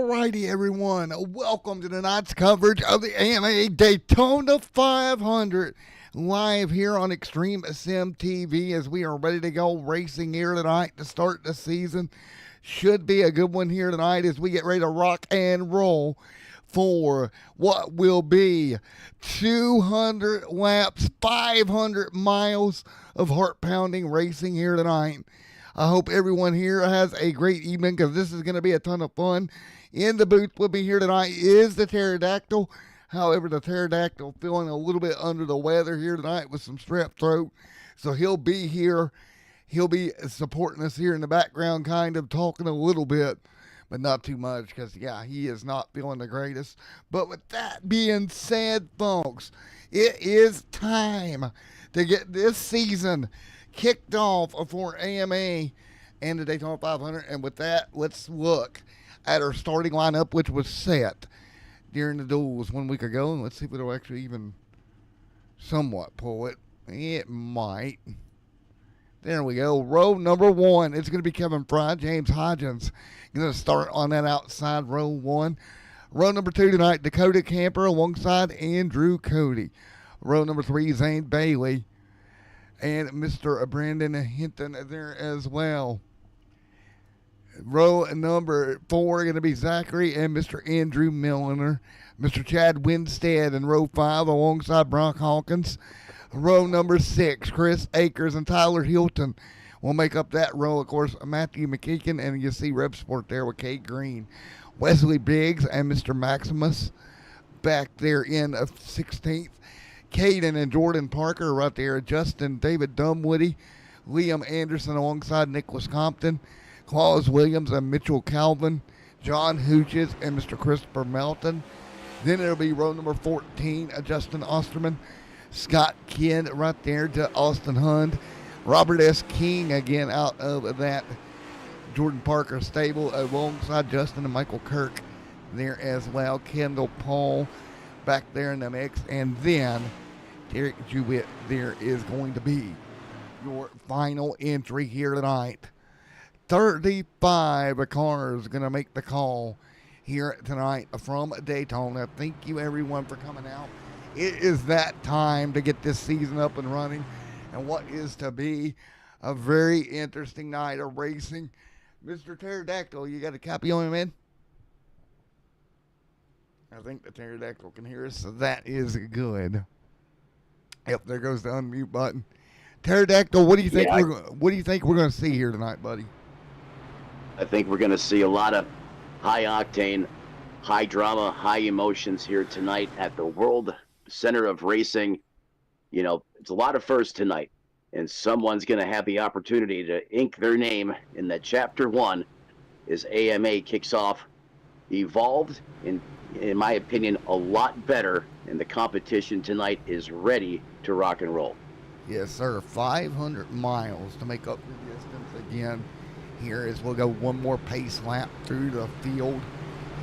Alrighty, everyone. Welcome to tonight's coverage of the AMA Daytona 500 live here on Extreme Sim TV as we are ready to go racing here tonight to start the season. Should be a good one here tonight as we get ready to rock and roll for what will be 200 laps, 500 miles of heart-pounding racing here tonight. I hope everyone here has a great evening because this is going to be a ton of fun. In the booth with me here tonight is the Pterodactyl. However, the Pterodactyl feeling a little bit under the weather here tonight with some strep throat. So he'll be here. He'll be supporting us here in the background, kind of talking a little bit, but not too much because, yeah, he is not feeling the greatest. But with that being said, folks, it is time to get this season kicked off for AMA and the Daytona 500. And with that, let's look at our starting lineup, which was set during the duels 1 week ago. And let's see if it'll actually even somewhat pull it. It might. There we go. Row number one. It's going to be Kevin Fry. James Hodgins going to start on that outside row one. Row number two tonight, Dakota Camper alongside Andrew Cody. Row number three, Zane Bailey and Mr. Brandon Hinton there as well. Row number four going to be Zachary and Mr. Andrew Milliner. Mr. Chad Winstead in row five alongside Brock Hawkins. Row number six, Chris Akers and Tyler Hilton will make up that row. Of course, Matthew McKeegan, and you see Rev Sport there with Kate Green. Wesley Biggs and Mr. Maximus back there in 16th. Caden and Jordan Parker right there. Justin David Dunwoody, Liam Anderson alongside Nicholas Compton, Claus Williams and Mitchell Calvin, John Hooches and Mr. Christopher Melton. Then it'll be row number 14, Justin Osterman, Scott Kidd right there to Austin Hund, Robert S. King again out of that Jordan Parker stable alongside Justin and Michael Kirk there as well. Kendall Paul back there in the mix, and then Derek Jewett there is going to be your final entry here tonight. 35 cars going to make the call here tonight from Daytona. Thank you everyone for coming out. It is that time to get this season up and running and what is to be a very interesting night of racing. Mr. Pterodactyl, you got a copy on him, man? I think the Pterodactyl can hear us, so that is good. Yep, there goes the unmute button. Pterodactyl, what do you think? What do you think we're going to see here tonight, buddy? I think we're going to see a lot of high octane, high drama, high emotions here tonight at the World Center of Racing. You know, it's a lot of firsts tonight, and someone's going to have the opportunity to ink their name in that chapter one as AMA kicks off. Evolved, in my opinion, a lot better, and the competition tonight is ready to rock and roll. Yes, sir. 500 miles to make up the distance again. Here as we'll go one more pace lap through the field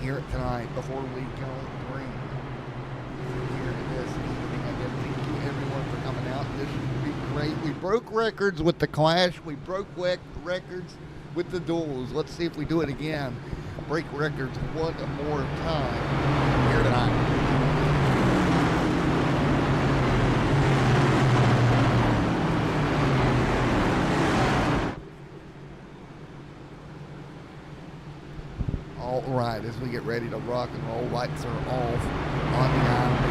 here tonight before we go green. Here this evening. Again, thank you everyone for coming out. This should be great. We broke records with the Clash. We broke records with the duels. Let's see if we do it again. Break records one more time here tonight. All right, as we get ready to rock and roll, lights are off on the island.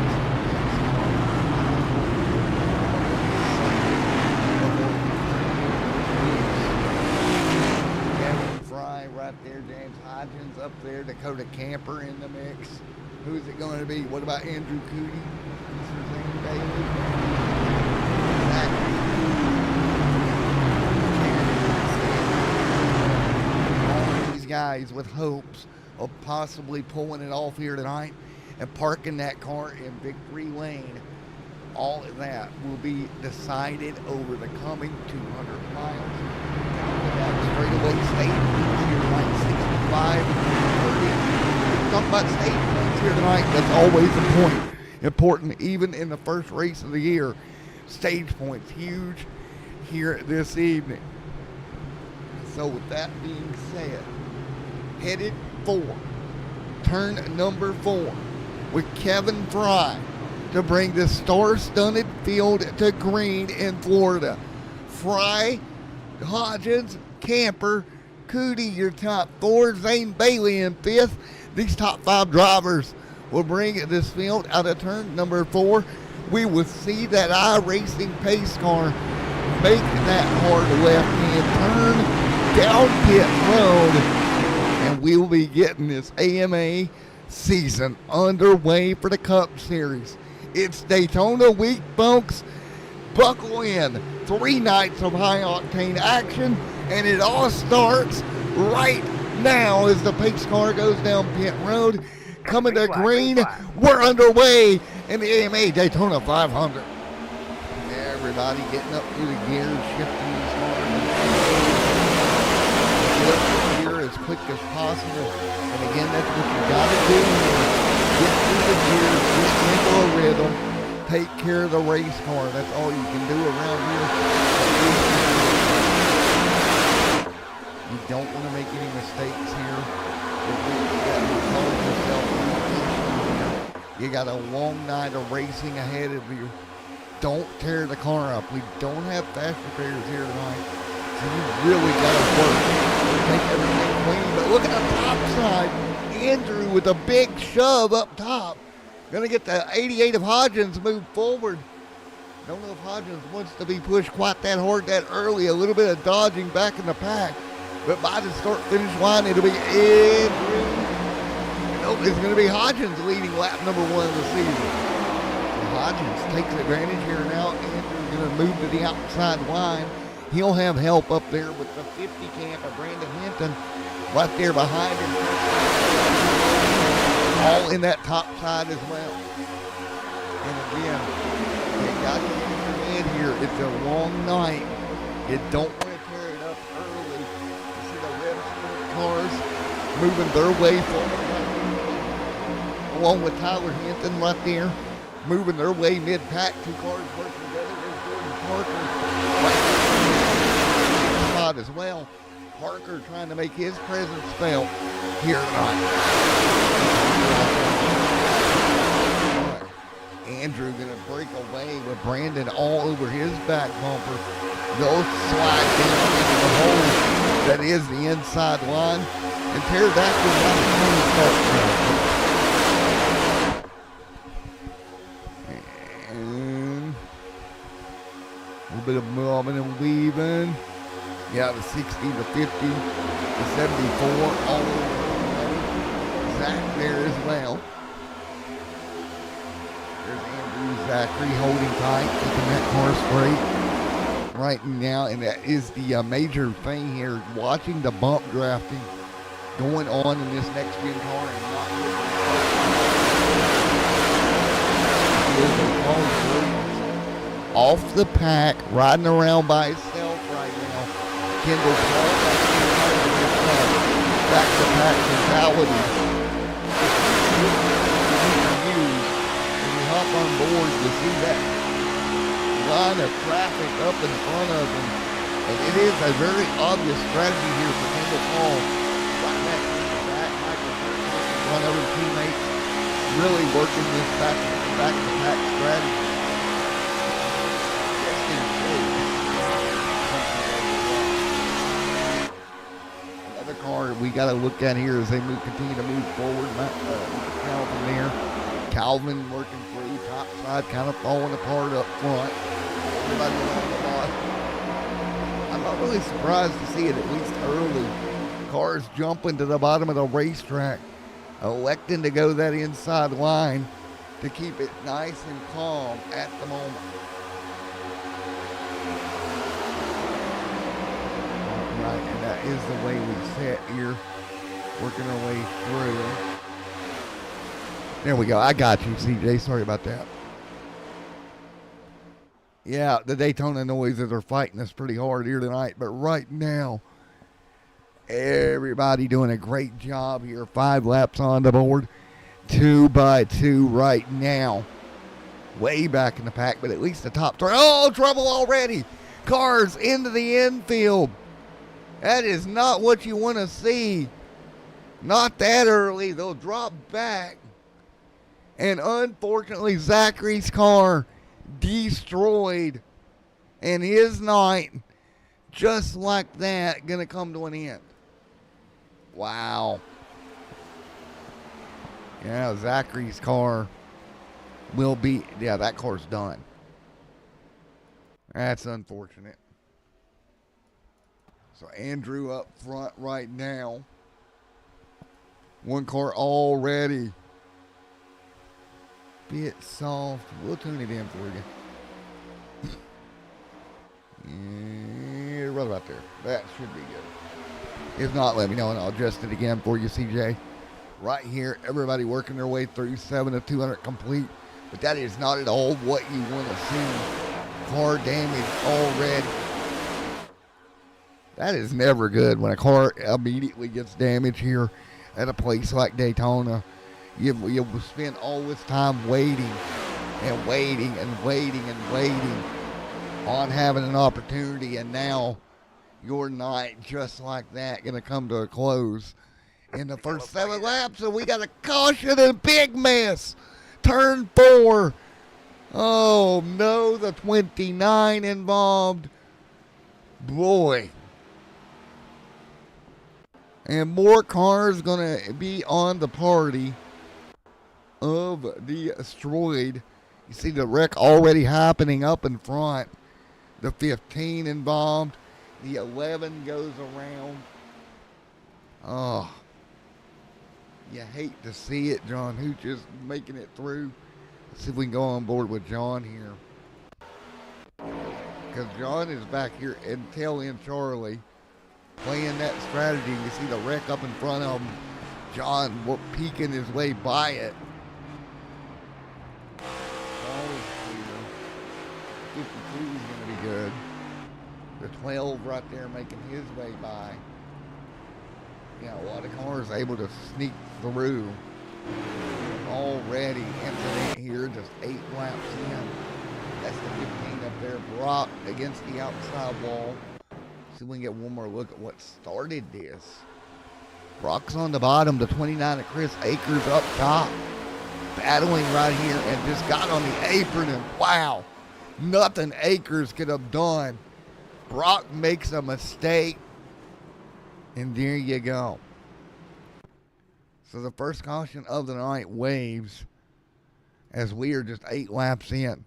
Kevin Fry right there, James Hodgins up there, Dakota Camper in the mix. Who's it going to be? What about Andrew Cootie? Mr. Zane Bailey? All these guys with hopes of possibly pulling it off here tonight and parking that car in victory lane. All of that will be decided over the coming 200 miles. Down to that straightaway stage here tonight, 65-30. We talk about stage points here tonight. That's always important, even in the first race of the year. Stage points, huge here this evening. So with that being said, headed for turn number 4 with Kevin Fry to bring the star-studded field to green in Florida. Fry, Hodgins, Camper, Cootie, your top 4, Zane Bailey in 5th. These top 5 drivers will bring this field out of turn number 4. We will see that iracing pace car make that hard left-hand turn down pit road, and we will be getting this AMA season underway for the Cup Series. It's Daytona week, folks. Buckle in. 3 nights of high-octane action, and it all starts right now as the pace car goes down pit road. Coming to green, we're underway in the AMA Daytona 500. Everybody getting up through the gears, shifting these cars. Get up the gear as quick as possible. And again, that's what you got to do here. Get through the gears, get into a rhythm, take care of the race car. That's all you can do around here. You don't want to make any mistakes here. You got a long night of racing ahead of you. Don't tear the car up. We don't have fast repairs here tonight, so you really got to work. Make everything clean. But look at the top side. Andrew with a big shove up top. Going to get the 88 of Hodgins moved forward. Don't know if Hodgins wants to be pushed quite that hard that early. A little bit of dodging back in the pack. But by the start-finish line, it'll be Andrew. Nope, it's going to be Hodgins leading lap number 1 of the season. Hodgins takes advantage here now. Andrew's going to move to the outside line. He'll have help up there with the 50 camp of Brandon Hinton right there behind him. All in that top side as well. And again, you got to keep your head here. It's a long night. You don't want to tear it up early. You see the red cars moving their way forward. Along with Tyler Hinton right there, moving their way mid-pack. 2 cars working together. There's Jordan Parker right there spot as well. Parker trying to make his presence felt here tonight. Andrew going to break away with Brandon all over his back bumper. They'll slide down into the hole that is the inside line. And Pterodactyl got a clean start now. And a little bit of moving and weaving. Yeah, the 60, the 50, the 74, all over. Zach there as well. There's Andrew Zachary holding tight, keeping that car straight right now. And that is the major thing here, watching the bump drafting going on in this next gen car and not off the pack, riding around by himself right now. Kendall's back to pack mentality. When you hop on board, you see that line of traffic up in front of them. And it is a very obvious strategy here for Kendall Paul. Right back to the back, Michael run over the teammates, really working this back to pack strategy. Another car we got to look at here as they continue to move forward. Calvin there. Calvin working free, top side kind of falling apart up front. Everybody on the lot. I'm not really surprised to see it at least early. Cars jumping to the bottom of the racetrack, electing to go that inside line to keep it nice and calm at the moment. All right, and that is the way we set here, working our way through. There we go. I got you, CJ. Sorry about that. Yeah, the Daytona noises are fighting us pretty hard here tonight, but right now, everybody doing a great job here. 5 laps on the board, 2 by 2 right now. Way back in the pack, but at least the top 3. Oh, trouble already. Cars into the infield. That is not what you want to see. Not that early. They'll drop back. And unfortunately, Zachary's car destroyed. And his night, just like that, going to come to an end. Wow. Yeah, Zachary's car will be, yeah, that car's done. That's unfortunate. So Andrew up front right now. One car already. Bit soft. We'll tune it in for you. Yeah, right about there. That should be good. If not, let me know and I'll adjust it again for you, CJ. Right here, everybody working their way through 7 of 200 complete. But that is not at all what you want to see. Car damage already. That is never good when a car immediately gets damaged here at a place like Daytona. You spend all this time waiting and waiting and waiting and waiting on having an opportunity, and now your night just like that going to come to a close in the first 7 laps. So we got a caution and a big mess. Turn 4. Oh no, the 29 involved. Boy. And more cars going to be on the party of the destroyed. You see the wreck already happening up in front. The 15 involved. The 11 goes around. Oh. You hate to see it, John. Who's just making it through? Let's see if we can go on board with John here. Because John is back here and tail end Charlie. Playing that strategy. You see the wreck up in front of him. John peeking his way by it. Oh, 52 is going to be good. The 12 right there making his way by. Yeah, a lot of cars able to sneak through. Already incident here, just 8 laps in. That's the 15 up there. Brock against the outside wall. See if we can get one more look at what started this. Brock's on the bottom, the 29 of Chris Akers up top. Battling right here and just got on the apron, and wow, nothing Akers could have done. Brock makes a mistake, and there you go. So the first caution of the night waves as we are just 8 laps in.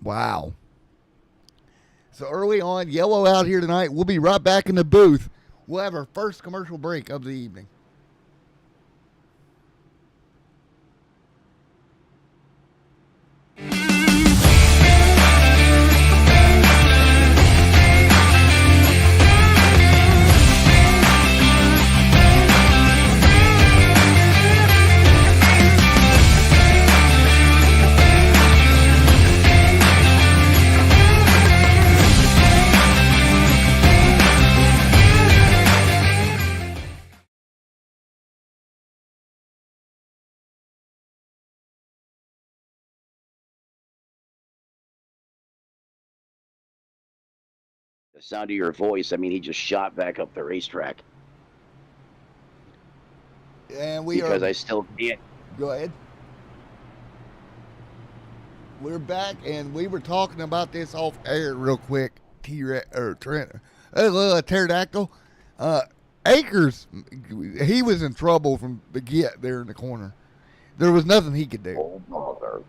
Wow. So early on, yellow out here tonight. We'll be right back in the booth. We'll have our first commercial break of the evening. The sound of your voice, I mean, he just shot back up the racetrack. And because I still can't. Go ahead. We're back, and we were talking about this off air real quick. Pterodactyl. Akers, he was in trouble from the get there in the corner. There was nothing he could do. Oh, mother.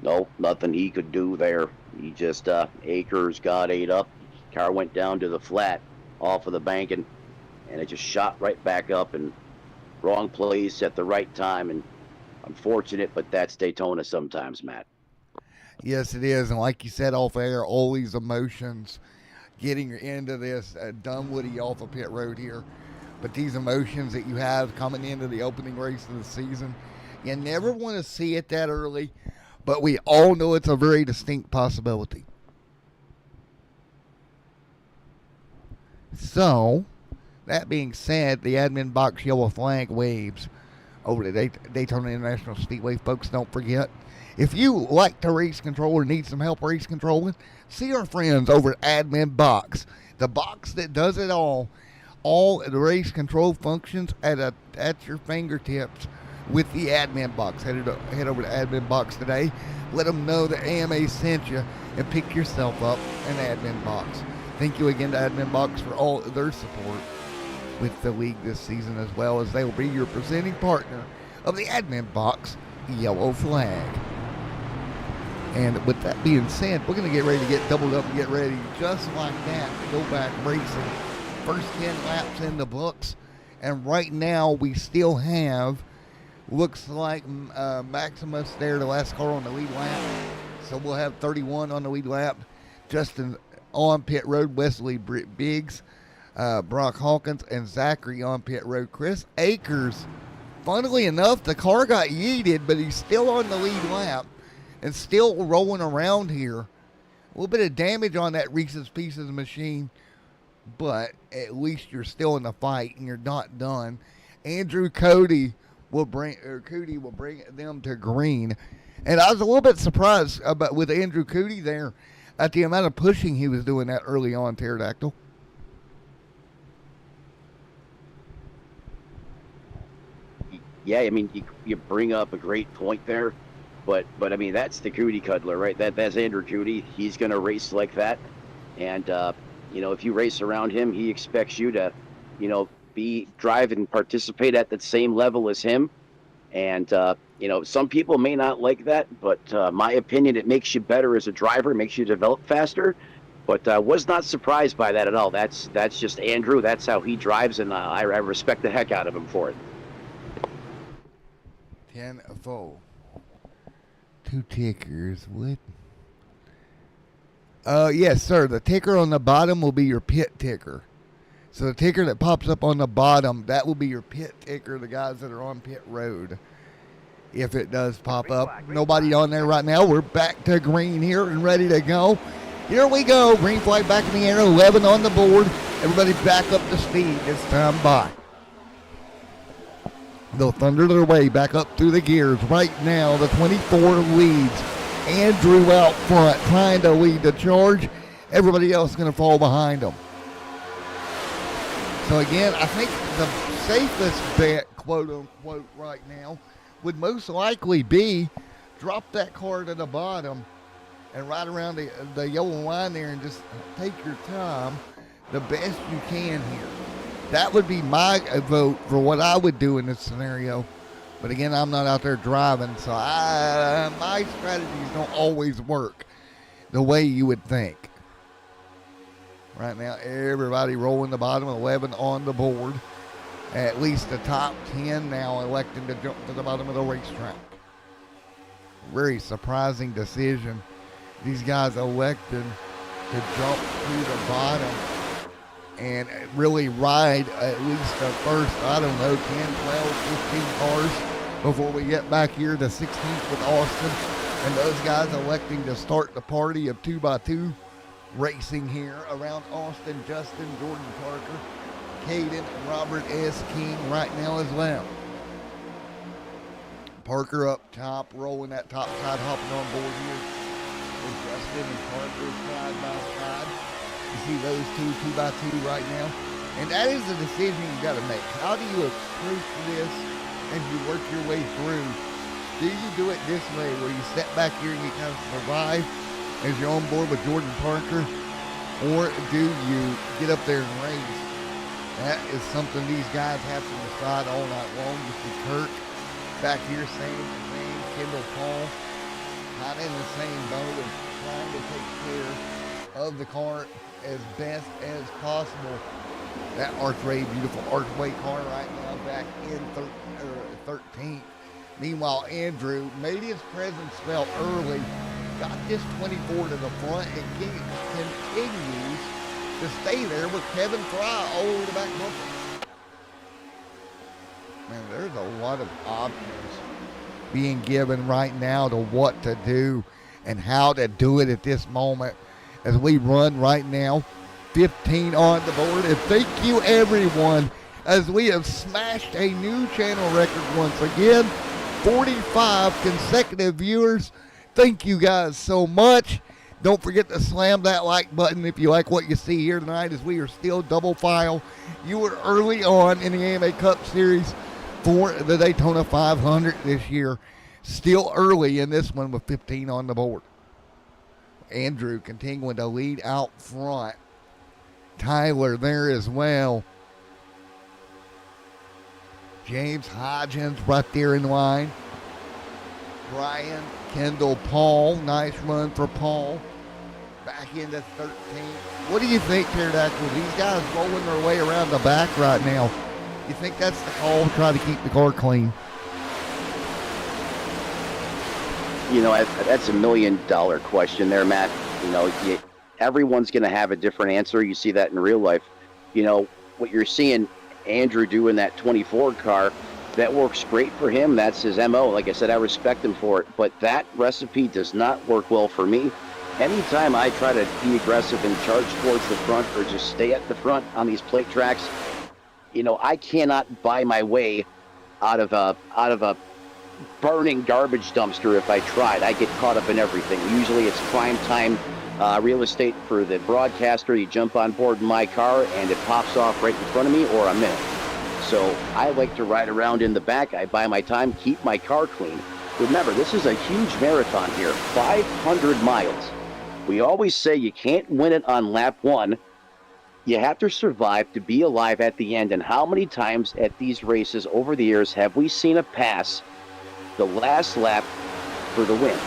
No, nothing he could do there. He just, Akers got ate up. Car went down to the flat off of the banking, and it just shot right back up, and wrong place at the right time. And unfortunate, but that's Daytona sometimes, Matt. Yes, it is. And like you said off air, always emotions getting into this Dunwoody off of pit road here. But these emotions that you have coming into the opening race of the season, you never want to see it that early. But we all know it's a very distinct possibility. So, that being said, the admin box yellow flag waves over to Daytona International Speedway. Folks, don't forget, if you like to race control or need some help race controlling, see our friends over at Admin Box, the box that does it all the race control functions at your fingertips with the Admin Box. Head over to Admin Box today. Let them know that AMA sent you and pick yourself up an Admin Box. Thank you again to Admin Box for all of their support with the league this season, as well as they will be your presenting partner of the Admin Box Yellow Flag. And with that being said, we're going to get ready to get doubled up and get ready just like that to go back racing. First 10 laps in the books, and right now we still have, looks like Maximus there, the last car on the lead lap. So we'll have 31 on the lead lap. Justin on pit road, Wesley Biggs, Brock Hawkins, and Zachary on pit road. Chris Akers, funnily enough, the car got yeeted, but he's still on the lead lap and still rolling around here. A little bit of damage on that Reese's Pieces machine, but at least you're still in the fight and you're not done. Andrew Cody will bring them to green. And I was a little bit surprised with Andrew Cody there at the amount of pushing he was doing that early on, Pterodactyl. Yeah, I mean, you bring up a great point there, but I mean, that's the Cootie Cuddler, right? That's Andrew Cootie. He's going to race like that, and you know, if you race around him, he expects you to, you know, drive and participate at the same level as him. And you know, some people may not like that, but my opinion, it makes you better as a driver, makes you develop faster. But I was not surprised by that at all. That's just Andrew. That's how he drives, and I respect the heck out of him for it. 10-4. Two tickers. What? Yes, sir. The ticker on the bottom will be your pit ticker. So the ticker that pops up on the bottom, that will be your pit ticker, the guys that are on pit road. If it does pop up. Nobody on there right now. We're back to green here and ready to go. Here we go. Green flag back in the air. 11 on the board. Everybody back up to speed this time by. They'll thunder their way back up through the gears. Right now, the 24 leads. Andrew out front trying to lead the charge. Everybody else is going to fall behind them. So again, I think the safest bet, quote unquote, right now would most likely be drop that car to the bottom and ride around the yellow line there and just take your time the best you can here. That would be my vote for what I would do in this scenario. But again, I'm not out there driving, so my strategies don't always work the way you would think. Right now, everybody rolling the bottom, 11 on the board. At least the top 10 now electing to jump to the bottom of the racetrack. Very surprising decision. These guys elected to jump to the bottom and really ride at least the first, 10, 12, 15 cars before we get back here to 16th with Austin. And those guys electing to start the party of 2x2 racing here around Austin. Justin, Jordan Parker, Caden, Robert S. King right now as well. Parker up top, rolling that top side, hopping on board here with Justin and Parker side by side. You see those two by two right now. And that is the decision you got to make. How do you approach this as you work your way through? Do you do it this way where you step back here and you kind of survive as you're on board with Jordan Parker? Or do you get up there and race? That is something these guys have to decide all night long. You see Kurt back here, same Kendall Paul, not in the same boat of trying to take care of the car as best as possible. That Archway, beautiful Archway car right now back in 13th. Meanwhile, Andrew made his presence felt early, got this 24 to the front, and continues to stay there with Kevin Fry all over the back bumper. Man, there's a lot of options being given right now to what to do and how to do it at this moment as we run right now. 15 on the board. And thank you, everyone, as we have smashed a new channel record once again. 45 consecutive viewers. Thank you guys so much. Don't forget to slam that like button if you like what you see here tonight, as we are still double file. You were early on in the AMA Cup Series for the Daytona 500 this year. Still early in this one with 15 on the board. Andrew continuing to lead out front. Tyler there as well. James Hodgins right there in line. Brian, Kendall, Paul. Nice run for Paul. Back into 13. What do you think, Pterodactyl? These guys rolling their way around the back right now. You think that's the call to try to keep the car clean? You know, that's $1 million question there, Matt. You know, everyone's going to have a different answer. You see that in real life. You know, what you're seeing Andrew do in that 24 car, that works great for him. That's his MO. Like I said, I respect him for it. But that recipe does not work well for me. Anytime I try to be aggressive and charge towards the front or just stay at the front on these plate tracks, you know, I cannot buy my way out of a burning garbage dumpster if I tried. I get caught up in everything. Usually it's prime time real estate for the broadcaster. You jump on board in my car and it pops off right in front of me, or I'm in it. So I like to ride around in the back. I buy my time, keep my car clean. Remember, this is a huge marathon here, 500 miles. We always say you can't win it on lap one. You have to survive to be alive at the end. And how many times at these races over the years have we seen a pass the last lap for the win?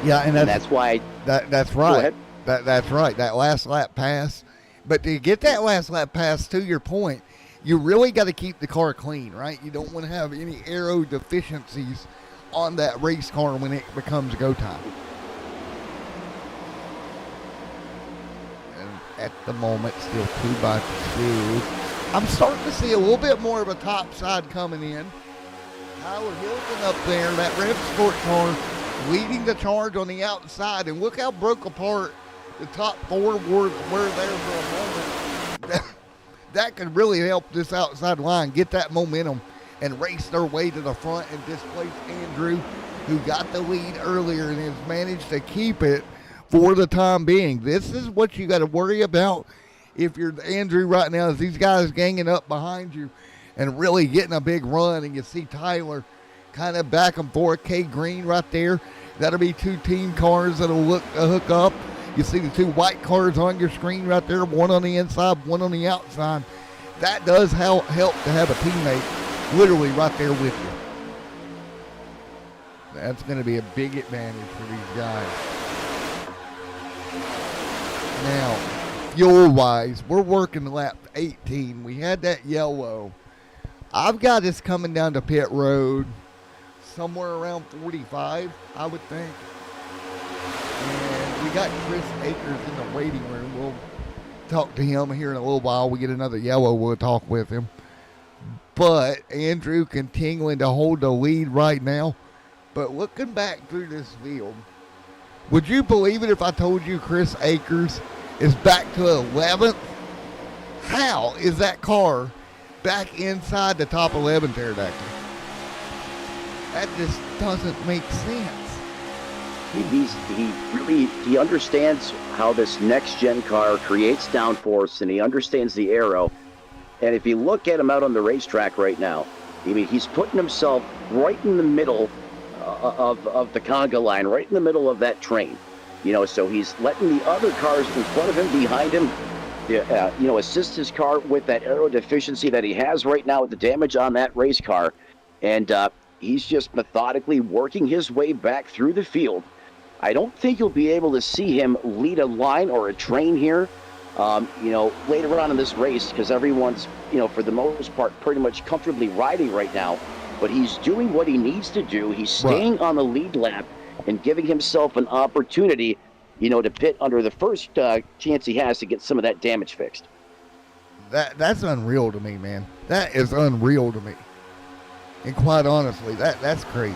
Yeah, and that's why. That's right. That's right. That last lap pass. But to get that last lap pass, to your point, you really got to keep the car clean, right? You don't want to have any aero deficiencies on that race car when it becomes go time. And at the moment, still 2x2. I'm starting to see a little bit more of a top side coming in. Tyler Hilton up there, that Rev Sport car, leading the charge on the outside. And look how broke apart the top four were there for a moment. That could really help this outside line get that momentum and race their way to the front and displace Andrew, who got the lead earlier and has managed to keep it for the time being. This is what you got to worry about if you're Andrew right now, is these guys ganging up behind you and really getting a big run. And you see Tyler kind of back and forth. K Green right there. That'll be two team cars that'll hook up. You see the two white cars on your screen right there, one on the inside, one on the outside. That does help to have a teammate literally right there with you. That's going to be a big advantage for these guys. Now, fuel-wise, we're working lap 18. We had that yellow. I've got this coming down to pit road somewhere around 45, I would think. And we got Chris Akers in the waiting room. We'll talk to him here in a little while. We get another yellow, we'll talk with him. But Andrew continuing to hold the lead right now. But looking back through this field, would you believe it if I told you Chris Akers is back to 11th? How is that car back inside the top 11 pterodactyl? That just doesn't make sense. He understands how this next gen car creates downforce, and he understands the aero. And if you look at him out on the racetrack right now, I mean, he's putting himself right in the middle of the conga line, right in the middle of that train. You know, so he's letting the other cars in front of him, behind him, assist his car with that aero deficiency that he has right now with the damage on that race car. And he's just methodically working his way back through the field. I don't think you'll be able to see him lead a line or a train here, later on in this race, because everyone's, for the most part, pretty much comfortably riding right now. But he's doing what he needs to do. He's staying on the lead lap and giving himself an opportunity, to pit under the first chance he has to get some of that damage fixed. That's unreal to me, man. That is unreal to me. And quite honestly, that's crazy.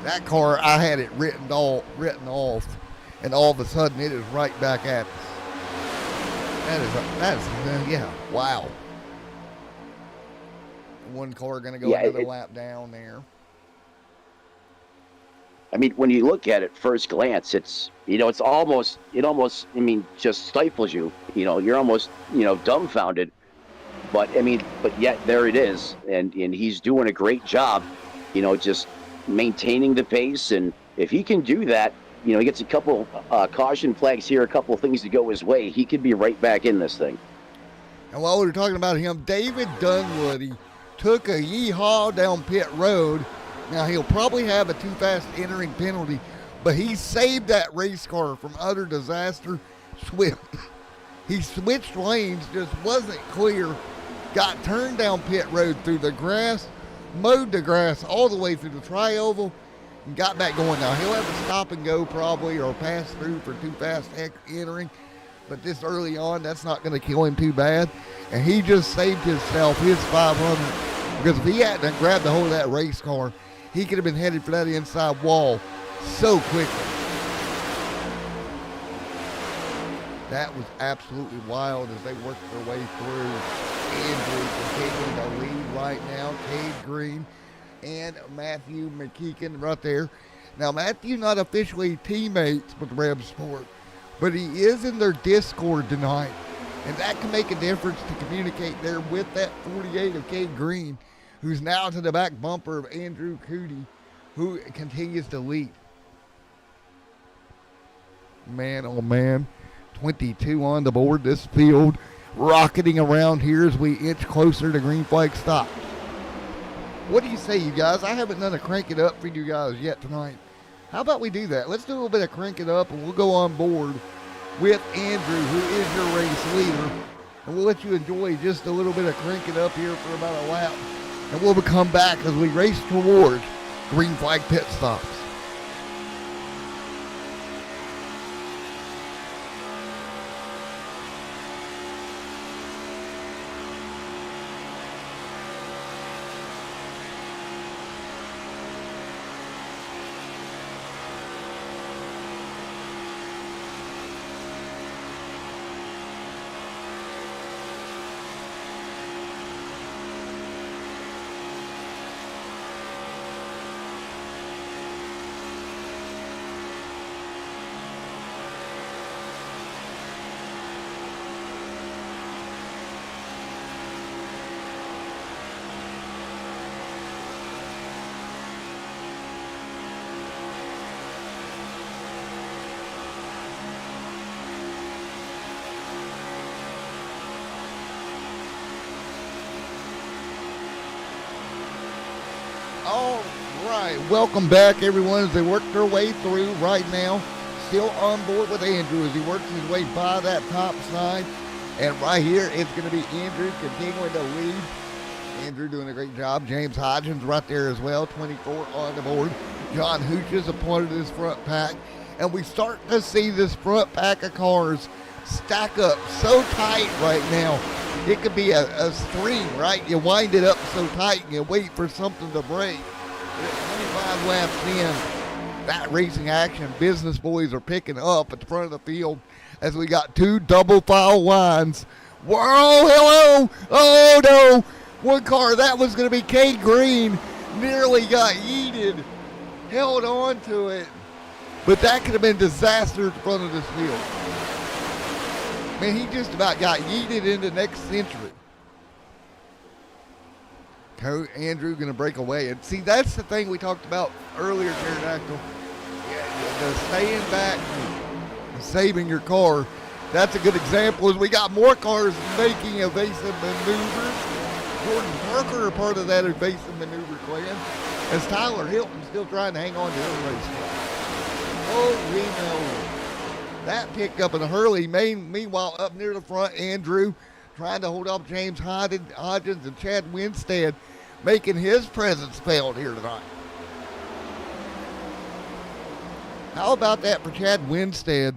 That car, I had it written off, and all of a sudden it is right back at us. That is, wow. One car going to go Yeah, another lap down there. I mean, when you look at it first glance, it's it almost just stifles you. You're almost dumbfounded. But but yet there it is, and he's doing a great job. Just maintaining the pace, and if he can do that, he gets a couple caution flags here, a couple of things to go his way, he could be right back in this thing. And while we were talking about him, David Dunwoody took a yeehaw down pit road. Now, he'll probably have a too fast entering penalty, but he saved that race car from utter disaster. He switched lanes, just wasn't clear, got turned down pit road through the grass, mowed the grass all the way through the tri-oval, and got back going. Now, he'll have to stop and go probably, or pass through for too fast entering, but this early on, that's not going to kill him too bad. And he just saved himself his 500, because if he hadn't grabbed the hold of that race car, he could have been headed for that inside wall so quickly. That was absolutely wild as they worked their way through. Andrew continuing to lead right now. Cade Green and Matthew McKeegan right there. Now, Matthew not officially teammates with Reb Sport, but he is in their Discord tonight, and that can make a difference to communicate there with that 48 of Cade Green, who's now to the back bumper of Andrew Cootie, who continues to lead. Man, oh man, 22 on the board. This field rocketing around here as we inch closer to green flag stop. What do you say, you guys? I haven't done a crank it up for you guys yet tonight. How about we do that? Let's do a little bit of crank it up, and we'll go on board with Andrew, who is your race leader. And we'll let you enjoy just a little bit of crank it up here for about a lap. And we'll come back as we race towards green flag pit stops. All right, welcome back, everyone, as they work their way through right now. Still on board with Andrew as he works his way by that top side. And right here, it's going to be Andrew continuing to lead. Andrew doing a great job. James Hodgins right there as well, 24 on the board. John Hooch is a part of this front pack. And we start to see this front pack of cars stack up so tight right now. It could be a string, right? You wind it up so tight and you wait for something to break. 25 laps in, that racing action, business boys are picking up at the front of the field as we got two double file lines. Whoa, hello! Oh no! One car, that was going to be Cade Green, nearly got yeeted, held on to it, but that could have been disaster at the front of this field. Man, he just about got yeeted into next century. Andrew going to break away. And see, that's the thing we talked about earlier, Pterodactyl. The staying back and saving your car. That's a good example as we got more cars making evasive maneuvers. Jordan Parker, a part of that evasive maneuver clan, as Tyler Hilton's still trying to hang on to the race car. Oh, we know. That picked up in a hurley. Meanwhile, up near the front, Andrew trying to hold off James Hodgins and Chad Winstead, making his presence felt here tonight. How about that for Chad Winstead,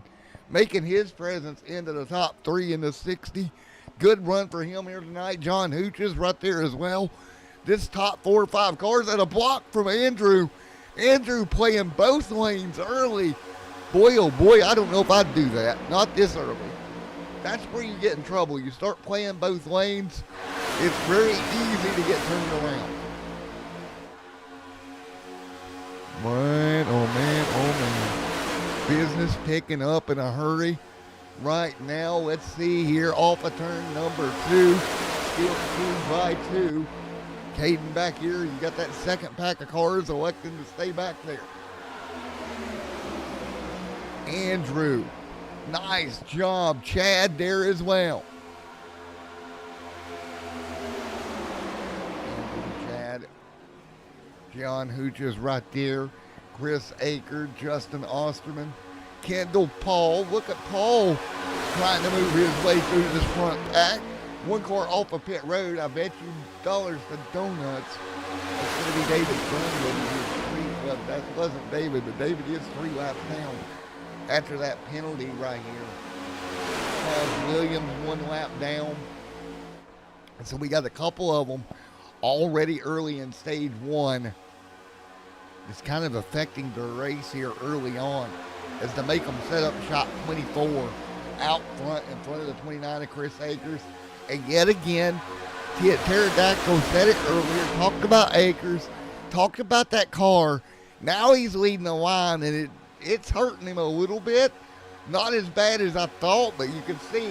making his presence into the top three in the 60. Good run for him here tonight. John Hooch is right there as well. This top 4 or 5 cars at a block from Andrew. Andrew playing both lanes early. Boy, oh boy, I don't know if I'd do that. Not this early. That's where you get in trouble. You start playing both lanes, It's very easy to get turned around. Man, oh man, oh man. Business picking up in a hurry. Right now, let's see here, off of turn number 2. Still 2 by 2. Caden back here, you got that second pack of cars electing to stay back there. Andrew, nice job. Chad there as well. Andrew, Chad. John Hooch is right there. Chris Aker, Justin Osterman, Kendall Paul. Look at Paul trying to move his way through this front pack. One car off of pit road. I bet you dollars to donuts. It's going to be David Brundle. Well, that wasn't David, but David is 3 laps down after that penalty right here. Williams 1 lap down. And so we got a couple of them already early in stage 1. It's kind of affecting the race here early on as to make them set up shot 24 out front in front of the 29 of Chris Akers. And yet again, Pterodactyl said it earlier, talked about Akers, talked about that car. Now he's leading the line, and it's hurting him a little bit. Not as bad as I thought, but you can see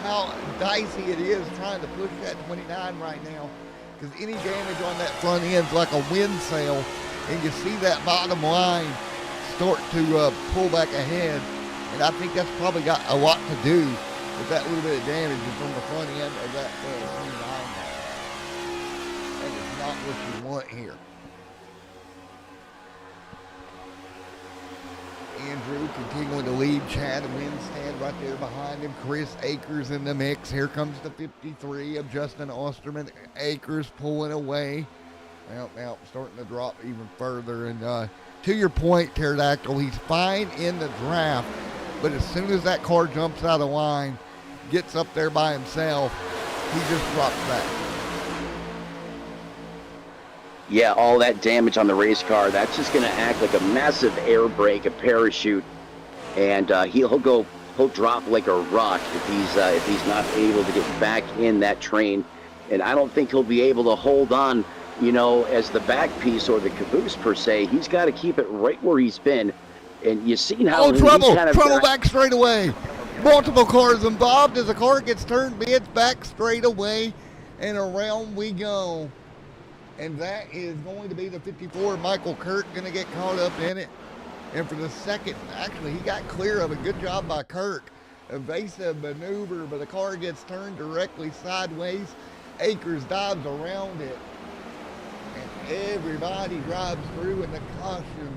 how dicey it is trying to push that 29 right now, because any damage on that front end is like a wind sail, and you see that bottom line start to pull back ahead. And I think that's probably got a lot to do with that little bit of damage from the front end of that 29. That is not what you want here. Andrew continuing to lead. Chad Winstead right there behind him. Chris Akers in the mix. Here comes the 53 of Justin Osterman. Akers pulling away. Well, now starting to drop even further. And to your point, Pterodactyl, he's fine in the draft. But as soon as that car jumps out of line, gets up there by himself, he just drops back. Yeah, all that damage on the race car, that's just going to act like a massive air brake, a parachute, and he'll drop like a rock if he's not able to get back in that train. And I don't think he'll be able to hold on, as the back piece or the caboose per se. He's got to keep it right where he's been. And you've seen how trouble back straight away. Multiple cars involved as the car gets turned bids back straight away, and around we go. And that is going to be the 54. Michael Kirk going to get caught up in it. And for the second, actually, he got clear of it. Good job by Kirk. Evasive maneuver, but the car gets turned directly sideways. Akers dives around it. And everybody drives through, and the caution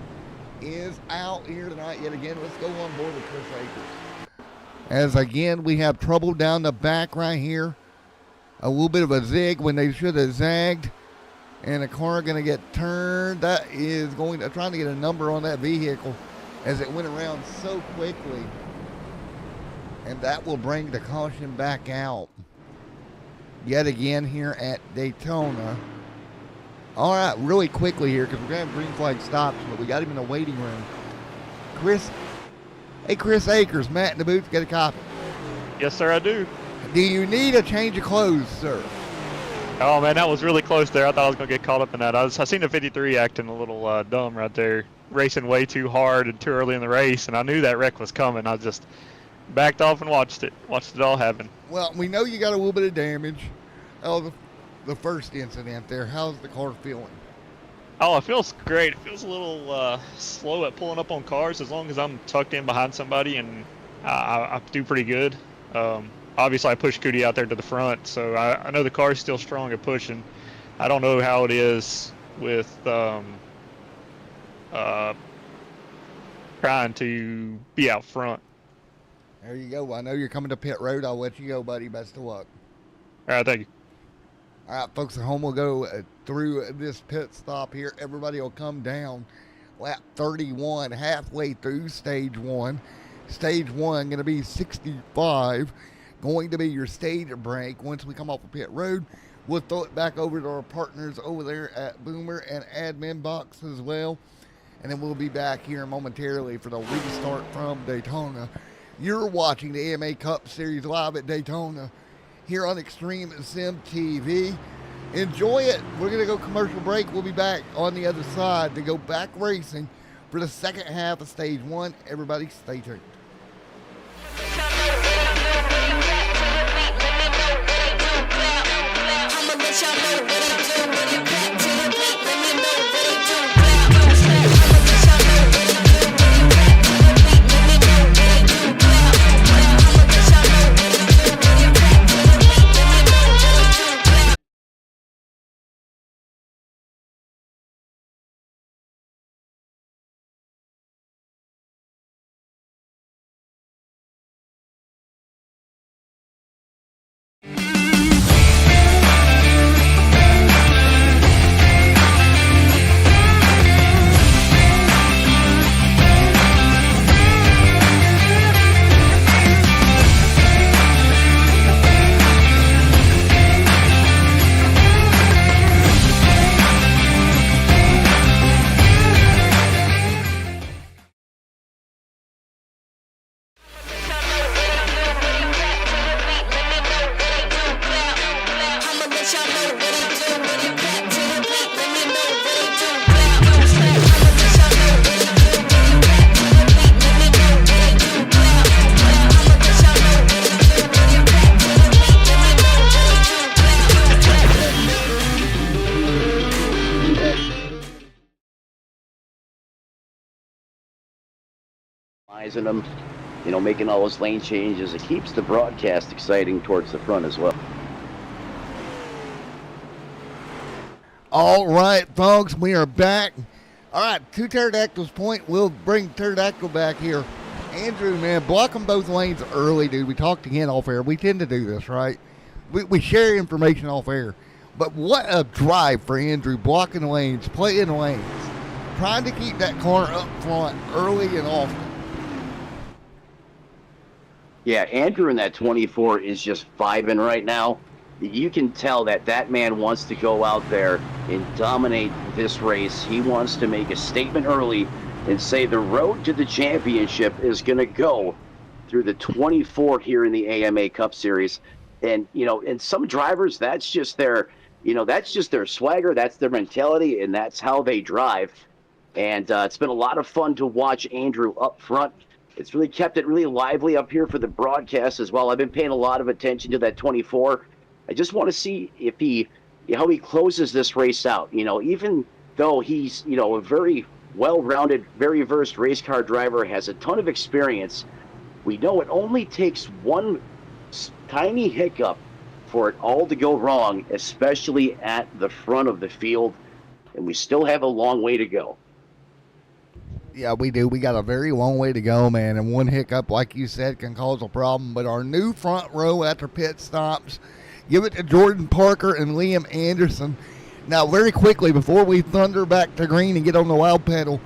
is out here tonight yet again. Let's go on board with Chris Akers. As again, we have trouble down the back right here. A little bit of a zig when they should have zagged. And the car going to get turned. That is trying to get a number on that vehicle as it went around so quickly. And that will bring the caution back out yet again here at Daytona. All right, really quickly here, because we're going to have green flag stops, but we got him in the waiting room. Chris Akers, Matt in the booth, get a copy. Yes, sir, I do. Do you need a change of clothes, sir? Oh, man, that was really close there. I thought I was going to get caught up in that. I seen the 53 acting a little dumb right there, racing way too hard and too early in the race, and I knew that wreck was coming. I just backed off and watched it all happen. Well, we know you got a little bit of damage. Oh, the first incident there. How's the car feeling? Oh, it feels great. It feels a little slow at pulling up on cars as long as I'm tucked in behind somebody, and I do pretty good. Obviously, I pushed Cootie out there to the front, so I know the car's still strong at pushing. I don't know how it is with trying to be out front. There you go. I know you're coming to pit road. I'll let you go, buddy. Best of luck. All right, thank you. All right, folks at home, we'll go through this pit stop here. Everybody will come down lap 31, halfway through stage 1. Stage 1 going to be 65. Going to be your stage break. Once we come off the pit road, we'll throw it back over to our partners over there at Boomer and Admin Box as well. And then we'll be back here momentarily for the restart from Daytona. You're watching the AMA Cup Series live at Daytona. here on Extreme Sim TV. Enjoy it. We're going to go commercial break. We'll be back on the other side to go back racing for the second half of stage 1. Everybody stay tuned. Them, making all those lane changes. It keeps the broadcast exciting towards the front as well. All right, folks, we are back. All right, 2 pterodactyls point. We'll bring pterodactyl back here. Andrew, man, block them both lanes early, dude. We talked again off air. We tend to do this, right? We share information off air. But what a drive for Andrew, blocking lanes, playing lanes, trying to keep that car up front early and often. Yeah, Andrew in that 24 is just vibing right now. You can tell that man wants to go out there and dominate this race. He wants to make a statement early and say the road to the championship is going to go through the 24 here in the AMA Cup Series. And, and some drivers, that's just their swagger, that's their mentality, and that's how they drive. And it's been a lot of fun to watch Andrew up front. It's really kept it really lively up here for the broadcast as well. I've been paying a lot of attention to that 24. I just want to see how he closes this race out. Even though he's, a very well-rounded, very versed race car driver, has a ton of experience, we know it only takes one tiny hiccup for it all to go wrong, especially at the front of the field, and we still have a long way to go. Yeah, we do. We got a very long way to go, man. And one hiccup, like you said, can cause a problem. But our new front row after pit stops, give it to Jordan Parker and Liam Anderson. Now, very quickly, before we thunder back to green and get on the loud pedal,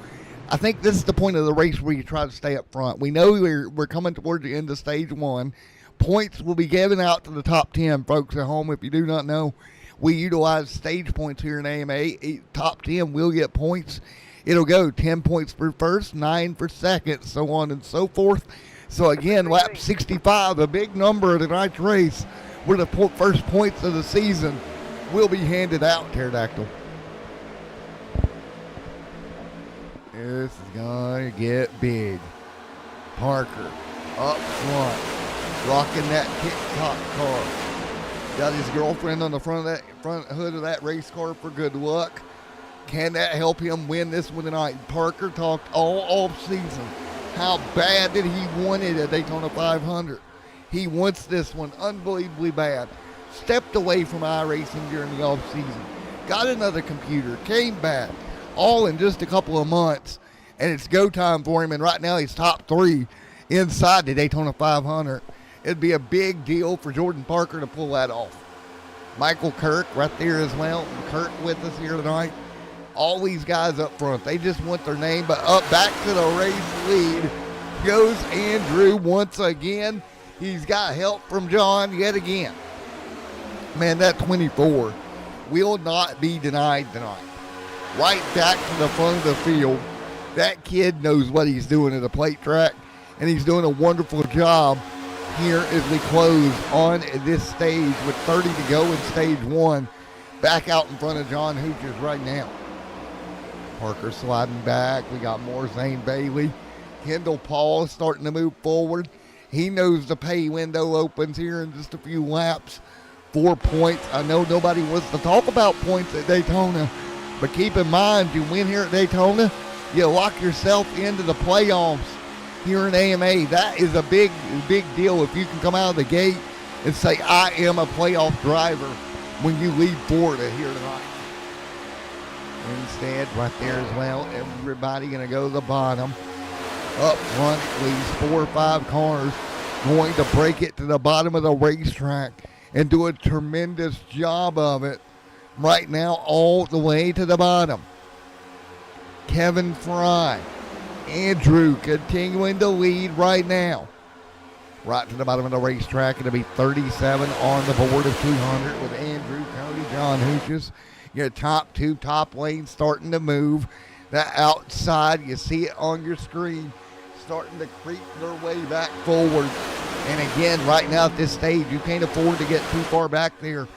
I think this is the point of the race where you try to stay up front. We know we're coming towards the end of stage 1. Points will be given out to the top 10, folks at home. If you do not know, we utilize stage points here in AMA. Top 10 will get points. It'll go 10 points for first, 9 for second, so on and so forth. So again, lap 65, a big number of tonight's race, where the first points of the season will be handed out, Pterodactyl. This is going to get big. Parker up front, rocking that TikTok car. Got his girlfriend on the front hood of that race car for good luck. Can that help him win this one tonight? Parker talked all off season how bad that he wanted a Daytona 500. He wants this one unbelievably bad. Stepped away from iRacing during the off season. Got another computer. Came back. All in just a couple of months. And it's go time for him. And right now he's top 3 inside the Daytona 500. It'd be a big deal for Jordan Parker to pull that off. Michael Kirk right there as well. Kirk with us here tonight. All these guys up front, they just want their name. But up back to the race lead goes Andrew once again. He's got help from John yet again. Man, that 24 will not be denied tonight. Right back to the front of the field. That kid knows what he's doing at the plate track, and he's doing a wonderful job here as we close on this stage with 30 to go in stage 1. Back out in front of John Hooches right now. Parker sliding back. We got more Zane Bailey. Kendall Paul starting to move forward. He knows the pay window opens here in just a few laps. 4 points. I know nobody wants to talk about points at Daytona, but keep in mind, you win here at Daytona, you lock yourself into the playoffs here in AMA. That is a big, big deal if you can come out of the gate and say, I am a playoff driver when you lead Florida here tonight. Instead, right there as well, everybody going to go to the bottom. Up front, at least 4 or 5 cars going to break it to the bottom of the racetrack and do a tremendous job of it right now all the way to the bottom. Kevin Fry, Andrew continuing to lead right now. Right to the bottom of the racetrack, it'll be 37 on the board of 200 with Andrew, Cody, John Hooches. Your top 2 top lanes starting to move. That outside, you see it on your screen, starting to creep their way back forward. And again, right now at this stage, you can't afford to get too far back there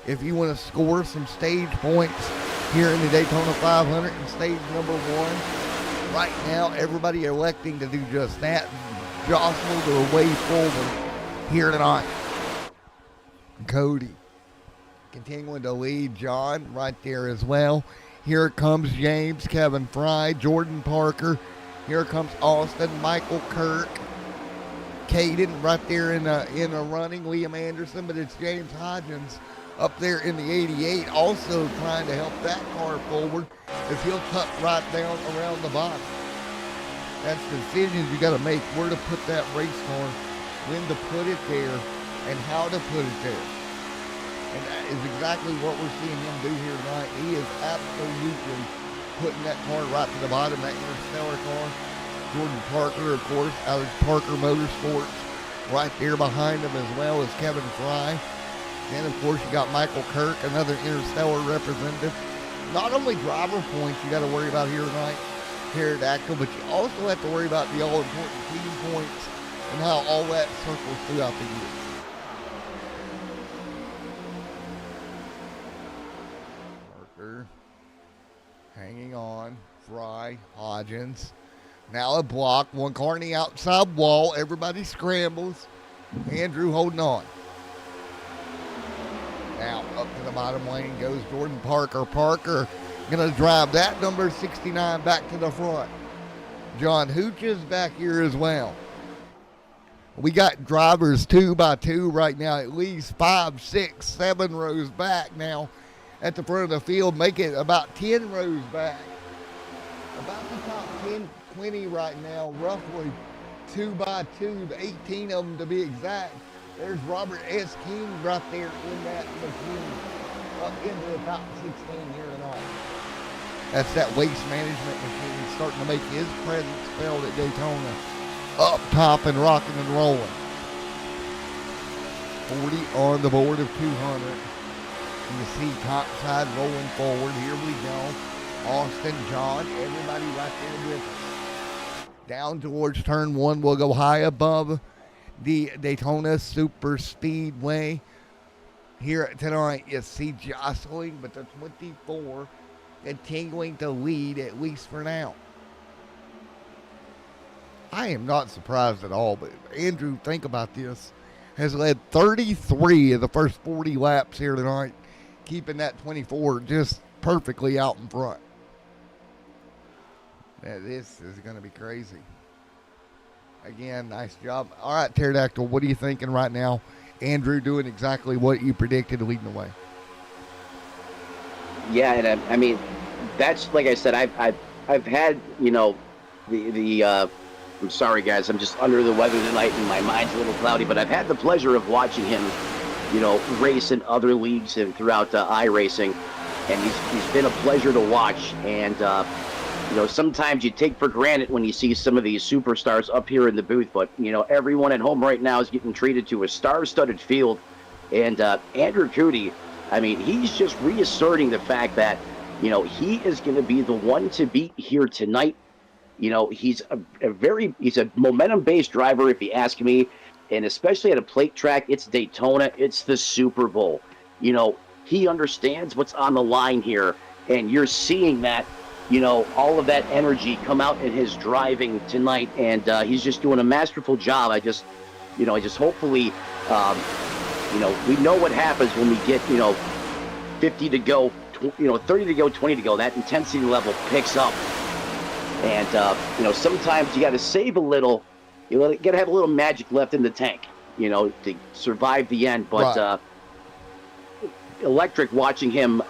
if you want to score some stage points here in the Daytona 500 in stage number 1. Right now, everybody electing to do just that, jostle their way forward here tonight. Cody continuing to lead John right there as well. Here comes James, Kevin Fry, Jordan Parker. Here comes Austin, Michael Kirk, Caden right there in the running, Liam Anderson, but it's James Hodgins up there in the 88 also trying to help that car forward as he'll cut right down around the bottom. That's the decisions you got to make, where to put that race car, when to put it there, and how to put it there. And that is exactly what we're seeing him do here tonight. He is absolutely putting that car right to the bottom, that Interstellar car. Jordan Parker, of course, out of Parker Motorsports, right there behind him as well as Kevin Fry. And, of course, you got Michael Kirk, another Interstellar representative. Not only driver points you got to worry about here tonight, pterodactyl, but you also have to worry about the all-important team points and how all that circles throughout the year. Parker hanging on. Fry, Hodgins. Now a block, 1 car on the outside wall. Everybody scrambles. Andrew holding on. Now up to the bottom lane goes Jordan Parker. Parker going to drive that number 69 back to the front. John Hooches back here as well. We got drivers 2 by 2 right now, at least 5, 6, 7 rows back now at the front of the field. Make it about 10 rows back. About the top 10, 20 right now, roughly 2 by 2, 18 of them to be exact. There's Robert S. King right there in that machine, up into the top 16 here tonight. That's that waste management machine starting to make his presence felt at Daytona. Up top and rocking and rolling. 40 on the board of 200. You see top side rolling forward. Here we go. Austin, John, everybody right there with us. Down towards turn 1. We'll go high above the Daytona Super Speedway. Here tonight, you see jostling, but the 24 continuing to lead, at least for now. I am not surprised at all, but Andrew, think about this, has led 33 of the first 40 laps here tonight, keeping that 24 just perfectly out in front. Yeah, this is going to be crazy. Again, nice job. All right, Pterodactyl, what are you thinking right now? Andrew doing exactly what you predicted, leading the way. Yeah, and I mean, that's like I said. I've had, you know, the I'm sorry guys, I'm just under the weather tonight and my mind's a little cloudy, but I've had the pleasure of watching him, you know, race in other leagues and throughout iRacing, and he's been a pleasure to watch. And you know, sometimes you take for granted when you see some of these superstars up here in the booth, but you know, everyone at home right now is getting treated to a star-studded field. And Andrew Cody, I mean, he's just reasserting the fact that, you know, he is going to be the one to beat here tonight. You know, he's a momentum-based driver, if you ask me. And especially at a plate track, it's Daytona, it's the Super Bowl. You know, he understands what's on the line here, and you're seeing that, you know, all of that energy come out in his driving tonight, and he's just doing a masterful job. I just hopefully, you know, we know what happens when we get, you know, 50 to go, 30 to go, 20 to go. That intensity level picks up, and you know, sometimes you got to save a little. You got to have a little magic left in the tank, you know, to survive the end. But Right. Electric, watching him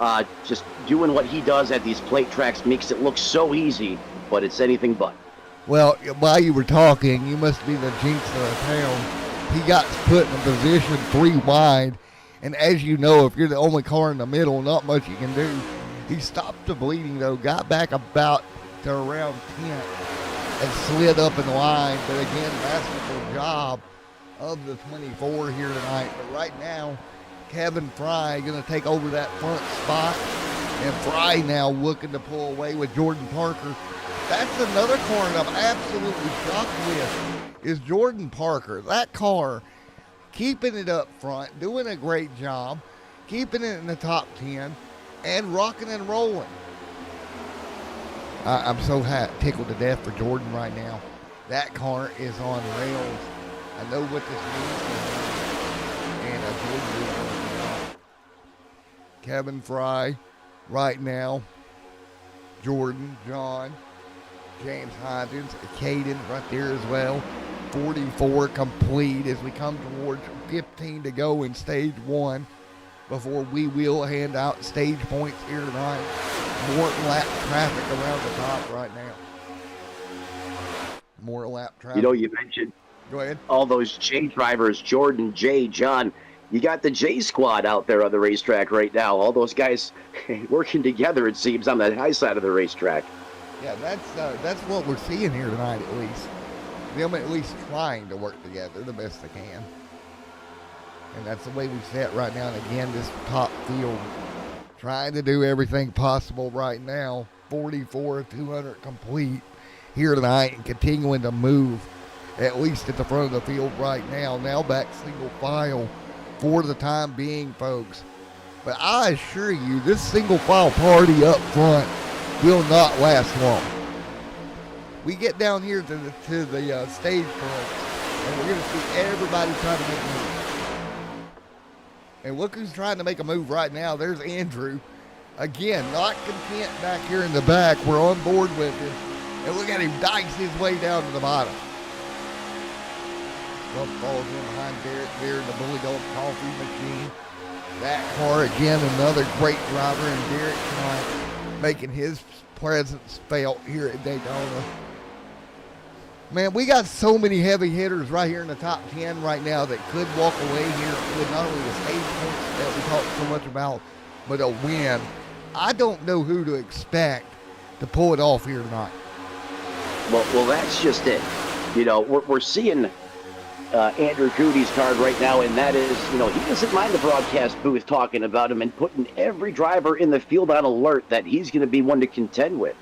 just doing what he does at these plate tracks makes it look so easy, but it's anything but. Well, while you were talking, you must be the jinx of the town. He got put in a position 3 wide, and as you know, if you're the only car in the middle, not much you can do. He stopped the bleeding, though, got back about to around 10th, and slid up in line. But again, masterful job of the 24 here tonight. But right now, Kevin Fry going to take over that front spot, and Fry now looking to pull away with Jordan Parker. That's another car that I'm absolutely shocked with, is Jordan Parker. That car, keeping it up front, doing a great job, keeping it in the top 10, and rocking and rolling. I'm so tickled to death for Jordan right now. That car is on rails. I know what this means for him. And Jordan is going to be on. Kevin Fry right now. Jordan, John, James Hodgins, Caden right there as well. 44 complete as we come towards 15 to go in stage 1 before we will hand out stage points here tonight. More lap traffic around the top right now. More lap traffic. You know, you mentioned Go ahead. all those J drivers, Jordan, Jay, John. You got the J squad out there on the racetrack right now. All those guys working together, it seems, on the high side of the racetrack. Yeah, that's what we're seeing here tonight, at least. Them at least trying to work together the best they can. And that's the way we set right now. And again, this top field trying to do everything possible right now. 44, 200 complete here tonight and continuing to move at least at the front of the field right now. Now back single file for the time being, folks. But I assure you, this single file party up front will not last long. We get down here to the stage front, and we're going to see everybody trying to make a move. And look who's trying to make a move right now. There's Andrew. Again, not content back here in the back. We're on board with him. And look at him dice his way down to the bottom. Bump falls in behind Derek there in the Bully Dog coffee machine. That car, again, another great driver, and Derek tonight making his presence felt here at Daytona. Man, we got so many heavy hitters right here in the top 10 right now that could walk away here with not only the stage points that we talked so much about, but a win. I don't know who to expect to pull it off here tonight. Well, that's just it. You know, we're seeing Andrew Coody's card right now, and that is, you know, he doesn't mind the broadcast booth talking about him and putting every driver in the field on alert that he's going to be one to contend with.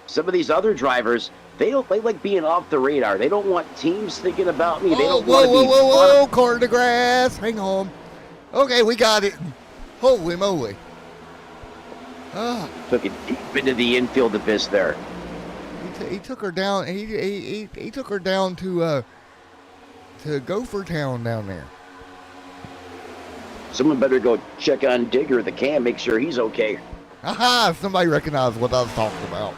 Some of these other drivers, they like being off the radar. They don't want teams thinking about me. They don't want to be. Whoa, car to grass. Hang on. Okay, we got it. Holy moly. Took it deep into the infield abyss there. He took her down. He took her down to Gopher Town down there. Someone better go check on Digger, the cam, make sure he's okay. Aha! Somebody recognized what I was talking about.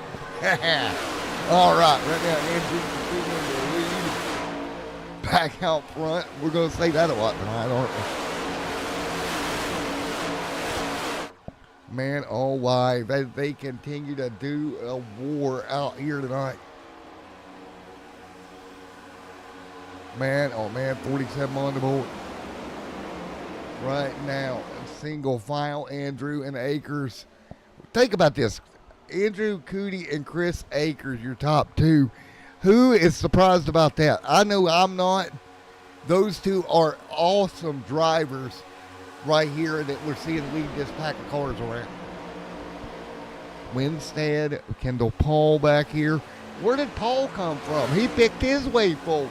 All right, right now Andrew continuing to lead. Back out front. We're going to say that a lot tonight, aren't we? Man, oh why they continue to do a war out here tonight. Man, oh man, 47 on the board. Right now, single file, Andrew and Akers. Think about this. Andrew Coody and Chris Akers, your top two. Who is surprised about that? I know I'm not. Those two are awesome drivers right here that we're seeing lead this pack of cars around. Winstead, Kendall Paul back here. Where did Paul come from? He picked his way forward.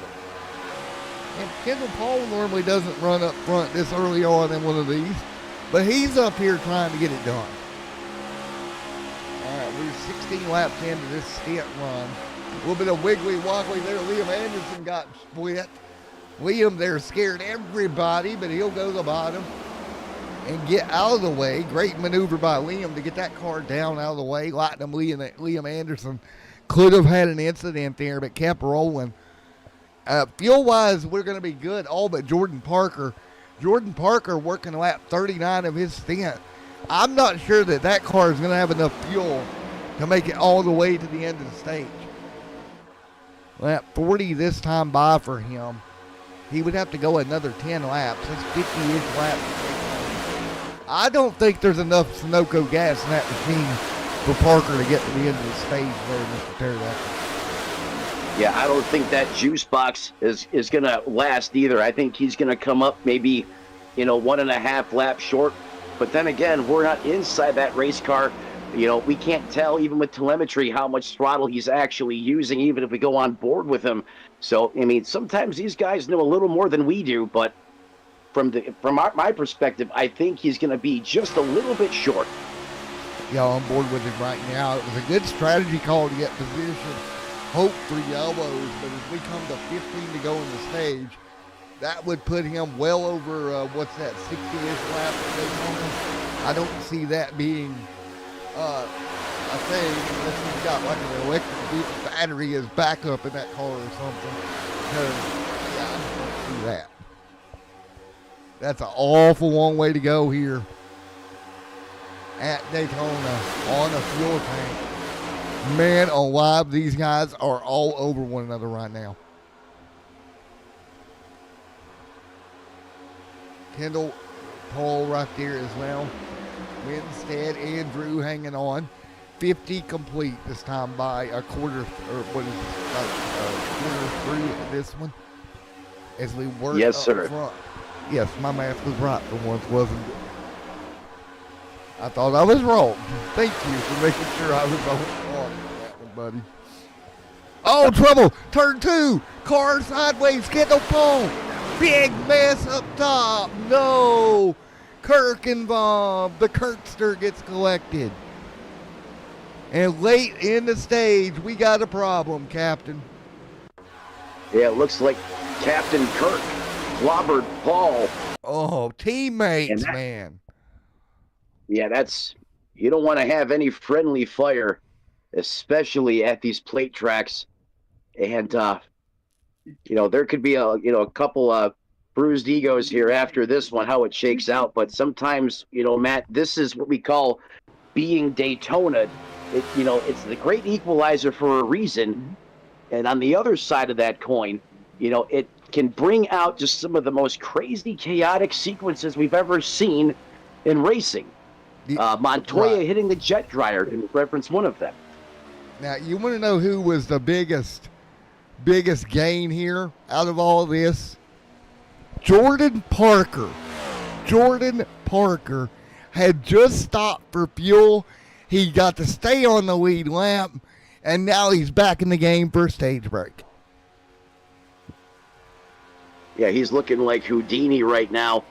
And Kendall Paul normally doesn't run up front this early on in one of these, but he's up here trying to get it done. All right, we're 16 laps into this stint run. A little bit of wiggly woggly there. Liam Anderson got split. Liam there scared everybody, but he'll go to the bottom and get out of the way. Great maneuver by Liam to get that car down out of the way. Liam Anderson could have had an incident there, but kept rolling. Fuel-wise, we're going to be good, all but Jordan Parker. Jordan Parker working lap 39 of his stint. I'm not sure that car is going to have enough fuel to make it all the way to the end of the stage. Lap 40 this time by for him. He would have to go another 10 laps. That's 50-ish laps. I don't think there's enough Sunoco gas in that machine for Parker to get to the end of the stage there, Mr. Pterodactyl. Yeah, I don't think that juice box is going to last either. I think he's going to come up maybe, 1.5 laps short. But then again, we're not inside that race car. We can't tell, even with telemetry, how much throttle he's actually using, even if we go on board with him. So, sometimes these guys know a little more than we do, but from my perspective, I think he's going to be just a little bit short. Yeah, I'm on board with him right now. It was a good strategy call to get position. Hope for yellows, but as we come to 15 to go in the stage, that would put him well over, 60-ish laps at Daytona. I don't see that being a thing unless he's got like an electric battery as backup in that car or something. Because, I don't see that. That's an awful long way to go here at Daytona on a fuel tank. Man alive, these guys are all over one another right now. Kendall Paul right there as well. Winstead, Andrew hanging on. 50 complete this time by a quarter, or what is it, quarter through this one. As we work yes, up sir. front. Yes, my math was right for once, wasn't it? I thought I was wrong. Thank you for making sure I was on that one, buddy. Oh, trouble. Turn 2. Car sideways. Kendall Paul. Big mess up top. No. Kirk involved. The Kirkster gets collected. And late in the stage, we got a problem, Captain. Yeah, it looks like Captain Kirk clobbered Paul. Oh, teammates, man. Yeah, you don't want to have any friendly fire, especially at these plate tracks. And, there could be a couple bruised egos here after this one, how it shakes out. But sometimes, Matt, this is what we call being Daytona. It's the great equalizer for a reason. And on the other side of that coin, it can bring out just some of the most crazy, chaotic sequences we've ever seen in racing. Montoya right. hitting the jet dryer to reference one of them. Now, you want to know who was the biggest gain here out of all this? Jordan Parker. Jordan Parker had just stopped for fuel. He got to stay on the lead lap, and now he's back in the game for a stage break. Yeah, he's looking like Houdini right now.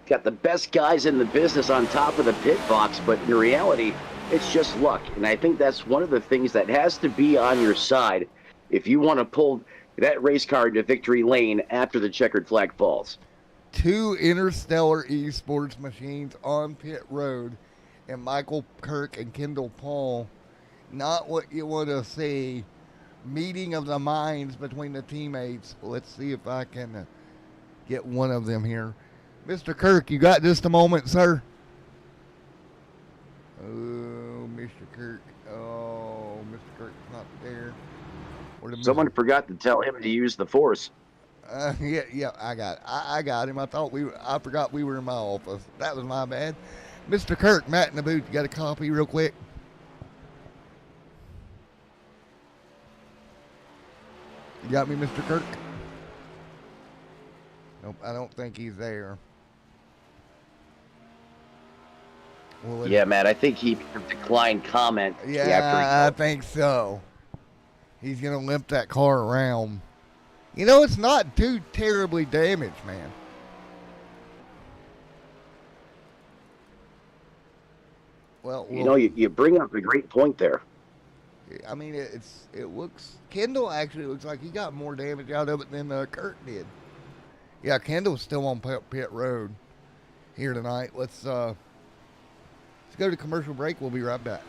Got the best guys in the business on top of the pit box, but in reality, it's just luck. And I think that's one of the things that has to be on your side if you want to pull that race car into victory lane after the checkered flag falls. 2 Interstellar Esports machines on pit road, and Michael Kirk and Kendall Paul. Not what you want to see. Meeting of the minds between the teammates. Let's see if I can get one of them here. Mr. Kirk, you got just a moment, sir? Oh, Mr. Kirk. Oh, Mr. Kirk's not there. Someone forgot to tell him to use the force. Yeah, I got it. I got him. I forgot we were in my office. That was my bad. Mr. Kirk, Matt in the booth, you got a copy real quick? You got me, Mr. Kirk? Nope, I don't think he's there. Well, yeah, Matt, I think he declined comment. Yeah, I think so. He's going to limp that car around. You know, it's not too terribly damaged, man. Well, You know, you bring up a great point there. I mean, it looks. Kendall actually looks like he got more damage out of it than Kurt did. Yeah, Kendall's still on pit road here tonight. Let's go to commercial break. We'll be right back.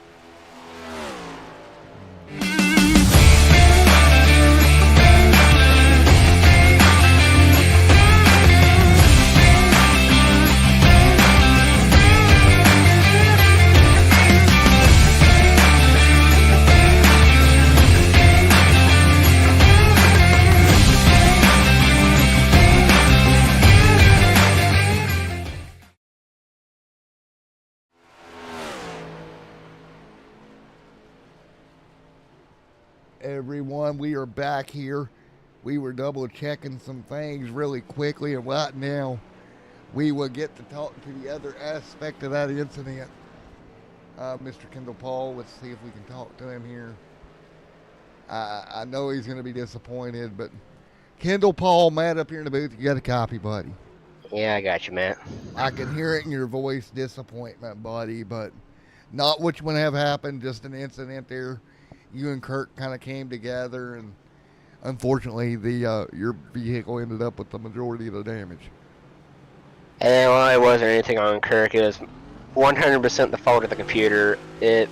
Everyone, we are back here. We were double checking some things really quickly, and right now we will get to talk to the other aspect of that incident. Mr. Kendall Paul, let's see if we can talk to him here. I know he's going to be disappointed, but Kendall Paul, Matt up here in the booth, you got a copy, buddy. Yeah, I got you, Matt. I can hear it in your voice, disappointment, buddy, but not what you want to have happen, just an incident there. You and Kirk kind of came together, and unfortunately, your vehicle ended up with the majority of the damage. And well, it wasn't anything on Kirk. It was 100% the fault of the computer. It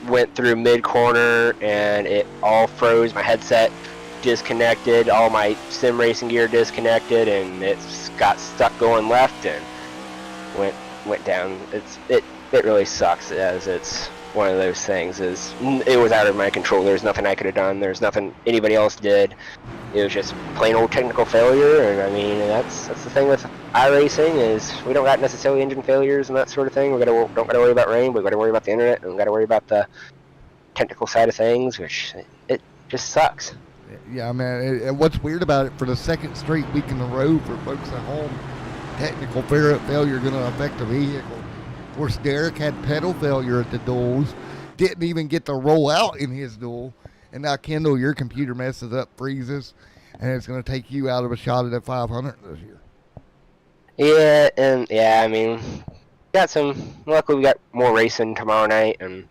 went through mid-corner, and it all froze. My headset disconnected, all my sim racing gear disconnected, and it got stuck going left and went down. It really sucks, as it's one of those things. It was out of my control. There's nothing I could have done. There's nothing anybody else did. It was just plain old technical failure. And I mean, that's the thing with iRacing, is we don't got necessarily engine failures and that sort of thing. Don't got to worry about rain. We got to worry about the internet, and we got to worry about the technical side of things, which it just sucks. Yeah, man. And what's weird about it, for the second straight week in a row for folks at home, technical failure going to affect the vehicle. Of course, Derek had pedal failure at the duels, didn't even get to roll out in his duel, and now Kendall, your computer messes up, freezes, and it's going to take you out of a shot at that 500 this year. Yeah, I mean, luckily we got more racing tomorrow night, and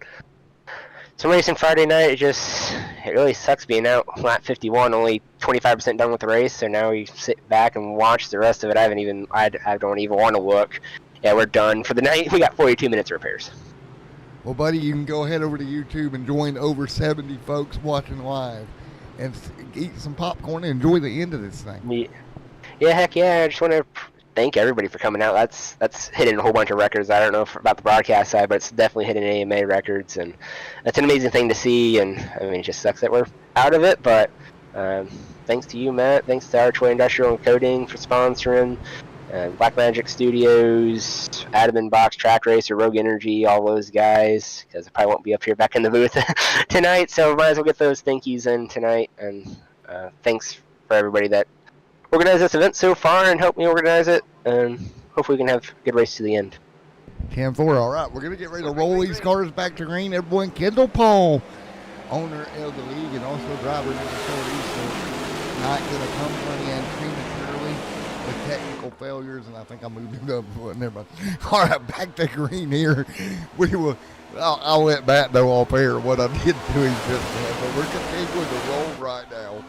some racing Friday night. It really sucks being out lap 51, only 25% done with the race, so now we sit back and watch the rest of it. I don't even want to look. Yeah, we're done for the night. We got 42 minutes of repairs. Well, buddy, you can go ahead over to YouTube and join over 70 folks watching live and eat some popcorn and enjoy the end of this thing. Yeah, heck yeah. I just want to thank everybody for coming out. That's hitting a whole bunch of records. I don't know about the broadcast side, but it's definitely hitting AMA records, and that's an amazing thing to see. And I mean, it just sucks that we're out of it, but thanks to you, Matt. Thanks to Archway Industrial and Coding for sponsoring. Black Magic Studios, Adam and Box, Trak Racer, Rogue Energy, all those guys, because I probably won't be up here back in the booth tonight, so might as well get those thank yous in tonight. And thanks for everybody that organized this event so far and helped me organize it, and hopefully we can have a good race to the end. 10-4, all right, we're going to get ready to roll these cars back to green. Everyone, Kendall Paul, owner of the league and also driver of the facility, so not going to come in prematurely with technical failures, and I think I moved it up. Never mind. All right, back to green here. I'll let Matt know off air what I did to him just now, but we're continuing to roll right now.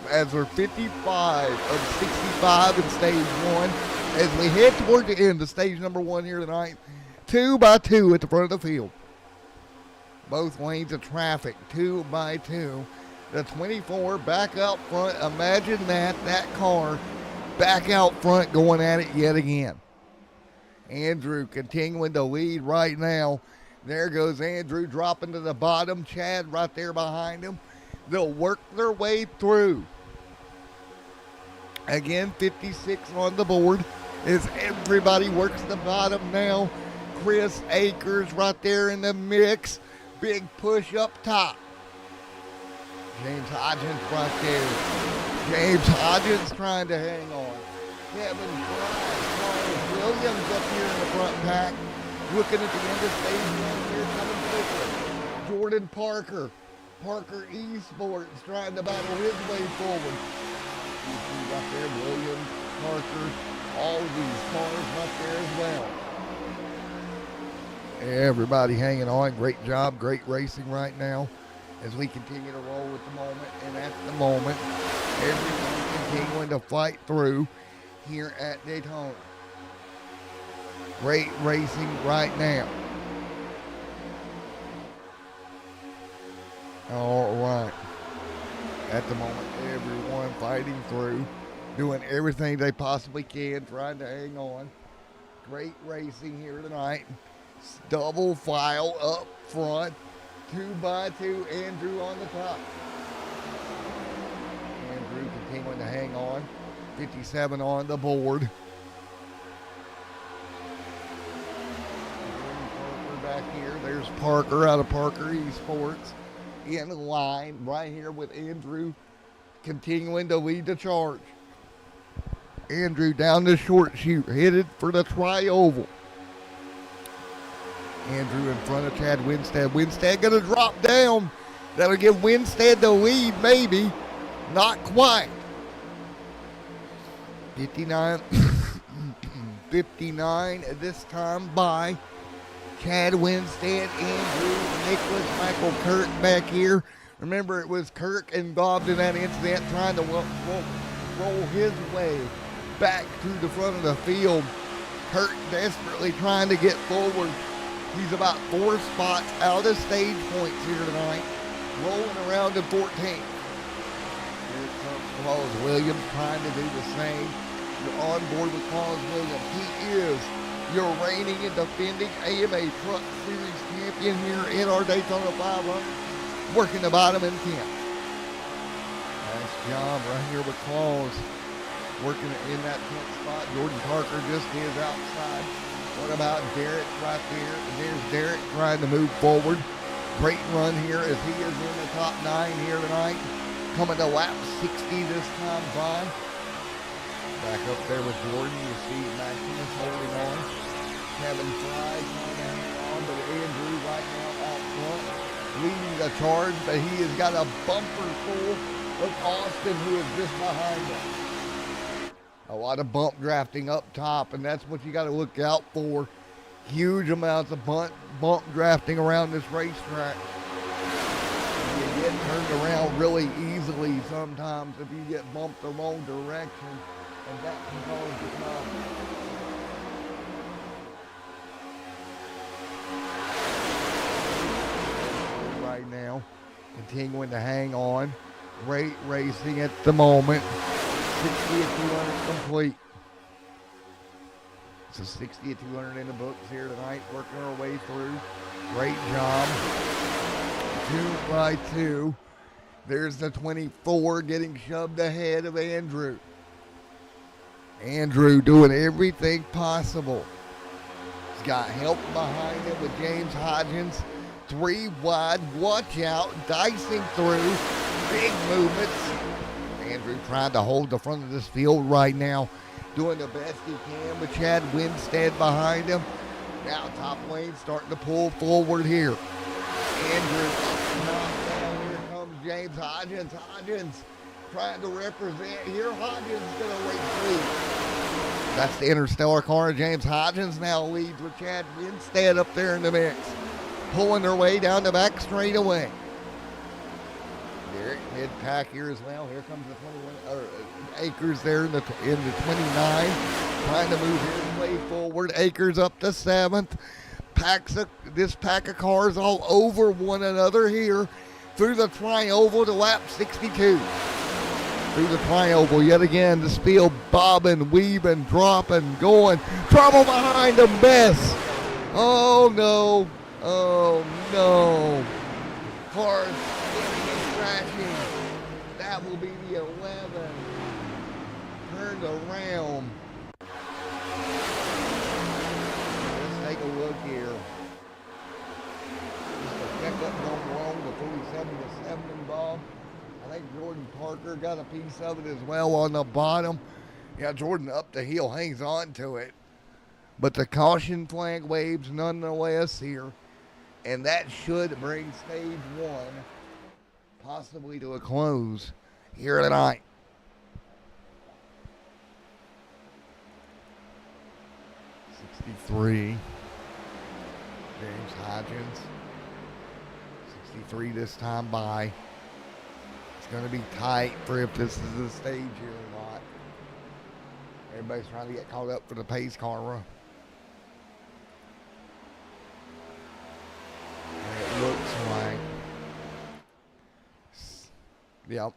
As we're 55 of 65 in stage one, as we head toward the end of stage number one here tonight, 2 by 2 at the front of the field. Both lanes of traffic, 2 by 2. The 24 back out front. Imagine that car back out front going at it yet again. Andrew continuing to lead right now. There goes Andrew dropping to the bottom. Chad right there behind him. They'll work their way through. Again, 56 on the board as everybody works the bottom now. Chris Akers right there in the mix. Big push up top. James Hodgins right there. James Hodgins trying to hang on. Kevin Bryant, Charles Williams up here in the front pack. Looking at the end of stage one here, coming quickly. Jordan Parker Esports trying to battle his way forward. You see right there, Williams, Parker, all of these cars right there as well. Everybody hanging on. Great job, great racing right now as we continue to roll with the moment. And at the moment, everyone continuing to fight through here at Daytona. Great racing right now. All right. At the moment, everyone fighting through, doing everything they possibly can, trying to hang on. Great racing here tonight. Double file up front, 2x2, Andrew on the top. Andrew continuing to hang on, 57 on the board. Parker back here. There's Parker out of Parker Esports in line right here with Andrew continuing to lead the charge. Andrew down the short chute, headed for the tri-oval. Andrew in front of Chad Winstead. Winstead going to drop down. That'll give Winstead the lead, maybe. Not quite. 59 59 this time by Chad Winstead, Andrew, Nicholas, Michael Kirk back here. Remember, it was Kirk involved in that incident, trying to roll his way back to the front of the field. Kirk desperately trying to get forward. He's about 4 spots out of stage points here tonight, rolling around in 14th. Here comes Claus Williams trying to do the same. You're on board with Claus Williams. He is your reigning and defending AMA Truck Series champion here in our Daytona 500, working the bottom in 10th. Nice job right here with Claus, working in that 10th spot. Jordan Parker just is outside. What about Derek right there? There's Derek trying to move forward. Great run here as he is in the top 9 here tonight. Coming to lap 60 this time by. Back up there with Jordan. You see Maximus holding on. Kevin Fry trying to hang on, but Andrew right now out front, leading the charge, but he has got a bumper full of Austin, who is just behind him. A lot of bump drafting up top, and that's what you got to look out for. Huge amounts of bump drafting around this racetrack. You get turned around really easily sometimes if you get bumped the wrong direction, and that can cause the problem. Right now, continuing to hang on. Great racing at the moment. 60 at 200 complete. So 60 at 200 in the books here tonight, working our way through. Great job. 2x2. There's the 24 getting shoved ahead of Andrew. Andrew doing everything possible. He's got help behind him with James Hodgins. 3 wide, watch out, dicing through, big movements. Andrew trying to hold the front of this field right now, doing the best he can with Chad Winstead behind him. Now top lane starting to pull forward here. Andrew down. Here comes James Hodgins. Hodgins trying to represent here. Hodgins going to race lead. That's the Interstellar car. James Hodgins now leads with Chad Winstead up there in the mix, pulling their way down the back straightaway. Derek mid-pack here as well. Here comes the 21 Akers there in the 29, trying to move his way forward. Akers up to 7th. This pack of cars all over one another here through the tri-oval to lap 62. Through the tri-oval yet again. The field bobbing, weaving, dropping, going. Trouble behind them, Bess. Oh no. Oh no. Cars crashing. That will be the 11. Turned around. Let's take a look here. Just a pickup going wrong, the 47 to 7 involved. I think Jordan Parker got a piece of it as well on the bottom. Yeah, Jordan up the hill, hangs on to it. But the caution flag waves nonetheless here. And that should bring stage 1 possibly to a close here tonight. 63. James Hodgins. 63 this time by. It's going to be tight for if this is the stage here or not. Everybody's trying to get caught up for the pace car run. And it looks like. Yep.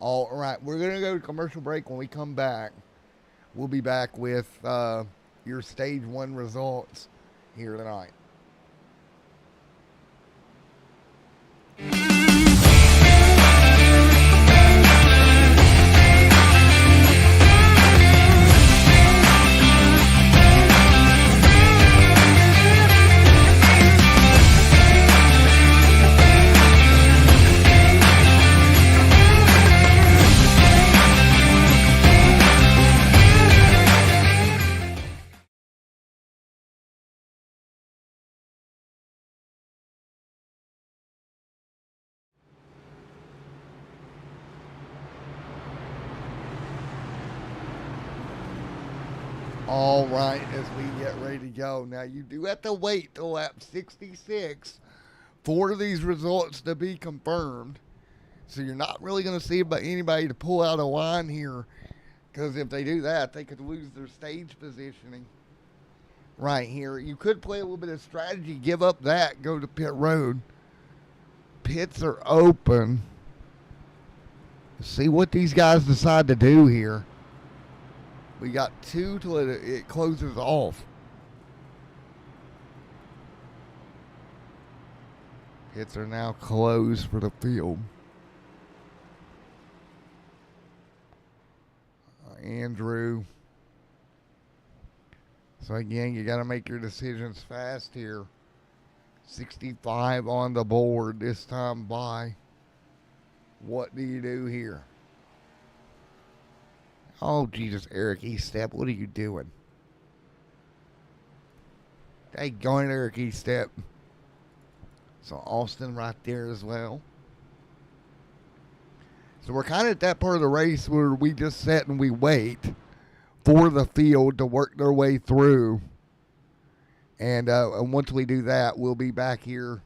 All right, we're going to go to commercial break. When we come back, we'll be back with your stage 1 results here tonight. All right, as we get ready to go. Now, you do have to wait till lap 66 for these results to be confirmed. So you're not really going to see anybody to pull out a line here, because if they do that, they could lose their stage positioning right here. You could play a little bit of strategy, give up that, go to pit road. Pits are open. See what these guys decide to do here. We got 2 till it closes off. Pits are now closed for the field. Andrew. So again, you got to make your decisions fast here. 65 on the board this time by. What do you do here? Oh, Jesus, Eric E-Step, what are you doing? Hey, going Eric E-Step. So Austin right there as well. So we're kind of at that part of the race where we just sit and we wait for the field to work their way through. And once we do that, we'll be back here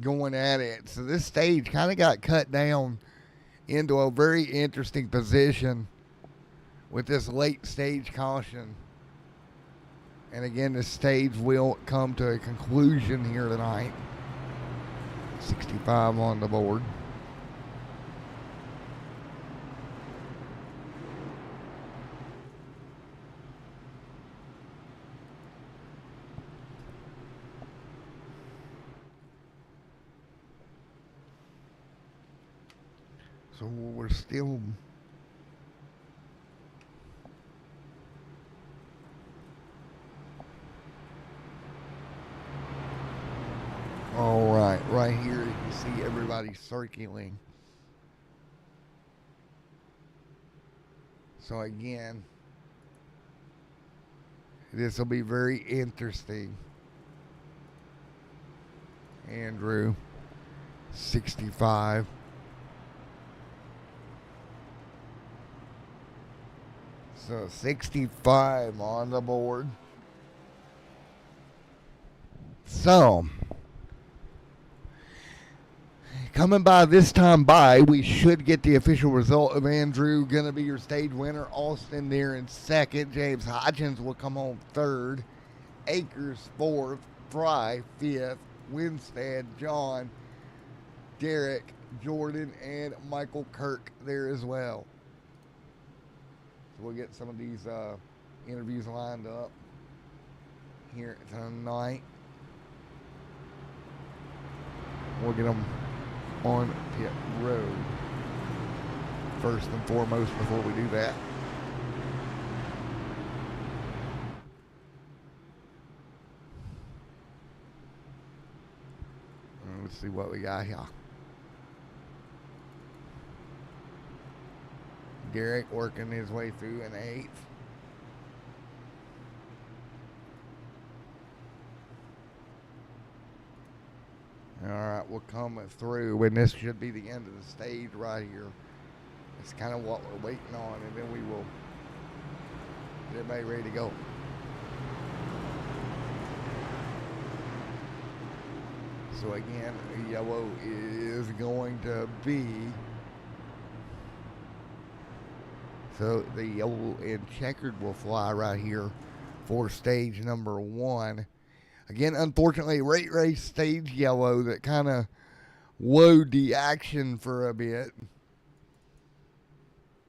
going at it. So this stage kind of got cut down into a very interesting position with this late stage caution. And again, this stage will come to a conclusion here tonight. 65 on the board. So we're still all right here you see everybody circling. So again, this will be very interesting. Andrew, 65. So 65 on the board. So, coming by this time by, we should get the official result of Andrew going to be your stage winner. Austin there in second. James Hodgins will come home third. Akers fourth. Fry fifth. Winstead, John, Derek, Jordan, and Michael Kirk there as well. So we'll get some of these interviews lined up here tonight. We'll get them on pit road first and foremost before we do that. Let's see what we got here. Derek working his way through in eighth. All right, we'll come through, and this should be the end of the stage right here. It's kind of what we're waiting on, and then we will get everybody ready to go. So again, yellow is going to be. So the yellow and checkered will fly right here for stage number 1. Again, unfortunately, race stage yellow that kind of woed the action for a bit.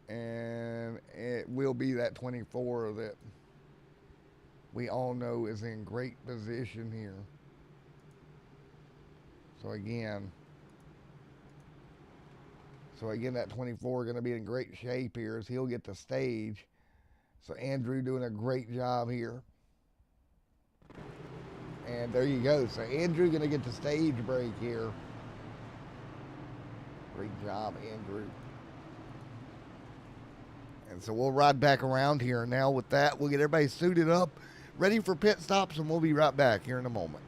And it will be that 24 that we all know is in great position here. So again, that 24 going to be in great shape here as he'll get the stage. So Andrew doing a great job here. And there you go. So Andrew going to get the stage break here. Great job, Andrew. And so we'll ride back around here. Now with that, we'll get everybody suited up, ready for pit stops, and we'll be right back here in a moment.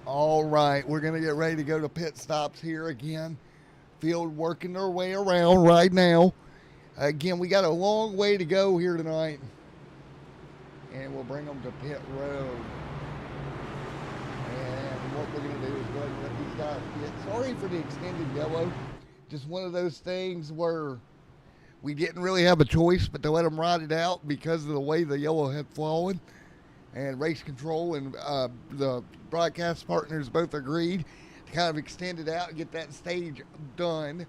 All right, we're going to get ready to go to pit stops here again. Field working their way around right now. Again, we got a long way to go here tonight. And we'll bring them to pit road. And what we're going to do is go ahead and let these guys get. Sorry for the extended yellow. Just one of those things where we didn't really have a choice but to let them ride it out because of the way the yellow had fallen. And race control and the broadcast partners both agreed to kind of extend it out and get that stage done.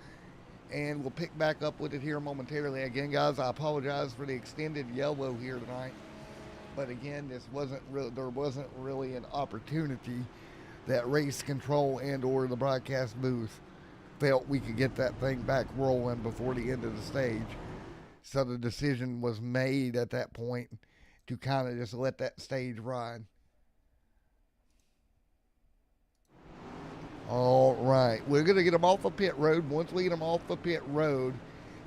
And we'll pick back up with it here momentarily. Again, guys, I apologize for the extended yellow here tonight. But again, there wasn't really an opportunity that race control and or the broadcast booth felt we could get that thing back rolling before the end of the stage. So the decision was made at that point to kind of just let that stage ride. All right, we're going to get them off of pit road. Once we get them off of pit road,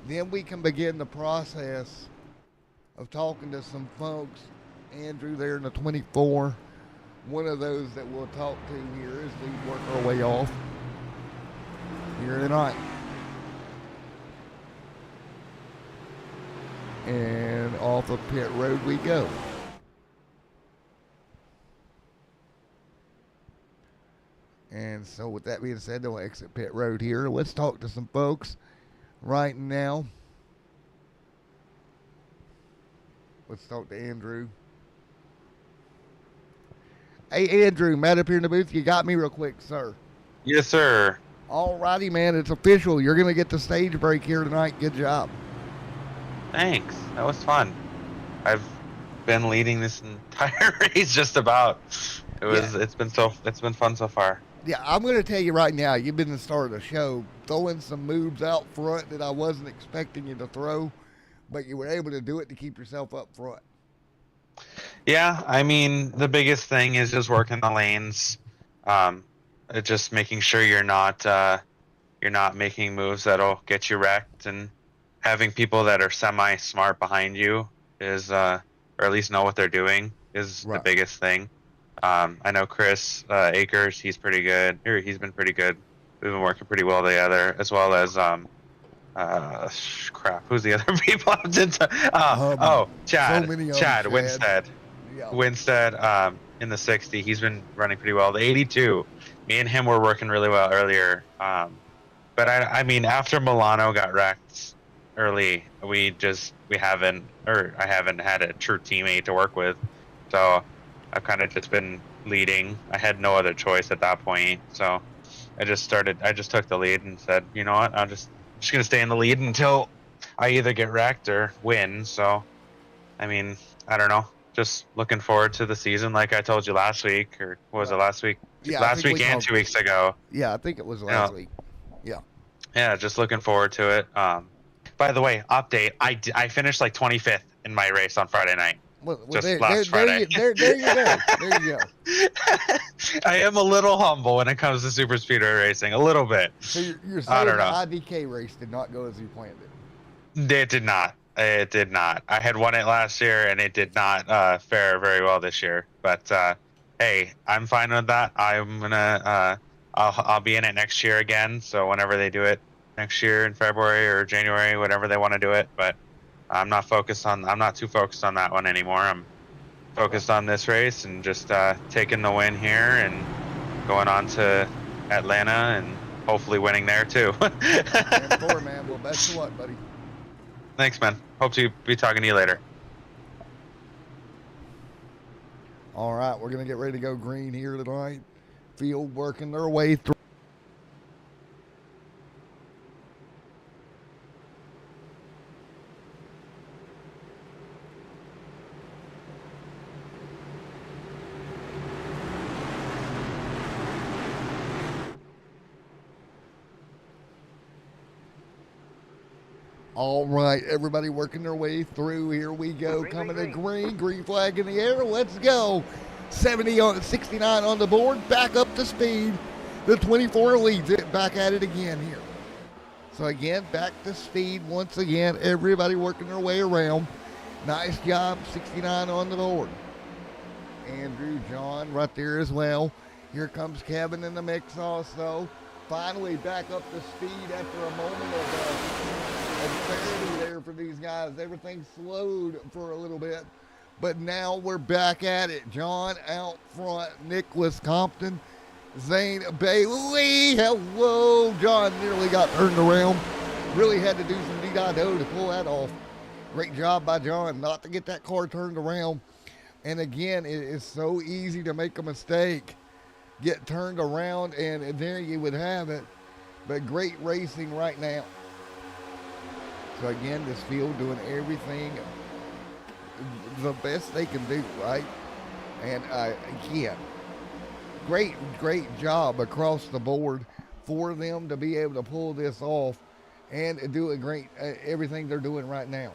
then we can begin the process of talking to some folks. Andrew there in the 24, one of those that we'll talk to here as we work our way off here tonight. And off of pit road we go. And so with that being said, they'll exit pit road here. Let's talk to some folks right now. Let's talk to Andrew. Hey, Andrew, Matt up here in the booth. You got me real quick, sir. Yes, sir. All righty, man. It's official. You're going to get the stage break here tonight. Good job. Thanks. That was fun. I've been leading this entire race just about. It's been fun so far. Yeah, I'm going to tell you right now, you've been the star of the show, throwing some moves out front that I wasn't expecting you to throw, but you were able to do it to keep yourself up front. Yeah, I mean, the biggest thing is just working the lanes, just making sure you're not making moves that'll get you wrecked, and having people that are semi-smart behind you is, or at least know what they're doing is right. The biggest thing. I know Chris Akers, he's pretty good. He's been pretty good. We've been working pretty well together, as well as crap. Who's the other people? Chad. So many of them, Chad Winstead. Yeah. Winstead in the 60. He's been running pretty well. The 82, me and him were working really well earlier. But I mean, after Milano got wrecked early, I haven't had a true teammate to work with. So I've kind of just been leading. I had no other choice at that point. So I just took the lead and said, you know what, I'm just going to stay in the lead until I either get wrecked or win. So, I mean, I don't know. Just looking forward to the season, like I told you last week, or was it last week? Yeah, last week and 2 weeks ago. Yeah, I think it was last week. Yeah. Yeah, just looking forward to it. By the way, update. I finished like 25th in my race on Friday night. Well, last Friday. There you go. There you go. I am a little humble when it comes to super speedway racing, a little bit. So you're I saying don't the know. IDK race did not go as you planned it? It did not. It did not. I had won it last year, and it did not fare very well this year. But hey, I'm fine with that. I'm gonna I'll be in it next year again. So whenever they do it next year in February or January, whatever they want to do it. But I'm not too focused on that one anymore. I'm focused on this race and just taking the win here and going on to Atlanta and hopefully winning there too. And man. Well, best of luck, buddy. Thanks, man. Hope to be talking to you later. All right, we're going to get ready to go green here tonight. Field working their way through. All right, everybody working their way through. Here we go. Coming to green flag in the air. Let's go. 69 on the board. Back up to speed. The 24 leads it. Back at it again here. So again, back to speed once again. Everybody working their way around. Nice job. 69 on the board. Andrew, John right there as well. Here comes Kevin in the mix also. Finally back up to speed after a moment of clarity there for these guys. Everything slowed for a little bit, but now we're back at it. John out front, Nicholas Compton, Zane Bailey. Hello, John nearly got turned around. Really had to do some D-do to pull that off. Great job by John not to get that car turned around. And again, it is so easy to make a mistake, get turned around, and there you would have it. But great racing right now. So again, this field doing everything the best they can do, right? And again, great job across the board for them to be able to pull this off and do a great everything they're doing right now.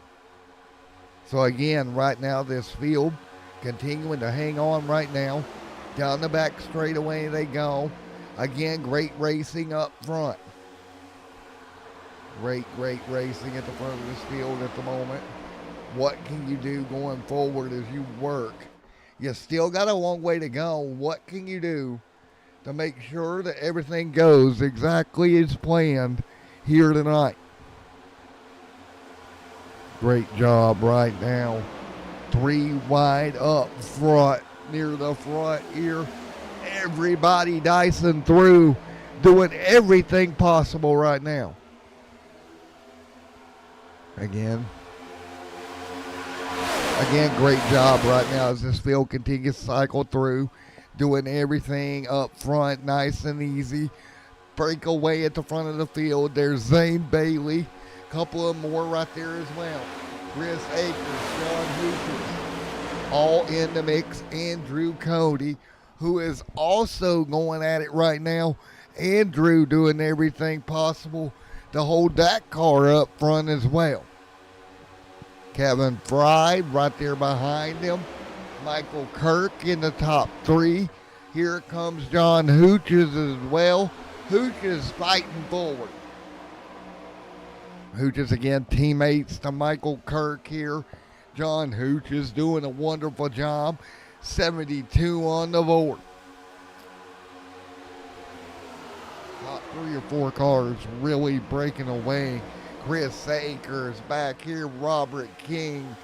So again, right now this field continuing to hang on right now. Down the back straightaway they go. Again, great racing up front. Great racing at the front of this field at the moment. What can you do going forward as you work? You still got a long way to go. What can you do to make sure that everything goes exactly as planned here tonight? Great job right now. 3 wide up front, near the front here. Everybody dicing through, doing everything possible right now. Again, great job right now as this field continues to cycle through, doing everything up front, nice and easy. Breakaway at the front of the field. There's Zane Bailey. Couple of more right there as well. Chris Akers, Sean Hoopers, all in the mix. Andrew Cody, who is also going at it right now. Andrew doing everything possible to hold that car up front as well. Kevin Fry right there behind him. Michael Kirk in the top 3. Here comes John Hooches as well. Hooches fighting forward. Hooches again, teammates to Michael Kirk here. John Hooches doing a wonderful job. 72 on the board. Top 3 or 4 cars really breaking away. Chris Akers back here. Robert King.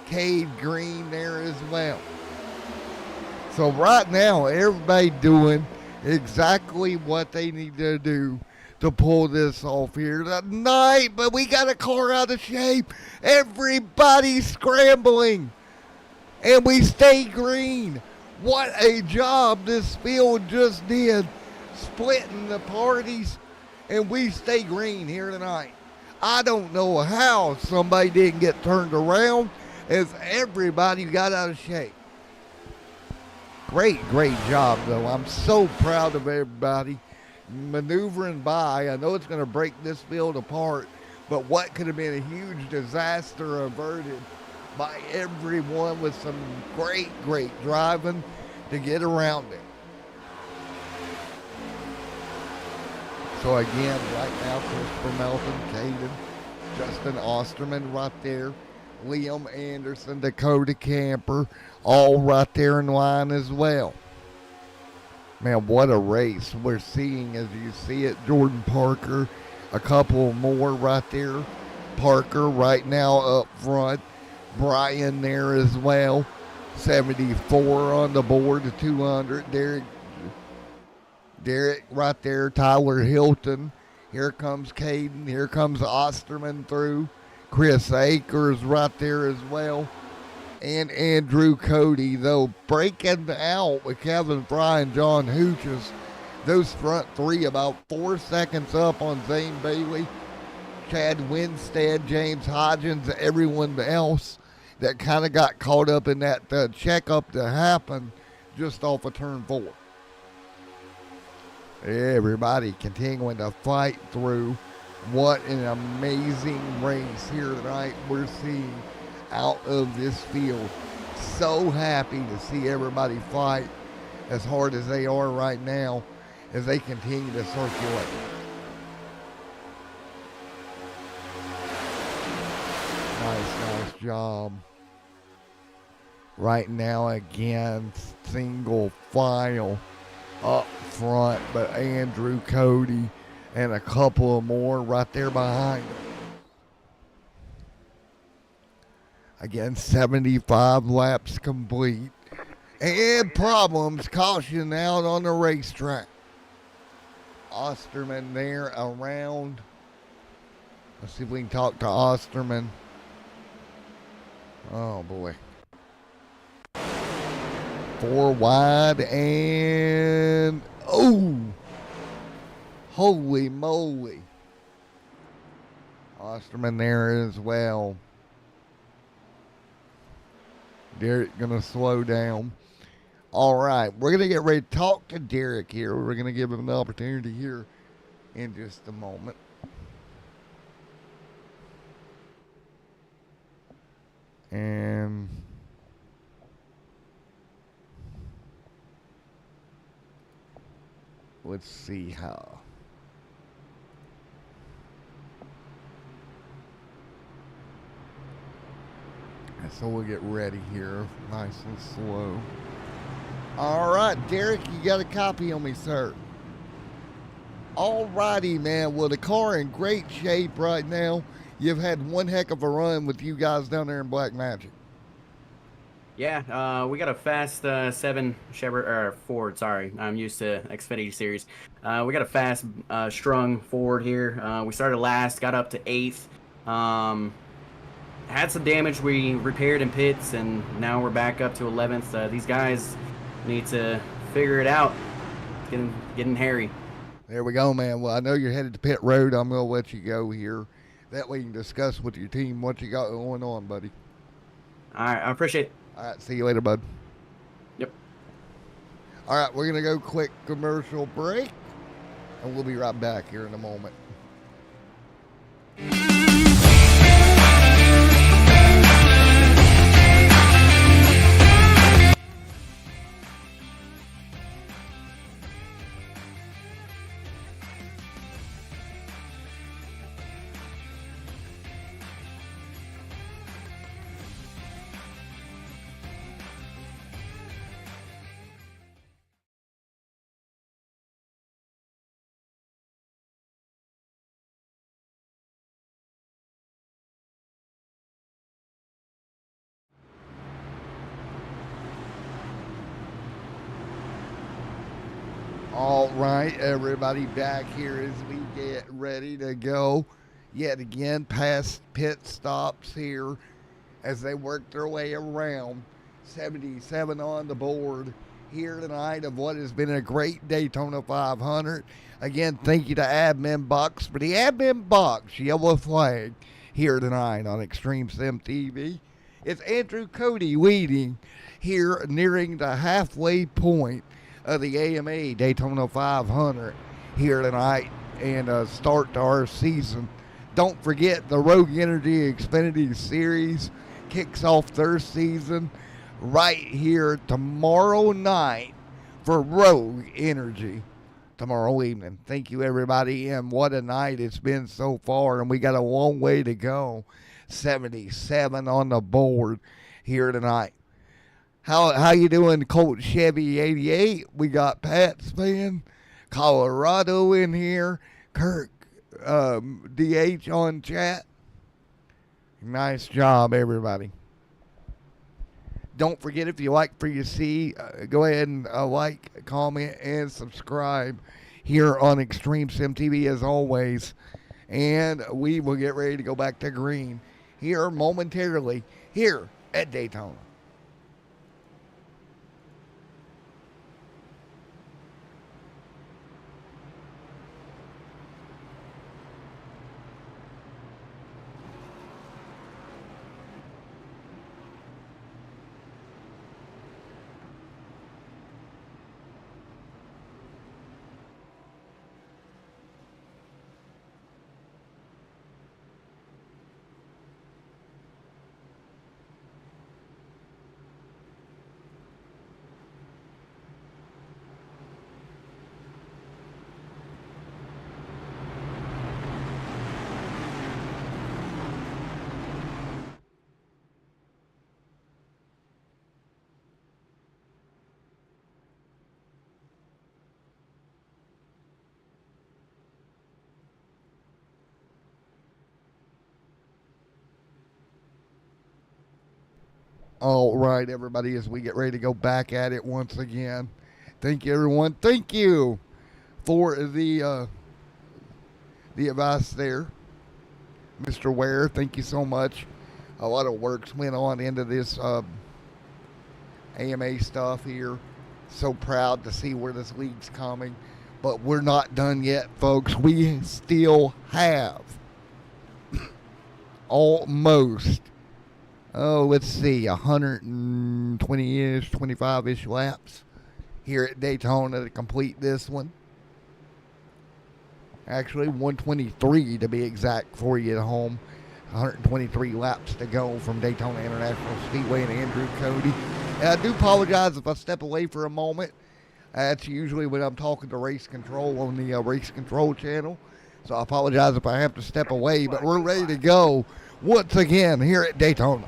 Cade Green there as well. So right now, everybody doing exactly what they need to do to pull this off here tonight. But we got a car out of shape. Everybody's scrambling. And we stay green. What a job this field just did, splitting the parties, and we stay green here tonight. I don't know how somebody didn't get turned around as everybody got out of shape. Great job, though. I'm so proud of everybody maneuvering by. I know it's going to break this field apart, but what could have been a huge disaster averted by everyone with some great driving to get around it. So again, right now, Christopher Melton, Caden, Justin Osterman right there, Liam Anderson, Dakota Camper, all right there in line as well. Man, what a race we're seeing as you see it. Jordan Parker, a couple more right there. Parker right now up front. Brian there as well. 74 on the board to 200. Derek right there. Tyler Hilton. Here comes Caden. Here comes Osterman through. Chris Akers right there as well. And Andrew Cody, though, breaking out with Kevin Fry and John Hooches. Those front three about 4 seconds up on Zane Bailey, Chad Winstead, James Hodgins, everyone else that kind of got caught up in that checkup that happened just off of turn 4. Everybody continuing to fight through. What an amazing race here tonight we're seeing out of this field. So happy to see everybody fight as hard as they are right now as they continue to circulate. Nice job. Right now, again, single file up front, but Andrew Cody and a couple of more right there behind him. Again, 75 laps complete. And problems, caution out on the racetrack. Osterman there around. Let's see if we can talk to Osterman. Oh, boy. 4 wide and... oh! Holy moly. Osterman there as well. Derek gonna slow down. All right, we're gonna get ready to talk to Derek here. We're gonna give him an opportunity here in just a moment. And let's see how. So we'll get ready here, nice and slow. All right, Derek, you got a copy on me, sir. All righty, man. Well, the car in great shape right now. You've had one heck of a run with you guys down there in Black Magic. Yeah, we got a fast 7 Ford. Sorry, I'm used to Xfinity series. We got a fast strung Ford here. We started last, got up to 8th. Had some damage we repaired in pits, and now we're back up to 11th. These guys need to figure it out. It's getting hairy. There we go, man. Well, I know you're headed to pit road. I'm going to let you go here. That way you can discuss with your team what you got going on, buddy. All right, I appreciate it. All right, see you later, bud. Yep. All right, we're going to go quick commercial break, and we'll be right back here in a moment. All right, everybody, back here as we get ready to go. Yet again, past pit stops here as they work their way around. 77 on the board here tonight of what has been a great Daytona 500. Again, thank you to Admin Box for the Admin Box yellow flag here tonight on Extreme Sim TV. It's Andrew Cody Weeding here nearing the halfway point of the AMA Daytona 500 here tonight and start to our season. Don't forget the Rogue Energy Xfinity Series kicks off their season right here tomorrow night for Rogue Energy tomorrow evening. Thank you, everybody, and what a night it's been so far, and we got a long way to go. 77 on the board here tonight. How you doing, Colt Chevy 88? We got Pat Span, Colorado in here, Kirk DH on chat. Nice job, everybody. Don't forget, if you like for you see, go ahead and like, comment, and subscribe here on Extreme Sim TV as always. And we will get ready to go back to green here momentarily here at Daytona. All right, everybody, as we get ready to go back at it once again. Thank you, everyone. Thank you for the advice there, Mr. Ware. Thank you so much. A lot of work's went on into this AMA stuff here. So proud to see where this league's coming. But we're not done yet, folks. We still have almost, let's see, 120-ish, 25-ish laps here at Daytona to complete this one. Actually, 123 to be exact for you at home. 123 laps to go from Daytona International Speedway and Andrew Cody. And I do apologize if I step away for a moment. That's usually when I'm talking to Race Control on the Race Control channel. So I apologize if I have to step away, but we're ready to go once again here at Daytona.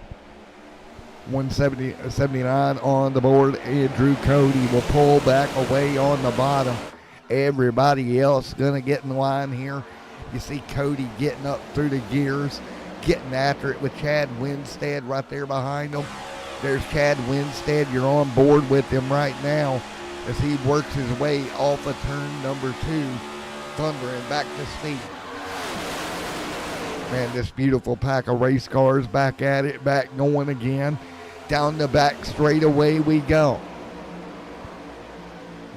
179 on the board. Andrew Cody will pull back away on the bottom. Everybody else going to get in line here. You see Cody getting up through the gears, getting after it with Chad Winstead right there behind him. There's Chad Winstead. You're on board with him right now as he works his way off of turn number 2, thundering back to speed. Man, this beautiful pack of race cars back at it, back going again. Down the back straightaway we go.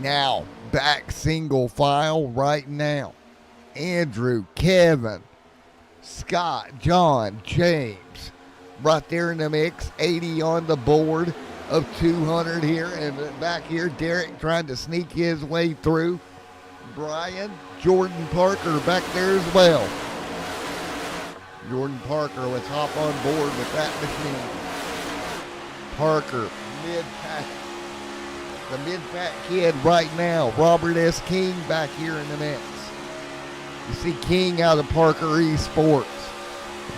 Now, back single file right now. Andrew, Kevin, Scott, John, James, right there in the mix. 80 on the board of 200 here. And back here, Derek trying to sneak his way through. Brian, Jordan Parker back there as well. Jordan Parker, let's hop on board with that machine. Parker, mid-pack. The mid-fat kid right now. Robert S. King back here in the mix. You see King out of Parker Esports.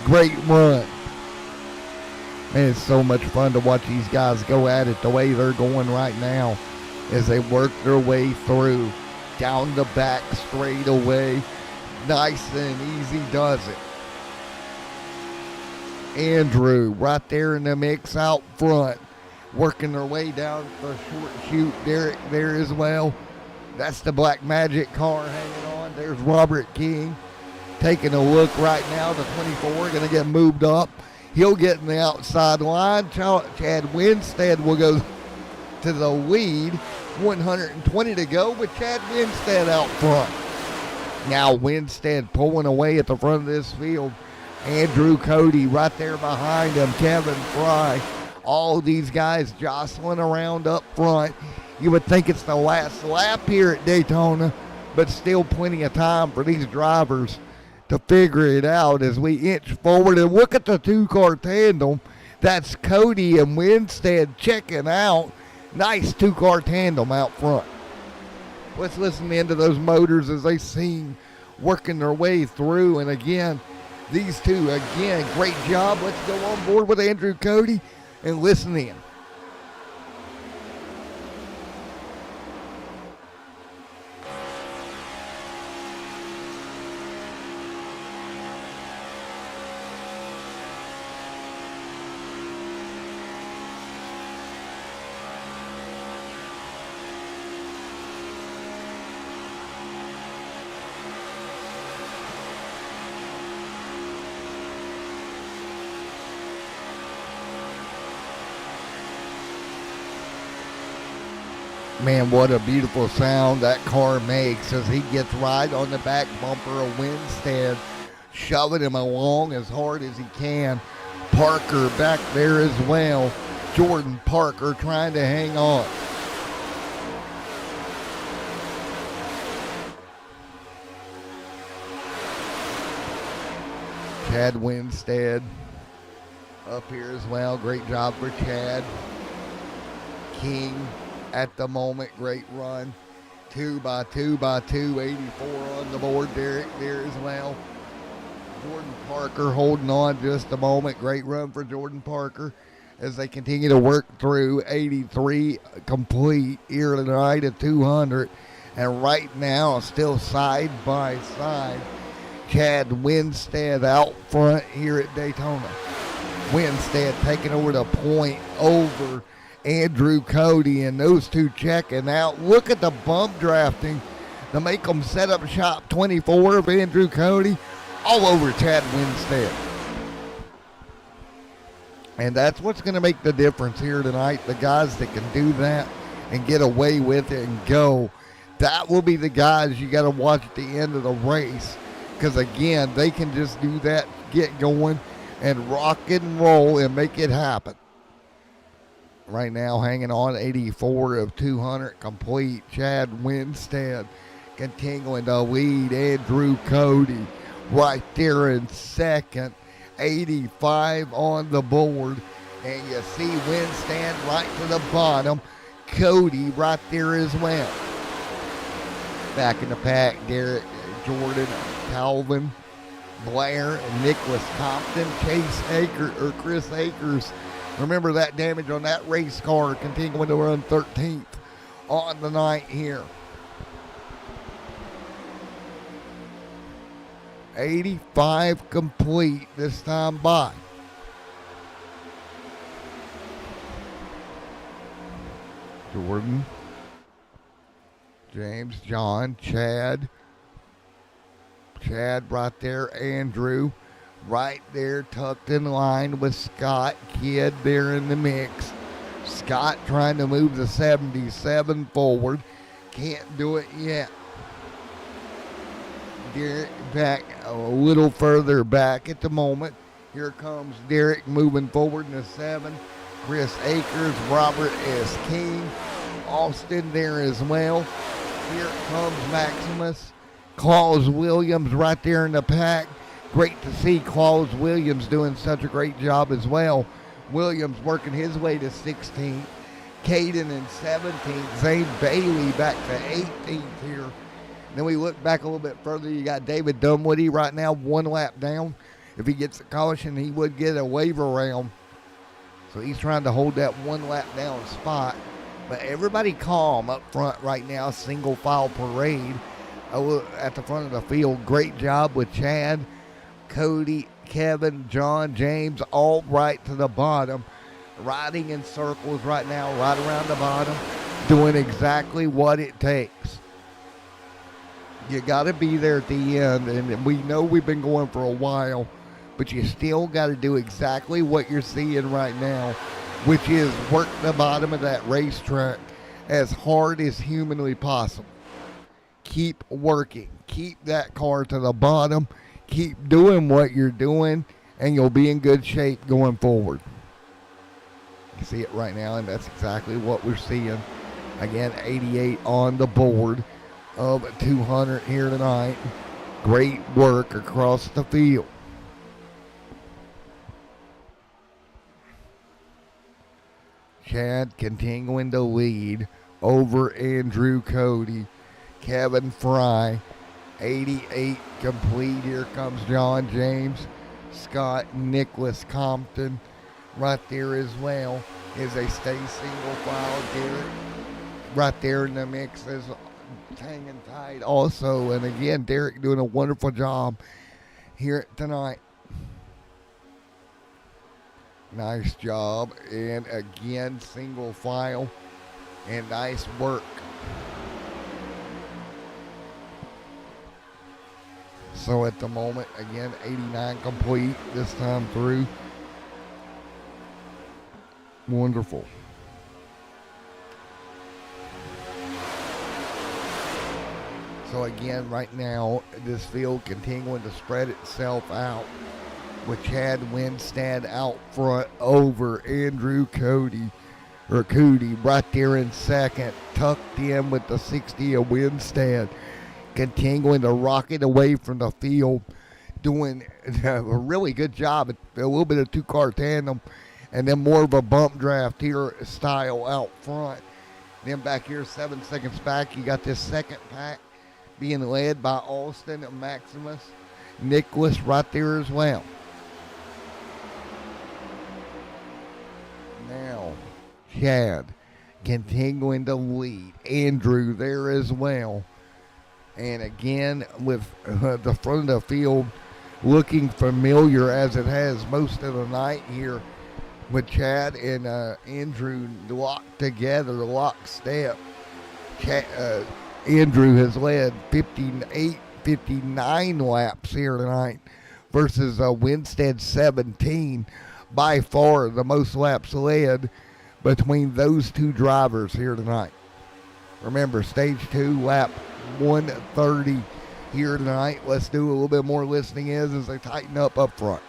Great run. Man, it's so much fun to watch these guys go at it the way they're going right now as they work their way through. Down the back straightaway. Nice and easy does it. Andrew right there in the mix out front. Working their way down the short chute. Derek there as well. That's the Black Magic car hanging on. There's Robert King taking a look right now. The 24 going to get moved up. He'll get in the outside line. Chad Winstead will go to the lead. 120 to go with Chad Winstead out front. Now Winstead pulling away at the front of this field. Andrew Cody right there behind him. Kevin Fry. All these guys jostling around up front. You would think it's the last lap here at Daytona, but still plenty of time for these drivers to figure it out as we inch forward. And look at the two-car tandem. That's Cody and Winstead checking out. Nice two-car tandem out front. Let's listen into those motors as they seem working their way through. And again, these two, again, great job. Let's go on board with Andrew Cody and listen in. Man, what a beautiful sound that car makes as he gets right on the back bumper of Winstead, shoving him along as hard as he can. Parker back there as well. Jordan Parker trying to hang on. Chad Winstead up here as well. Great job for Chad. King at the moment, great run. 2x2x2, 84 on the board. Derek there as well. Jordan Parker holding on just a moment. Great run for Jordan Parker as they continue to work through 83 complete here tonight at 200. And right now, still side by side, Chad Winstead out front here at Daytona. Winstead taking over the point over Andrew Cody, and those two checking out. Look at the bump drafting to make them set up shop. 24 of Andrew Cody all over Chad Winstead. And that's what's going to make the difference here tonight. The guys that can do that and get away with it and go, that will be the guys you got to watch at the end of the race. Because, again, they can just do that, get going, and rock and roll and make it happen. Right now, hanging on 84 of 200 complete. Chad Winstead continuing to lead. Andrew Cody right there in second. 85 on the board. And you see Winstead right to the bottom. Cody right there as well. Back in the pack, Derek, Jordan, Calvin, Blair, and Nicholas Compton, Chris Akers. Remember that damage on that race car, continuing to run 13th on the night here. 85 complete this time by. Jordan, James, John, Chad right there, Andrew. Right there, tucked in line with Scott Kidd there in the mix. Scott trying to move the 77 forward. Can't do it yet. Derek back a little further back at the moment. Here comes Derek moving forward in the 7. Chris Akers, Robert S. King. Austin there as well. Here comes Maximus. Claus Williams right there in the pack. Great to see Claus Williams doing such a great job as well. Williams working his way to 16th. Caden in 17th. Zane Bailey back to 18th here. Then we look back a little bit further. You got David Dunwoody right now, one lap down. If he gets a caution, he would get a waiver round. So he's trying to hold that one lap down spot. But everybody calm up front right now. Single file parade at the front of the field. Great job with Chad, Cody, Kevin, John, James, all right to the bottom. Riding in circles right now, right around the bottom, doing exactly what it takes. You got to be there at the end, and we know we've been going for a while, but you still got to do exactly what you're seeing right now, which is work the bottom of that racetrack as hard as humanly possible. Keep working. Keep that car to the bottom. Keep doing what you're doing, and you'll be in good shape going forward. You see it right now, and that's exactly what we're seeing. Again, 88 on the board of 200 here tonight. Great work across the field. Chad continuing to lead over Andrew Cody. Kevin Fry, 88 complete. Here comes John James. Scott Nicholas Compton right there as well as they stay single file. Derek right there in the mix is hanging tight also. And again, Derek doing a wonderful job here tonight. Nice job. And again, single file and nice work. So at the moment, again, 89 complete this time through. Wonderful. So again, right now, this field continuing to spread itself out with Chad Winstead out front over Andrew Cody right there in second, tucked in with the 60 of Winstead. Continuing to rocket away from the field, doing a really good job at a little bit of two-car tandem, and then more of a bump draft here style out front. Then back here, 7 seconds back, you got this second pack being led by Austin and Maximus Nicholas right there as well. Now, Chad continuing to lead. Andrew there as well. And again, with the front of the field looking familiar as it has most of the night here with Chad and Andrew locked together, lockstep. Andrew has led 59 laps here tonight versus Winstead 17. By far the most laps led between those two drivers here tonight. Remember, stage 2, lap 130 here tonight. Let's do a little bit more listening as they tighten up front.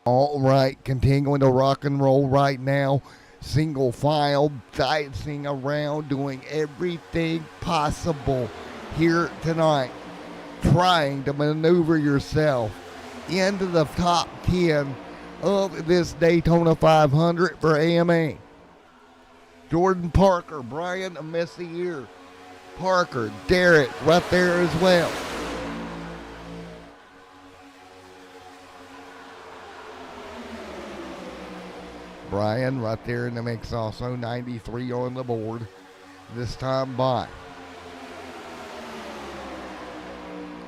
All right, continuing to rock and roll right now. Single file, dancing around, doing everything possible here tonight. Trying to maneuver yourself into the top 10 of this Daytona 500 for AMA. Jordan Parker, Brian Messier, Parker, Derek right there as well. Brian right there in the mix also, 93 on the board this time by.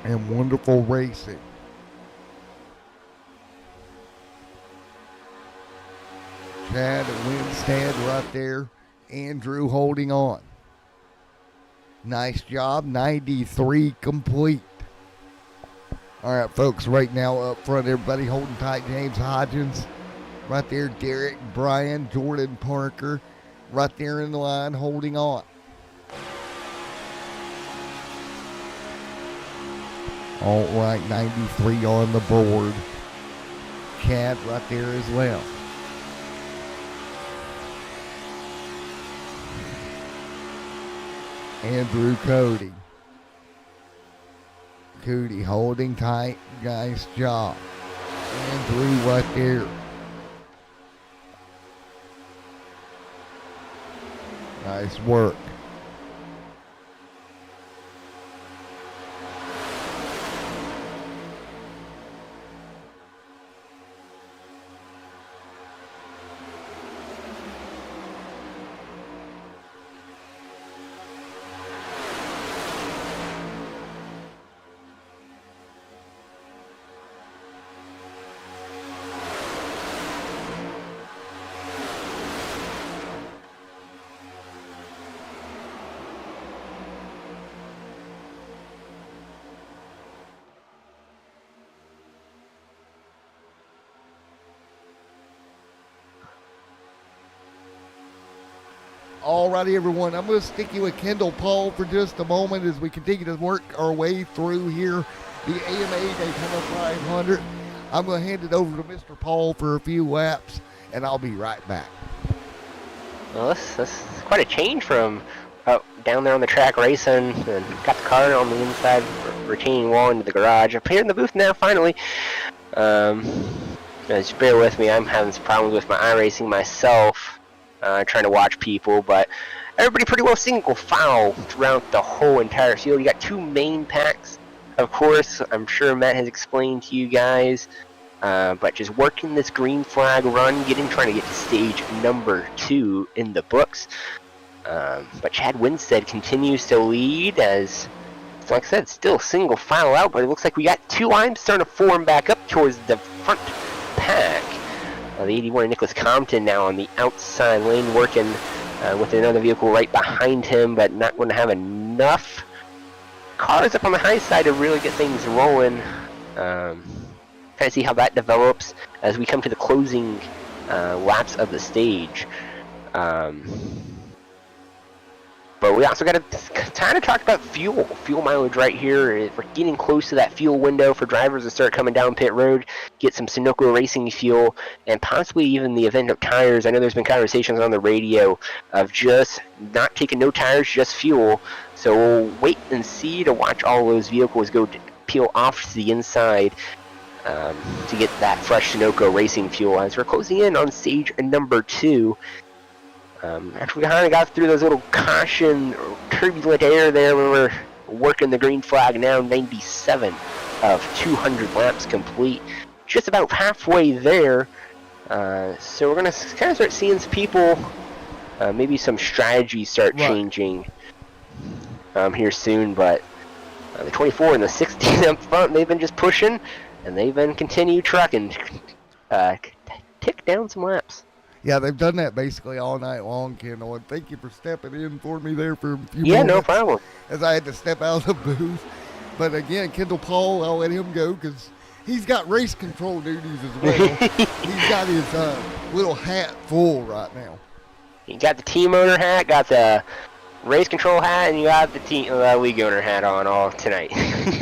And wonderful racing. Chad Winstead right there. Andrew holding on. Nice job, 93 complete. All right, folks, right now up front, everybody holding tight. James Hodgins. Right there, Derek, Brian, Jordan Parker, right there in the line, holding on. All right, 93 on the board. Chad right there as well. Andrew Cody. Cody holding tight. Nice job. Andrew right there. Nice work. Alrighty, everyone. I'm going to stick you with Kendall Paul for just a moment as we continue to work our way through here the AMA Daytona 500. I'm going to hand it over to Mr. Paul for a few laps, and I'll be right back. Well, that's quite a change from down there on the track racing and got the car on the inside retaining wall into the garage. Up here in the booth now, finally. Just bear with me. I'm having some problems with my iRacing myself. Trying to watch people, but everybody pretty well single file throughout the whole entire field. You got two main packs, of course. I'm sure Matt has explained to you guys, but just working this green flag run, trying to get to stage number 2 in the books. But Chad Winstead continues to lead as, like I said, still single file out, but it looks like we got two lines starting to form back up towards the front pack. The 81 Nicholas Compton now on the outside lane working with another vehicle right behind him, but not going to have enough cars up on the high side to really get things rolling. Kind of see how that develops as we come to the closing laps of the stage. But we also got to kind of talk about fuel mileage right here. We're getting close to that fuel window for drivers to start coming down pit road, get some Sunoco Racing fuel, and possibly even the event of tires. I know there's been conversations on the radio of just not taking no tires, just fuel. So we'll wait and see to watch all those vehicles go peel off to the inside to get that fresh Sunoco Racing fuel as we're closing in on stage number 2. After we kind of got through those little caution, turbulent air there when we're working the green flag now, 97 of 200 laps complete. Just about halfway there. So we're going to kind of start seeing some people, maybe some strategies start changing here soon. But the 24 and the 16 up front, they've been just pushing, and they've been continue trucking, tick down some laps. Yeah, they've done that basically all night long, Kendall, and thank you for stepping in for me there for a few moments. Yeah, no problem. As I had to step out of the booth. But again, Kendall Paul, I'll let him go because he's got race control duties as well. He's got his little hat full right now. You got the team owner hat, got the race control hat, and you got the team league owner hat on all tonight.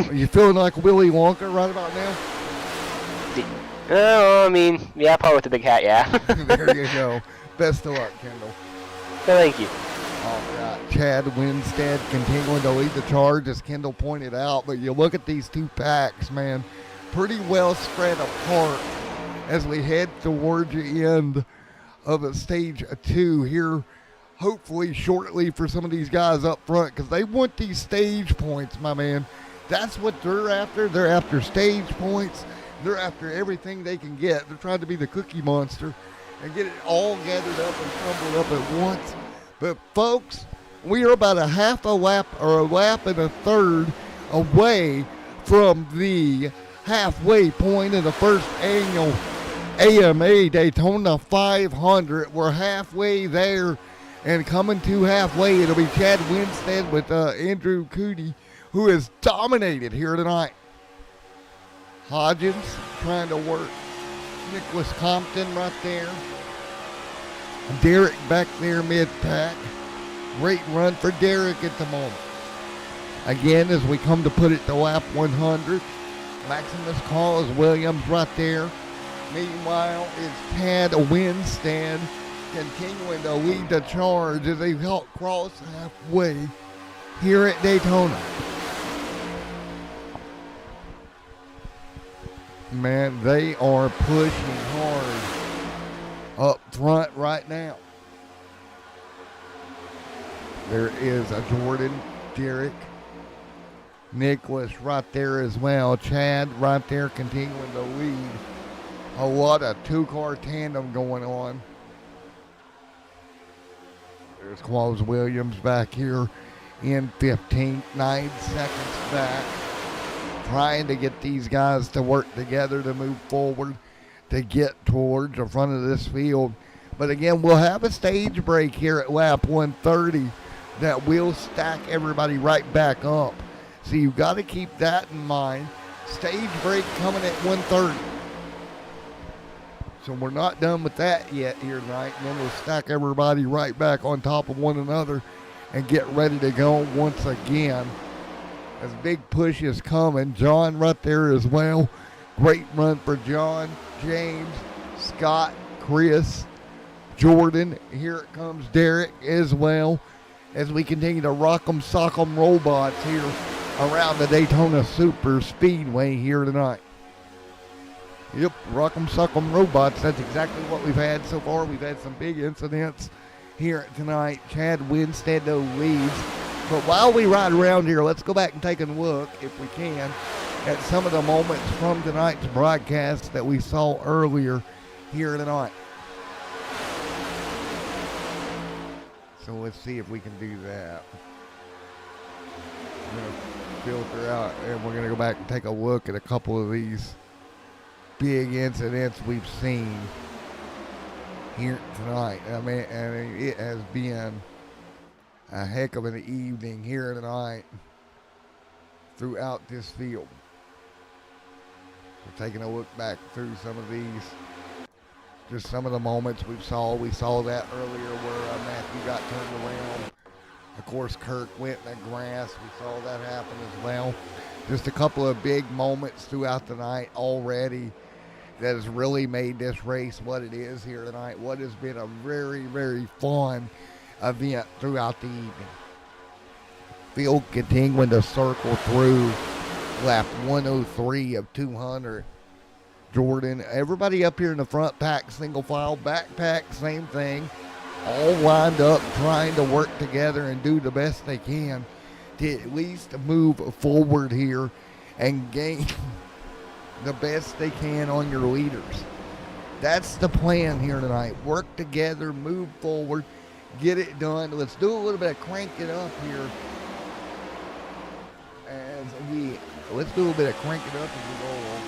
Are you feeling like Willy Wonka right about now? Oh, I mean, yeah, probably with the big hat, yeah. There you go. Best of luck, Kendall. Thank you. All right, Chad Winstead continuing to lead the charge, as Kendall pointed out. But you look at these two packs, man, pretty well spread apart as we head towards the end of a stage 2 here, hopefully shortly for some of these guys up front, because they want these stage points, my man. That's what they're after. They're after stage points. They're after everything they can get. They're trying to be the Cookie Monster and get it all gathered up and crumbled up at once. But folks, we are about a half a lap or a lap and a third away from the halfway point of the first annual AMA Daytona 500. We're halfway there, and coming to halfway, it'll be Chad Winstead with Andrew Cootie, who has dominated here tonight. Hodgins trying to work Nicholas Compton right there. Derek back there mid-pack. Great run for Derek at the moment. Again, as we come to put it to lap 100, Maximus Carlos Williams right there. Meanwhile, it's Chad Winstead continuing to lead the charge as they help cross halfway here at Daytona. Man, they are pushing hard up front right now. There is a Jordan, Derek, Nicholas right there as well. Chad right there continuing to lead. A lot of two-car tandem going on. There's Claus Williams back here in 15th, 9 seconds back. Trying to get these guys to work together to move forward to get towards the front of this field. But again, we'll have a stage break here at lap 130 that will stack everybody right back up. So you've got to keep that in mind. Stage break coming at 130. So we're not done with that yet here tonight. And then we'll stack everybody right back on top of one another and get ready to go once again. As big push is coming. John right there as well. Great run for John, James, Scott, Chris, Jordan. Here it comes Derek as well, as we continue to rock 'em, sock 'em robots here around the Daytona Super Speedway here tonight. Yep, rock 'em, sock 'em robots. That's exactly what we've had so far. We've had some big incidents here tonight. Chad Winstead, though, leads. But while we ride around here, let's go back and take a look, if we can, at some of the moments from tonight's broadcast that we saw earlier here tonight. So let's see if we can do that. I'm going to filter out, and we're going to go back and take a look at a couple of these big incidents we've seen here tonight. I mean, it has been a heck of an evening here tonight throughout this field. We're taking a look back through some of these, just some of the moments we saw. We saw that earlier where Matthew got turned around. Of course, Kirk went in the grass. We saw that happen as well. Just a couple of big moments throughout the night already that has really made this race what it is here tonight. What has been a very, very fun event throughout the evening. Field continuing to circle through lap 103 of 200. Jordan, everybody up here in the front pack, single file, back pack, same thing. All lined up, trying to work together and do the best they can to at least move forward here and gain the best they can on your leaders. That's the plan here tonight. Work together, move forward, get it done. Let's do a little bit of crank it up here. Let's do a little bit of crank it up as we go along.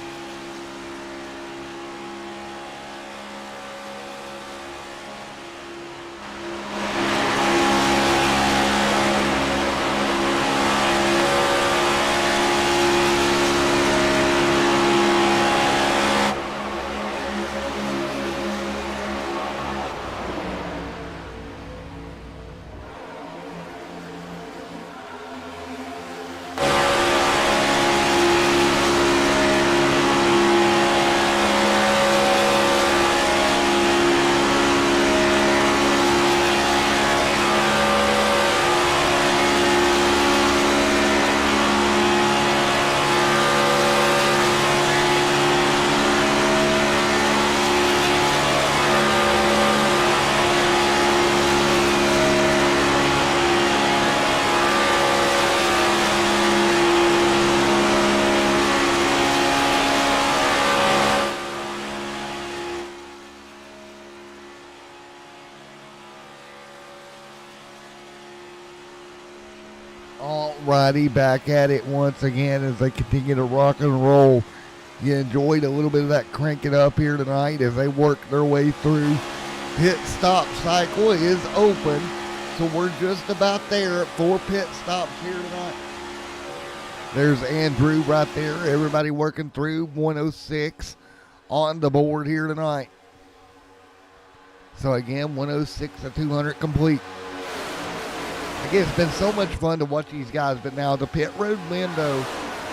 Alrighty, back at it once again as they continue to rock and roll. You enjoyed a little bit of that crank it up here tonight as they work their way through. Pit stop cycle is open, so we're just about there at 4 pit stops here tonight. There's Andrew right there. Everybody working through 106 on the board here tonight. So again, 106 to 200 complete. Again, it's been so much fun to watch these guys, but now the pit road window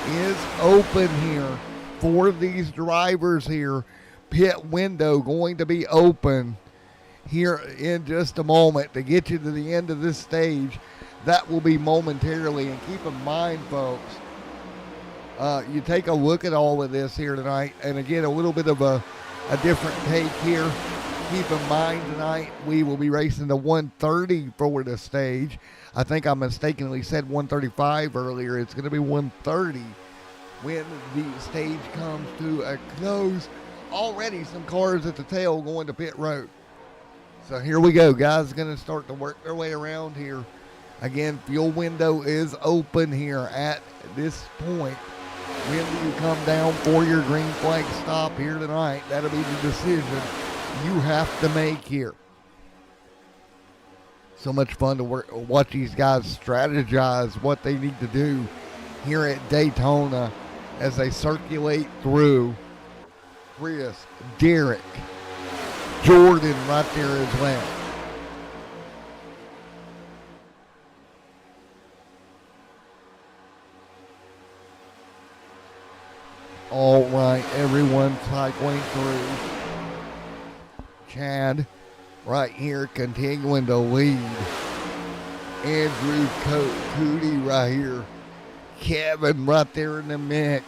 is open here for these drivers here. Pit window going to be open here in just a moment to get you to the end of this stage. That will be momentarily, and keep in mind, folks, you take a look at all of this here tonight, and again, a little bit of a different take here. Keep in mind tonight we will be racing the 130 for the stage. I think I mistakenly said 135 earlier. It's going to be 130 when the stage comes to a close. Already some cars at the tail going to pit road. So here we go. Guys going to start to work their way around here. Again, fuel window is open here at this point. When you come down for your green flag stop here tonight, that'll be the decision you have to make here. So much fun to watch these guys strategize what they need to do here at Daytona as they circulate through. Chris, Derek, Jordan right there as well. All right, everyone cycling through. Chad right here continuing to lead. Andrew Cootie right here. Kevin right there in the mix.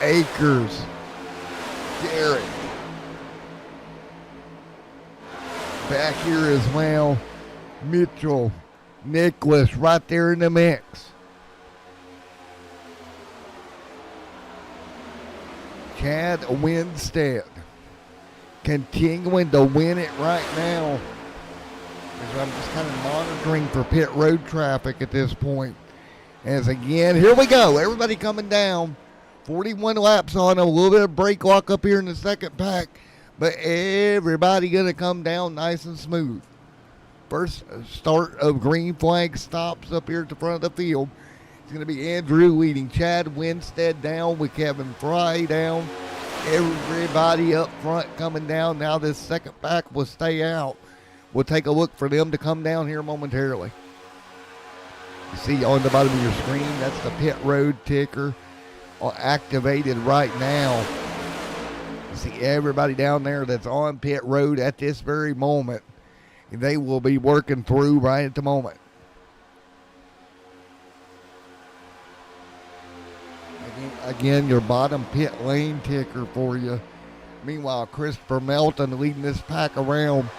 Akers. Derek. Back here as well. Mitchell. Nicholas right there in the mix. Chad Winstead continuing to win it right now. As I'm just kind of monitoring for pit road traffic at this point. As again, here we go. Everybody coming down. 41 laps on, a little bit of brake lock up here in the second pack. But everybody going to come down nice and smooth. First start of green flag stops up here at the front of the field. It's going to be Andrew leading. Chad Winstead down with Kevin Fry down. Everybody up front coming down. Now this second pack will stay out. We'll take a look for them to come down here momentarily. You see on the bottom of your screen, that's the pit road ticker activated right now. You see everybody down there that's on pit road at this very moment. And they will be working through right at the moment. Again, your bottom pit lane ticker for you. Meanwhile, Christopher Melton leading this pack around.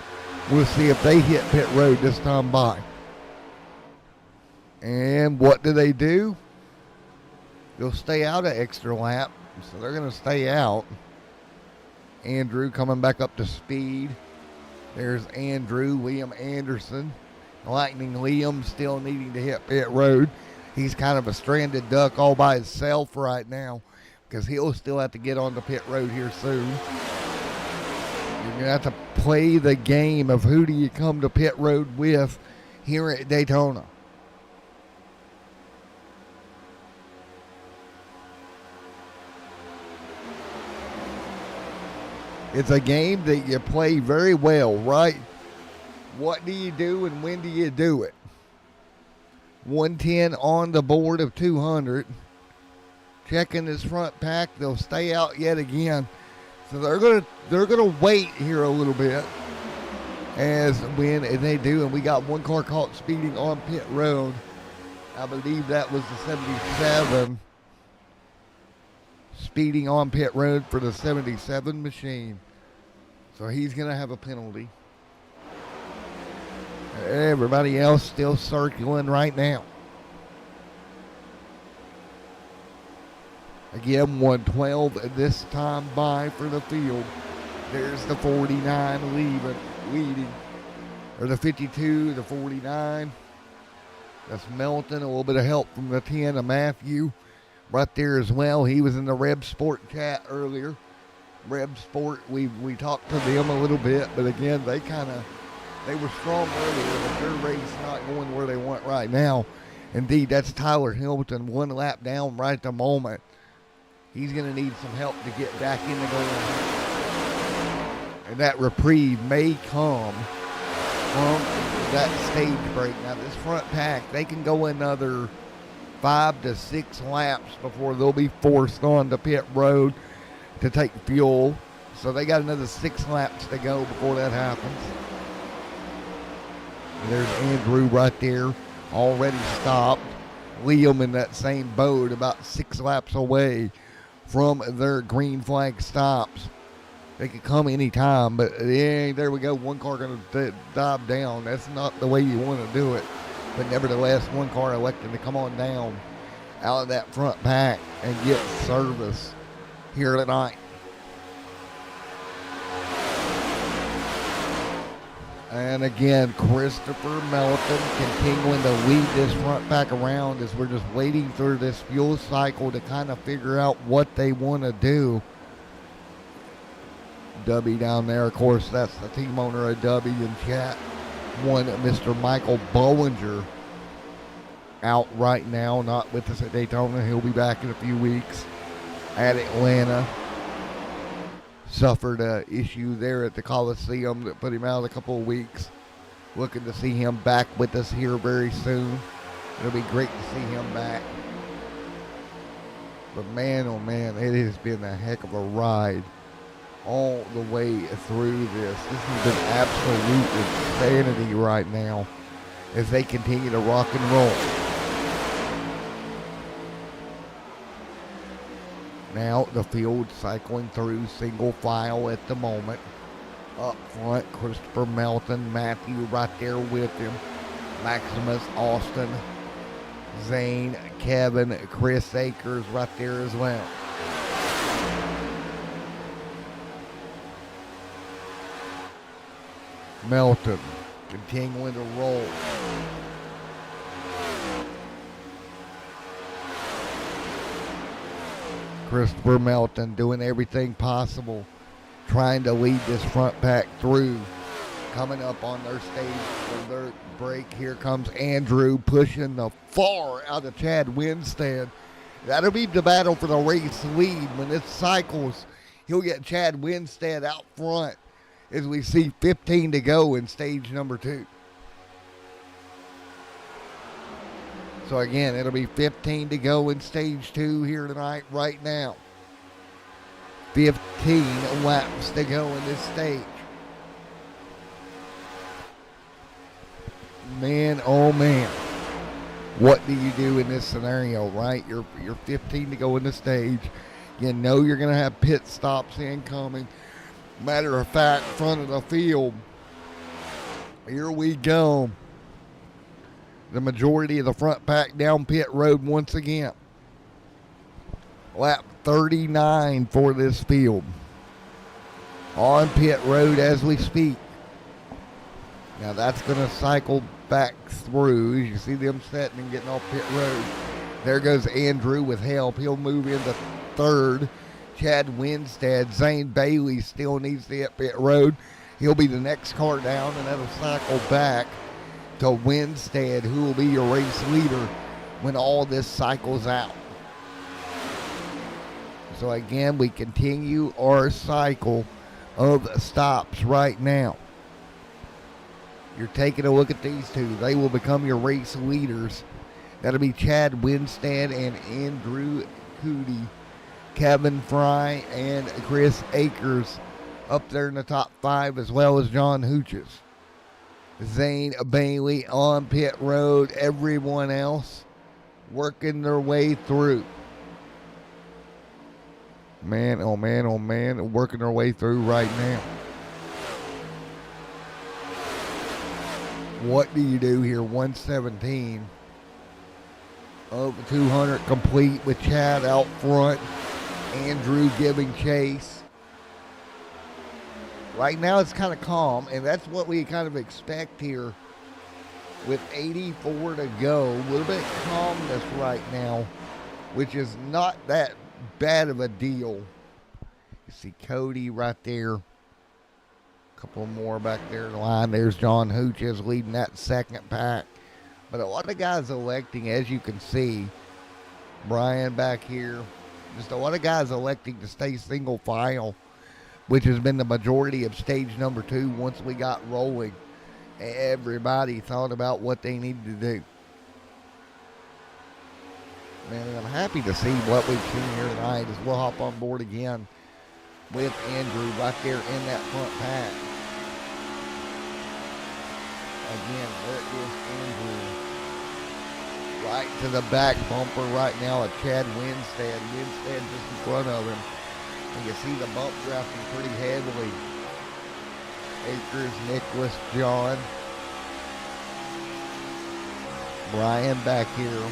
We'll see if they hit pit road this time by. And what do? They'll stay out an extra lap, so they're going to stay out. Andrew coming back up to speed. There's Andrew, Liam Anderson. Lightning Liam still needing to hit pit road. He's kind of a stranded duck all by himself right now because he'll still have to get on the pit road here soon. You're going to have to play the game of who do you come to pit road with here at Daytona. It's a game that you play very well, right? What do you do and when do you do it? 110 on the board of 200. Checking this front pack, they'll stay out yet again. So they're gonna wait here a little bit as when they do. And we got one car caught speeding on pit road. I believe that was the 77. Speeding on pit road for the 77 machine. So he's gonna have a penalty. Everybody else still circling right now. Again, 112 this time by for the field. There's the 49 leading. Or the 52, the 49. That's Melton. A little bit of help from the 10 of Matthew right there as well. He was in the Reb Sport chat earlier. Reb Sport, we talked to them a little bit, but again, they were strong earlier, but their race not going where they want right now. Indeed, that's Tyler Hamilton, one lap down right at the moment. He's going to need some help to get back in the going. And that reprieve may come from that stage break. Now, this front pack, they can go another 5 to 6 laps before they'll be forced on the pit road to take fuel. So they got another 6 laps to go before that happens. And there's Andrew right there, already stopped. Liam in that same boat, about 6 laps away from their green flag stops. They could come anytime, but there we go. One car going to dive down. That's not the way you want to do it. But nevertheless, one car elected to come on down out of that front pack and get service here tonight. And again, Christopher Melton continuing to lead this front pack around as we're just waiting through this fuel cycle to kind of figure out what they want to do. Dubby down there, of course, that's the team owner of Dubby in chat. One, Mr. Michael Bollinger, out right now, not with us at Daytona. He'll be back in a few weeks at Atlanta. suffered a issue there at the Coliseum that put him out a couple of weeks. Looking to see him back with us here very soon. It'll be great to see him back. But man, oh man, it has been a heck of a ride all the way through this. This has been absolute insanity right now as they continue to rock and roll. Now the field cycling through single file at the moment. Up front, Christopher Melton, Matthew right there with him. Maximus, Austin, Zane, Kevin, Chris Akers right there as well. Melton continuing to roll. Christopher Melton doing everything possible, trying to lead this front pack through. Coming up on their stage for their break, here comes Andrew pushing the far out of Chad Winstead. That'll be the battle for the race lead. When this cycles, he'll get Chad Winstead out front as we see 15 to go in stage number 2. So again, it'll be 15 to go in stage 2 here tonight right now. 15 laps to go in this stage. Man, oh man. What do you do in this scenario, right? You're 15 to go in the stage. You know you're going to have pit stops incoming. Matter of fact, front of the field. Here we go. The majority of the front pack down pit road once again. Lap 39 for this field. On pit road as we speak. Now that's going to cycle back through. As you see them setting and getting off pit road. There goes Andrew with help. He'll move into third. Chad Winstead. Zane Bailey still needs to hit pit road. He'll be the next car down, and that'll cycle back to Winstead, who will be your race leader when all this cycles out. So again, we continue our cycle of stops right now. You're taking a look at these two. They will become your race leaders. That'll be Chad Winstead and Andrew Cootie. Kevin Fry and Chris Akers up there in the top 5, as well as John Hooches. Zane Bailey on pit road. Everyone else working their way through. Man, oh man, oh man, working their way through right now. What do you do here? 117 of 200 complete with Chad out front. Andrew giving chase. Right now it's kind of calm, and that's what we kind of expect here with 84 to go. A little bit of calmness right now, which is not that bad of a deal. You see Cody right there. A couple more back there in the line. There's John Hooches leading that second pack. But a lot of guys electing, as you can see, Brian back here, just a lot of guys electing to stay single file, which has been the majority of stage number 2 once we got rolling. Everybody thought about what they needed to do. Man, I'm happy to see what we've seen here tonight as we'll hop on board again with Andrew right there in that front pack. Again, there is Andrew. Right to the back bumper right now of Chad Winstead. Winstead just in front of him. And you see the bump drafting pretty heavily. Akers, Nicholas, John. Brian back here.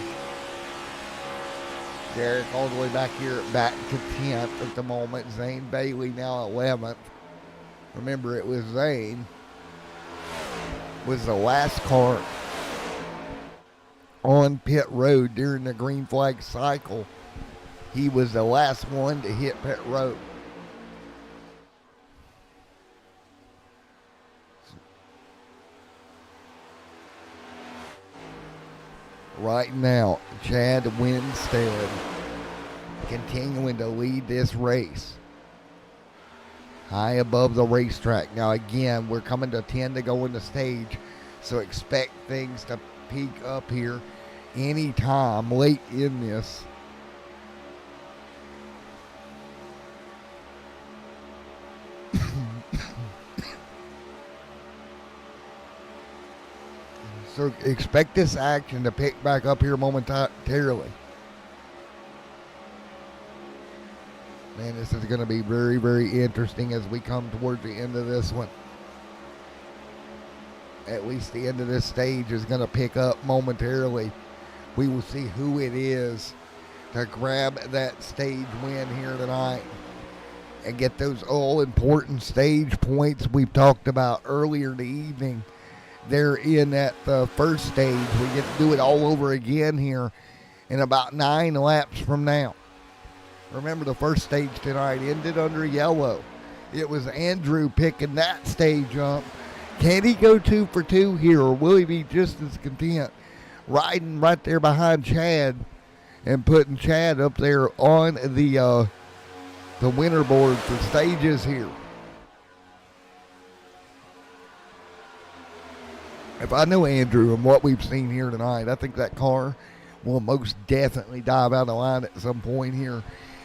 Derek all the way back here, back to 10th at the moment. Zane Bailey now 11th. Remember, it was Zane. Was the last car on pit road during the green flag cycle. He was the last one to hit pit road. Right now, Chad Winstead continuing to lead this race. high above the racetrack. Now, again, we're coming to 10 to go in the stage, so expect things to peak up here anytime late in this. So expect this action to pick back up here momentarily. Man, this is going to be very, very interesting as we come towards the end of this one. At least the end of this stage is going to pick up momentarily. We will see who it is to grab that stage win here tonight and get those all-important stage points we've talked about earlier in the evening. They're in that first stage. We get to do it all over again here in about 9 laps from now. Remember, the first stage tonight ended under yellow. It was Andrew picking that stage up. Can he go 2 for 2 here, or will he be just as content riding right there behind Chad and putting Chad up there on the winner board for stages here? If I know Andrew and what we've seen here tonight, I think that car will most definitely dive out of line at some point here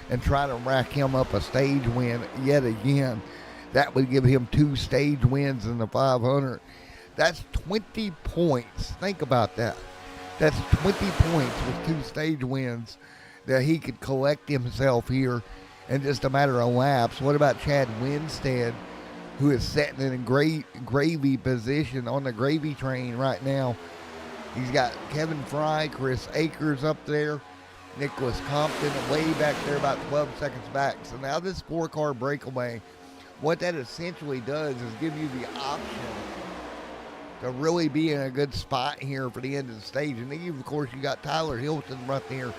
and try to rack him up a stage win yet again. That would give him 2 stage wins in the 500. That's 20 points. Think about that. That's 20 points with 2 stage wins that he could collect himself here in just a matter of laps. What about Chad Winstead, who is sitting in a great gravy position on the gravy train right now? He's got Kevin Fry, Chris Akers up there, Nicholas Compton way back there about 12 seconds back. So now this 4-car breakaway, what that essentially does is give you the option to really be in a good spot here for the end of the stage. And then, of course, you got Tyler Hilton right there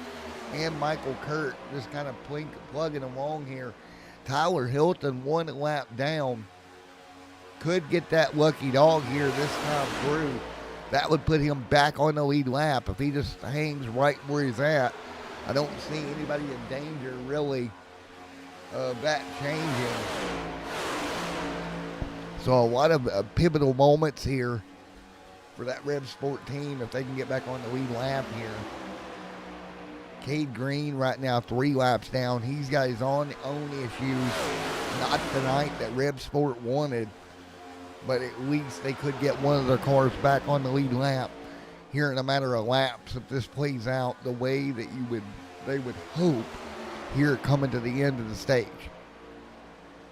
and Michael Kurt just kind of plugging along here. Tyler Hilton 1 lap down. Could get that lucky dog here this time through. That would put him back on the lead lap if he just hangs right where he's at. I don't see anybody in danger really of that changing. So a lot of pivotal moments here for that Rev Sport team if they can get back on the lead lap here. Cade Green right now 3 laps down. He's got his own issues. Not tonight that Rev Sport wanted, but at least they could get one of their cars back on the lead lap here in a matter of laps if this plays out the way that they would hope here coming to the end of the stage.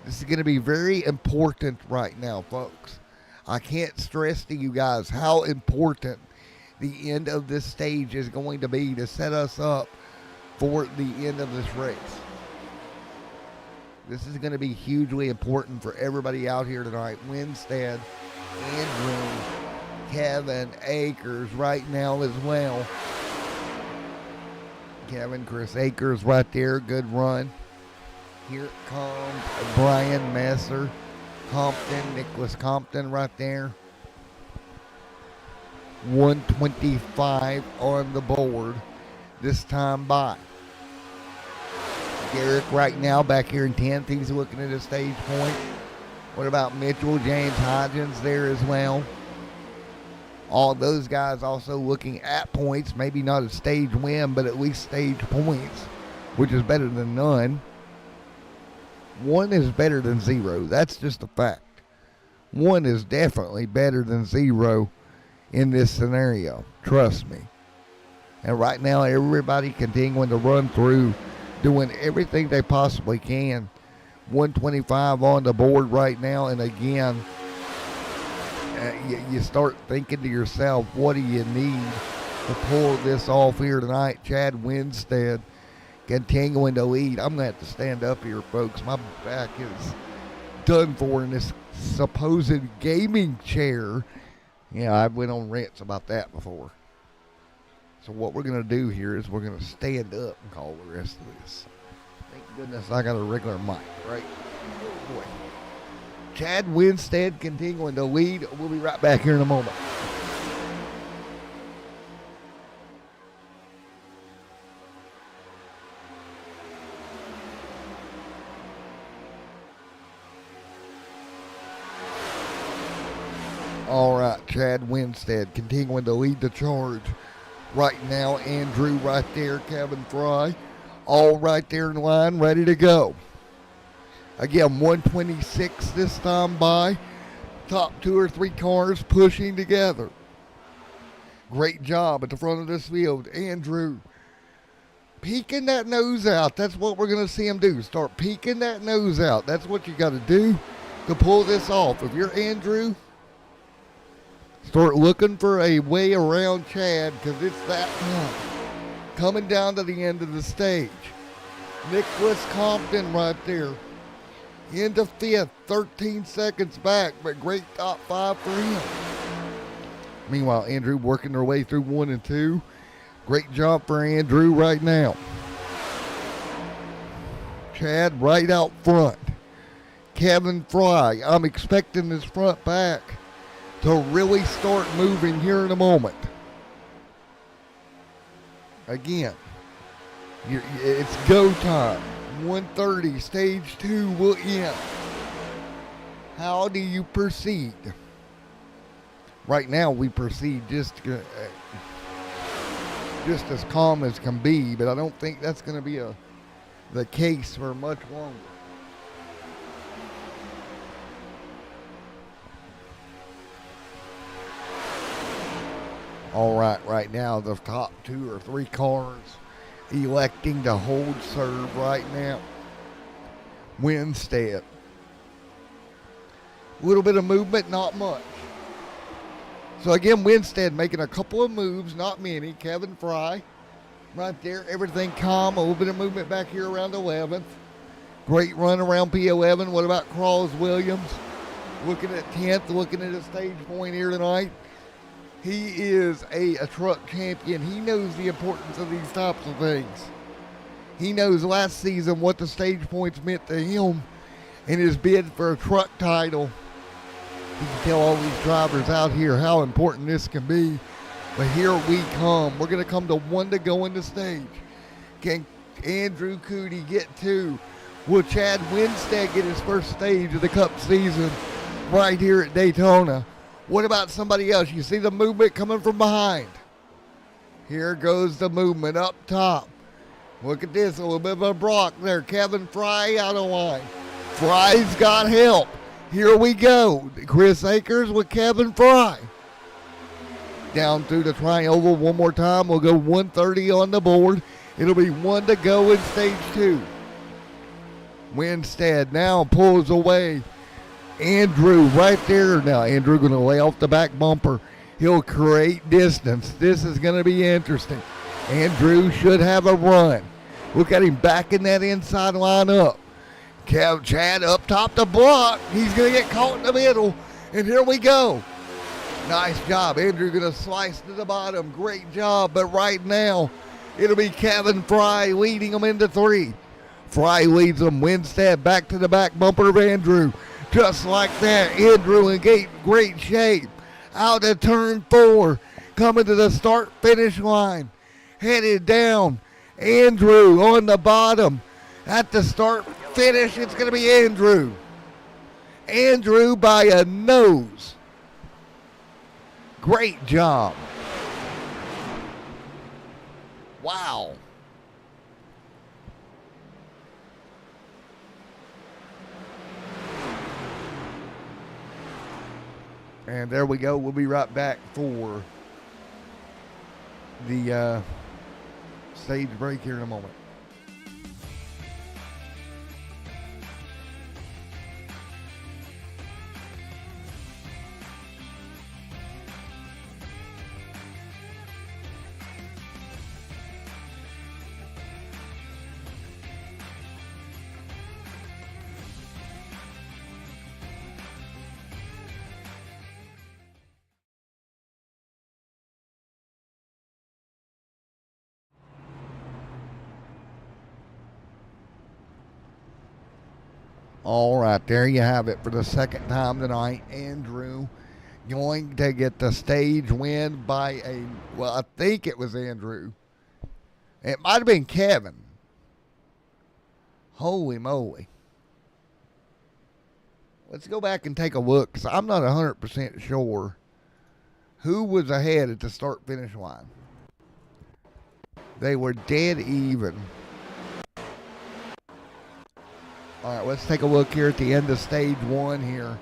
This is going to be very important right now, folks. I can't stress to you guys how important the end of this stage is going to be to set us up for the end of this race. This is going to be hugely important for everybody out here tonight. Winstead, Andrew, Kevin Akers right now as well. Chris Akers right there, good run. Here comes Brian Messer, Nicholas Compton right there. 125 on the board this time by. Garrick right now back here in 10th. He's looking at a stage point. What about Mitchell, James Hodgins there as well? All those guys also looking at points. Maybe not a stage win, but at least stage points, which is better than none. 1 is better than 0. That's just a fact. 1 is definitely better than 0 in this scenario. Trust me. And right now, everybody continuing to run through, doing everything they possibly can. 125 on the board right now. And again, you start thinking to yourself, what do you need to pull this off here tonight? Chad Winstead continuing to lead. I'm going to have to stand up here, folks. My back is done for in this supposed gaming chair. Yeah, I've went on rants about that before. So what we're going to do here is we're going to stand up and call the rest of this. Thank goodness I got a regular mic, right? Oh, boy. Chad Winstead continuing to lead. We'll be right back here in a moment. Chad Winstead continuing to lead the charge. Right now, Andrew right there, Kevin Fry, all right there in line, ready to go. Again, 126 this time by. Top 2 or 3 cars pushing together. Great job at the front of this field. Andrew peeking that nose out. That's what we're going to see him do. Start peeking that nose out. That's what you got to do to pull this off. If you're Andrew, start looking for a way around Chad because it's that time. Coming down to the end of the stage. Nicholas Compton right there. Into 5th, 13 seconds back, but great top 5 for him. Meanwhile, Andrew working their way through 1 and 2. Great job for Andrew right now. Chad right out front. Kevin Fry, I'm expecting this front pack to really start moving here in a moment. Again, it's go time. 1:30, stage 2 will end. How do you proceed? Right now, we proceed just as calm as can be, but I don't think that's going to be the case for much longer. All right now, the top 2 or 3 cars electing to hold serve right now. Winstead. A little bit of movement, not much. So again, Winstead making a couple of moves, not many. Kevin Fry right there, everything calm. A little bit of movement back here around 11th. Great run around P11. What about Crawls Williams? Looking at 10th, looking at a stage point here tonight. He is a truck champion. He knows the importance of these types of things. He knows last season what the stage points meant to him in his bid for a truck title. He can tell all these drivers out here how important this can be. But here we come. We're going to come to 1 to go in the stage. Can Andrew Cootie get 2? Will Chad Winstead get his first stage of the Cup season right here at Daytona? What about somebody else? You see the movement coming from behind. Here goes the movement up top. Look at this, a little bit of a block there. Kevin Fry out of line. Fry's got help. Here we go. Chris Akers with Kevin Fry. Down through the tri-oval one more time. We'll go 130 on the board. It'll be 1 to go in stage 2. Winstead now pulls away. Andrew right there. Now Andrew going to lay off the back bumper. He'll create distance. This is going to be interesting. Andrew should have a run. Look at him backing that inside line up. Chad up top the block. He's going to get caught in the middle. And here we go. Nice job. Andrew going to slice to the bottom. Great job. But right now, it'll be Kevin Fry leading them into 3. Fry leads them. Winstead back to the back bumper of Andrew. Just like that, Andrew in great shape. Out of turn 4, coming to the start-finish line. Headed down, Andrew on the bottom. At the start-finish, it's going to be Andrew. Andrew by a nose. Great job. Wow. And there we go. We'll be right back for the stage break here in a moment. All right, there you have it for the second time tonight. Andrew going to get the stage win by I think it was Andrew. It might have been Kevin. Holy moly. Let's go back and take a look because I'm not 100% sure Who was ahead at the start-finish line? They were dead even. All right, let's take a look here at the end of stage 1 here.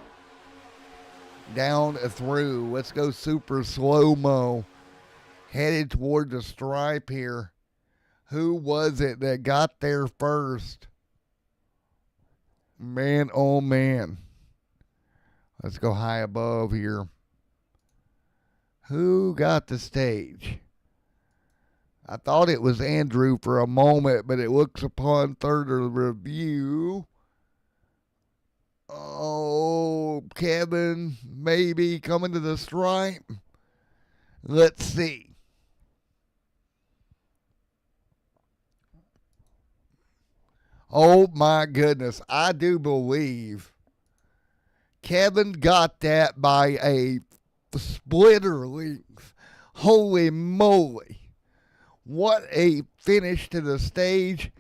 Down through. Let's go super slow-mo. Headed toward the stripe here. Who was it that got there first? Man, oh man. Let's go high above here. Who got the stage? I thought it was Andrew for a moment, but it looks upon further review. Oh, Kevin, maybe coming to the stripe. Let's see. Oh my goodness, I do believe Kevin got that by a splitter length. Holy moly. What a finish to the stage.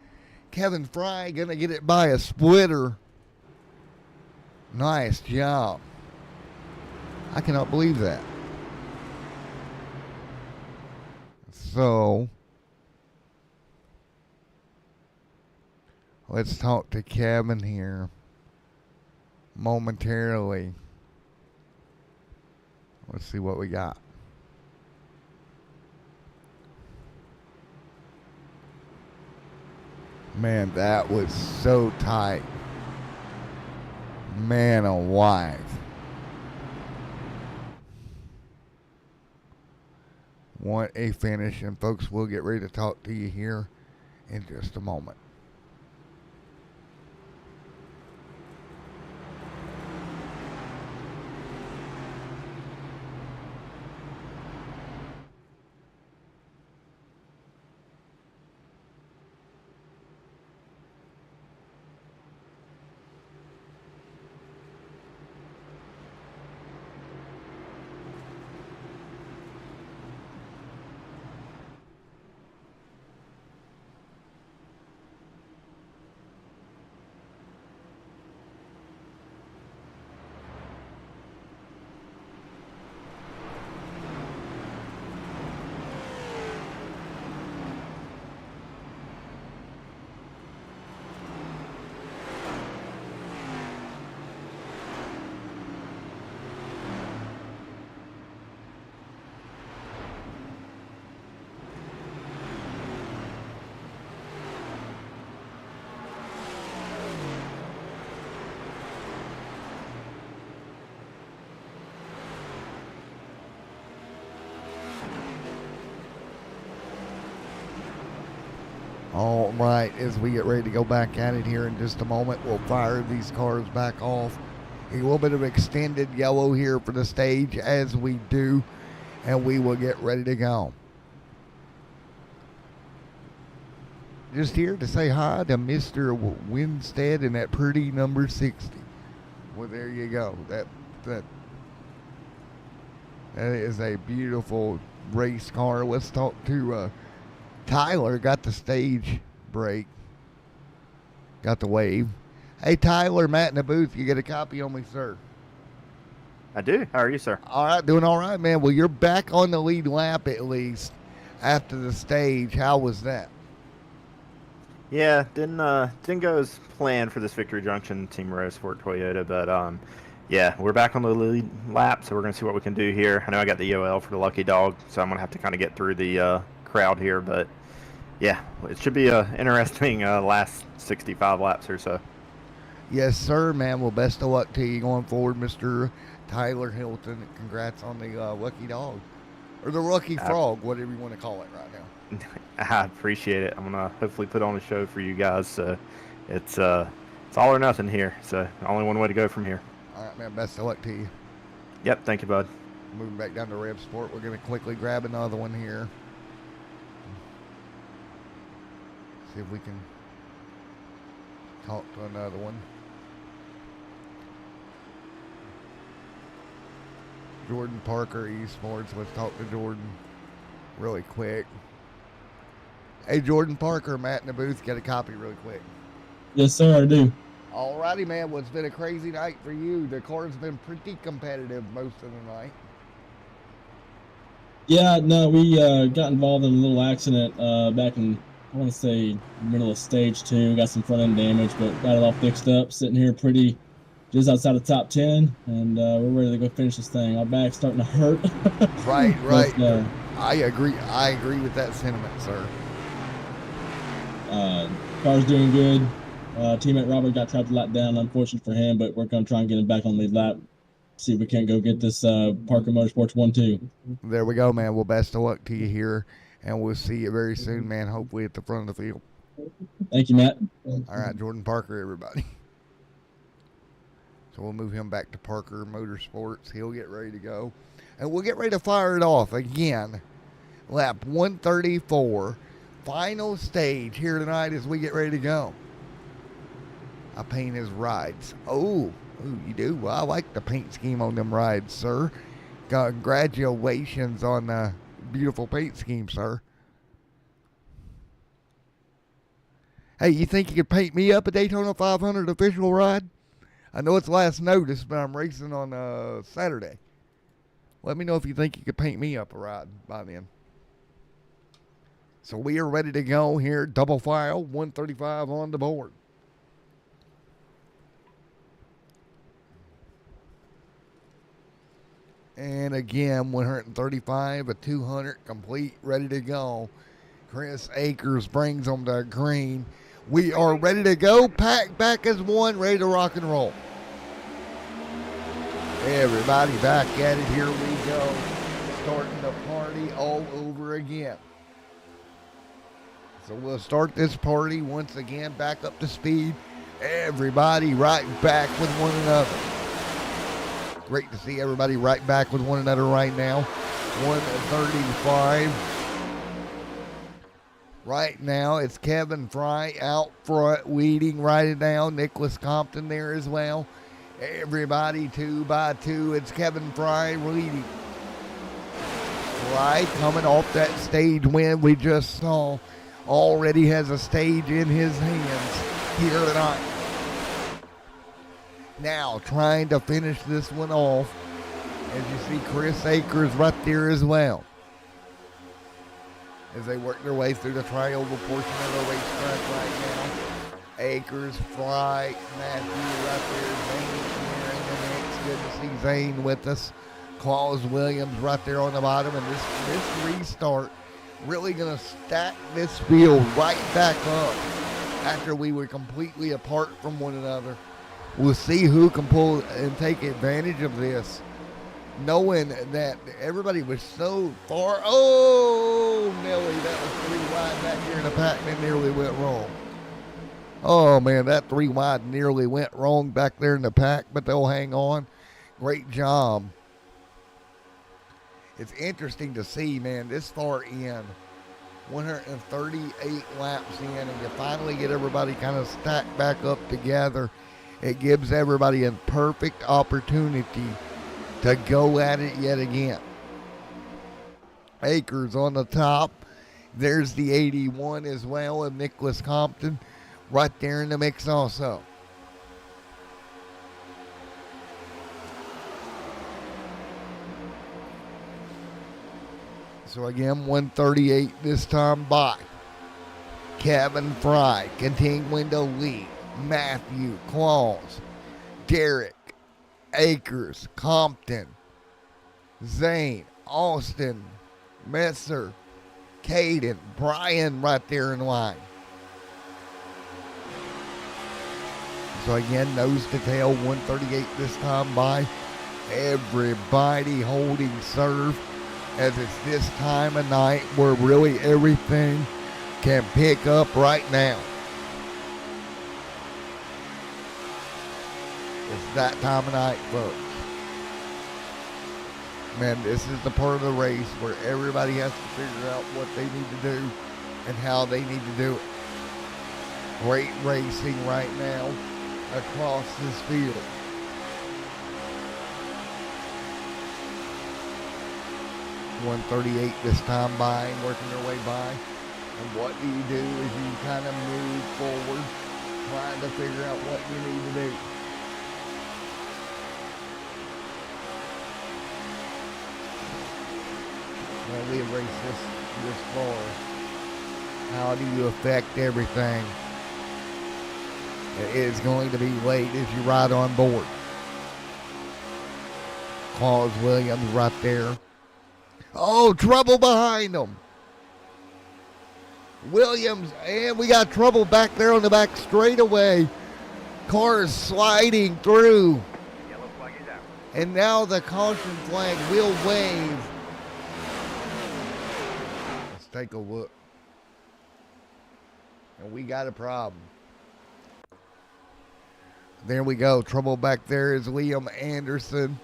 Kevin Fry gonna get it by a splitter. Nice job. I cannot believe that. So, let's talk to Kevin here momentarily. Let's see what we got. Man, that was so tight. Man alive. What a finish. And folks, we'll get ready to talk to you here in just a moment. All right, as we get ready to go back at it here in just a moment, we'll fire these cars back off. A little bit of extended yellow here for the stage as we do, and we will get ready to go. Just here to say hi to Mr. Winstead in that pretty number 60. Well, there you go. That is a beautiful race car. Let's talk to Tyler. Got the stage break. Got the wave. Hey, Tyler, Matt in the booth. You get a copy on me, sir? I do. How are you, sir? All right, doing all right, man. Well, you're back on the lead lap at least after the stage. How was that? Yeah, didn't go as planned for this Victory Junction Team Motorsport Toyota, but yeah, we're back on the lead lap, so we're gonna see what we can do here. I know I got the EOL for the Lucky Dog, so I'm gonna have to kind of get through the crowd here, but yeah, it should be a interesting last 65 laps or so. Yes, sir, man. Well, best of luck to you going forward, Mr. Tyler Hilton. Congrats on the Lucky Dog, or the Lucky Frog, whatever you want to call it right now. I appreciate it. I'm gonna hopefully put on a show for you guys. So it's all or nothing here. So only one way to go from here. All right, man. Best of luck to you. Yep. Thank you, bud. Moving back down to Rev Sport, we're gonna quickly grab another one here. See if we can talk to another one. Jordan Parker, Esports. Let's talk to Jordan really quick. Hey, Jordan Parker, Matt in the booth, get a copy really quick. Yes, sir, I do. All righty, man. Well, it's been a crazy night for you. The car's been pretty competitive most of the night. Yeah, no, we got involved in a little accident back in, I want to say, middle of stage 2. Got some front end damage, but got it all fixed up. Sitting here pretty just outside of top 10, and we're ready to go finish this thing. Our back's starting to hurt. Right, But right. I agree. I agree with that sentiment, sir. Car's doing good. Teammate Robert got trapped a lap down. Unfortunate for him, but we're going to try and get him back on the lead lap. See if we can't go get this Parker Motorsports 1-2. There we go, man. Well, best of luck to you here, and we'll see you very soon, man. Hopefully at the front of the field. Thank you, Matt. All right, Jordan Parker, everybody. So we'll move him back to Parker Motorsports. He'll get ready to go. And we'll get ready to fire it off again. Lap 134. Final stage here tonight as we get ready to go. I paint his rides. Oh, you do? Well, I like the paint scheme on them rides, sir. Congratulations on the beautiful paint scheme, sir. Hey, you think you could paint me up a Daytona 500 official ride? I know it's last notice, but I'm racing on Saturday. Let me know if you think you could paint me up a ride by then. So we are ready to go here. Double file, 135 on the board. And again, 135, a 200 complete, ready to go. Chris Akers brings them to green. We are ready to go. Pack back as one, ready to rock and roll. Everybody back at it. Here we go. Starting the party all over again. So we'll start this party once again, back up to speed. Everybody right back with one another. Great to see everybody right back with one another right now. 135. Right now, it's Kevin Fry out front, leading right now. Nicholas Compton there as well. Everybody 2 by 2. It's Kevin Fry leading. Fry coming off that stage win we just saw. Already has a stage in his hands here tonight. Now trying to finish this one off. As you see Chris Akers right there as well. As they work their way through the trioval portion of the racetrack right now. Akers, Fry, Matthew right there. Zane here in the mix. Good to see Zane with us. Claus Williams right there on the bottom. And this restart really going to stack this field right back up after we were completely apart from one another. We'll see who can pull and take advantage of this, knowing that everybody was so far. Oh, Nelly, that was 3 wide back here in the pack and it nearly went wrong. Oh, man, that 3 wide nearly went wrong back there in the pack, but they'll hang on. Great job. It's interesting to see, man, this far in, 138 laps in, and you finally get everybody kind of stacked back up together. It gives everybody a perfect opportunity to go at it yet again. Akers on the top. There's the 81 as well, and Nicholas Compton right there in the mix also. So again, 138 this time by Kevin Fry, continuing to lead. Matthew, Claus, Derek, Akers, Compton, Zane, Austin, Messer, Caden, Brian right there in line. So again, nose to tail, 138 this time by. Everybody holding serve, as it's this time of night where really everything can pick up right now. It's that time of night, folks. Man, this is the part of the race where everybody has to figure out what they need to do and how they need to do it. Great racing right now across this field. .138 this time by, working their way by. And what do is you kind of move forward, trying to figure out what you need to do. when we race this far. How do you affect everything? It is going to be late as you ride on board. Claus Williams right there. Oh, trouble behind them. Williams, and we got trouble back there on the back straightaway. Cars sliding through. Yellow flag is out. And now the caution flag will wave. Let's take a look. And we got a problem. There we go. Trouble back there is Liam Anderson.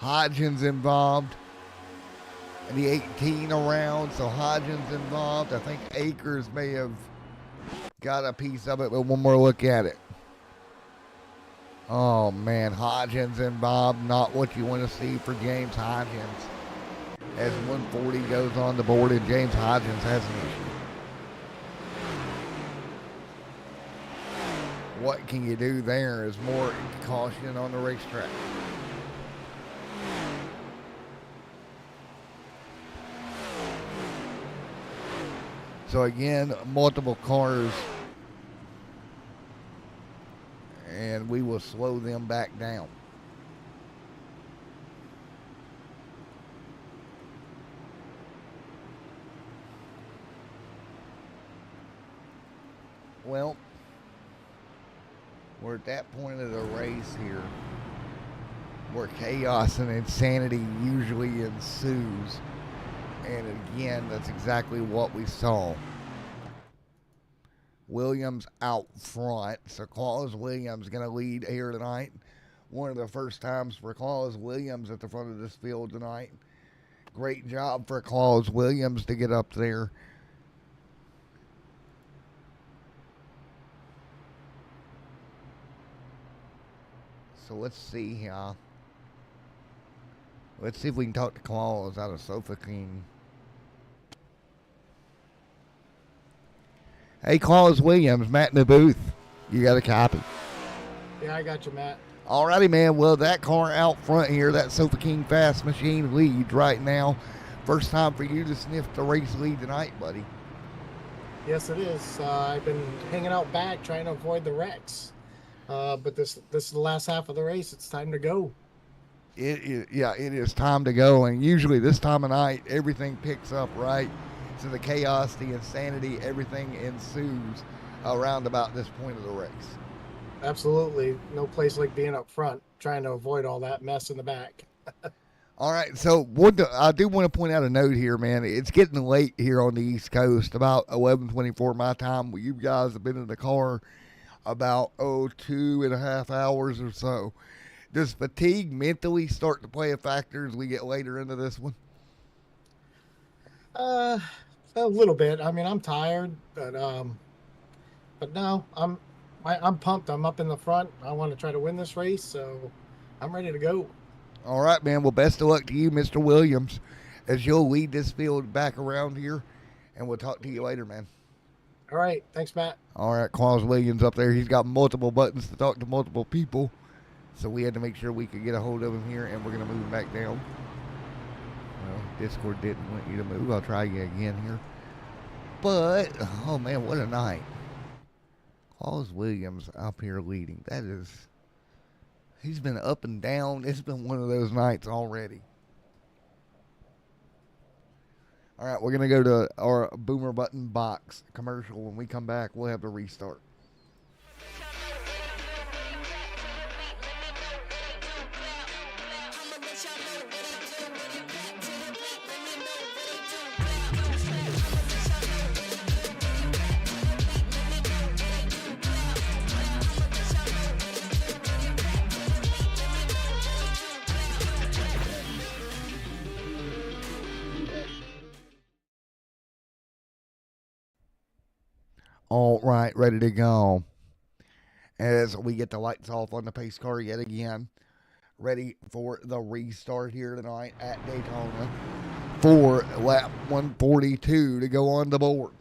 Hodgins involved. And the 18 around, so Hodgins involved. I think Akers may have got a piece of it, but one more look at it. Oh, man, Hodgins involved. Not what you want to see for James Hodgins. As 140 goes on the board, and James Hodgins has an issue. What can you do there is more caution on the racetrack. So again, multiple cars, and we will slow them back down. Well, we're at that point of the race here where chaos and insanity usually ensues. And again, that's exactly what we saw. Williams out front. So Claus Williams going to lead here tonight. One of the first times for Claus Williams at the front of this field tonight. Great job for Claus Williams to get up there. So let's see here. Let's see if we can talk to Claus out of Sofa King. Hey, Claus Williams, Matt in the booth. You got a copy? Yeah, I got you, Matt. Alrighty, man. Well, that car out front here, that Sofa King Fast Machine leads right now. First time for you to sniff the race lead tonight, buddy. Yes, it is. I've been hanging out back trying to avoid the wrecks. But this is the last half of the race. It's time to go. It is time to go. And usually this time of night, everything picks up, right? So the chaos, the insanity, everything ensues around about this point of the race. Absolutely. No place like being up front, trying to avoid all that mess in the back. All right, so I do want to point out a note here, man. It's getting late here on the East Coast, about 11:24 my time. Well, you guys have been in the car about 2.5 hours or so. Does fatigue mentally start to play a factor as we get later into this one? A little bit. I mean, I'm tired, but no, I'm pumped. I'm up in the front. I want to try to win this race, so I'm ready to go. All right, man. Well, best of luck to you, Mr. Williams, as you'll lead this field back around here, and we'll talk to you later, man. All right. Thanks, Matt. All right, Claus Williams up there. He's got multiple buttons to talk to multiple people, so we had to make sure we could get a hold of him here, and we're going to move him back down. Well, Discord didn't want you to move. I'll try you again here. But, oh, man, what a night. Claus Williams up here leading. He's been up and down. It's been one of those nights already. All right, we're going to go to our Boomer Button Box commercial. When we come back, we'll have the restart. All right, ready to go. As we get the lights off on the pace car yet again. Ready for the restart here tonight at Daytona. For lap 142 to go on the board.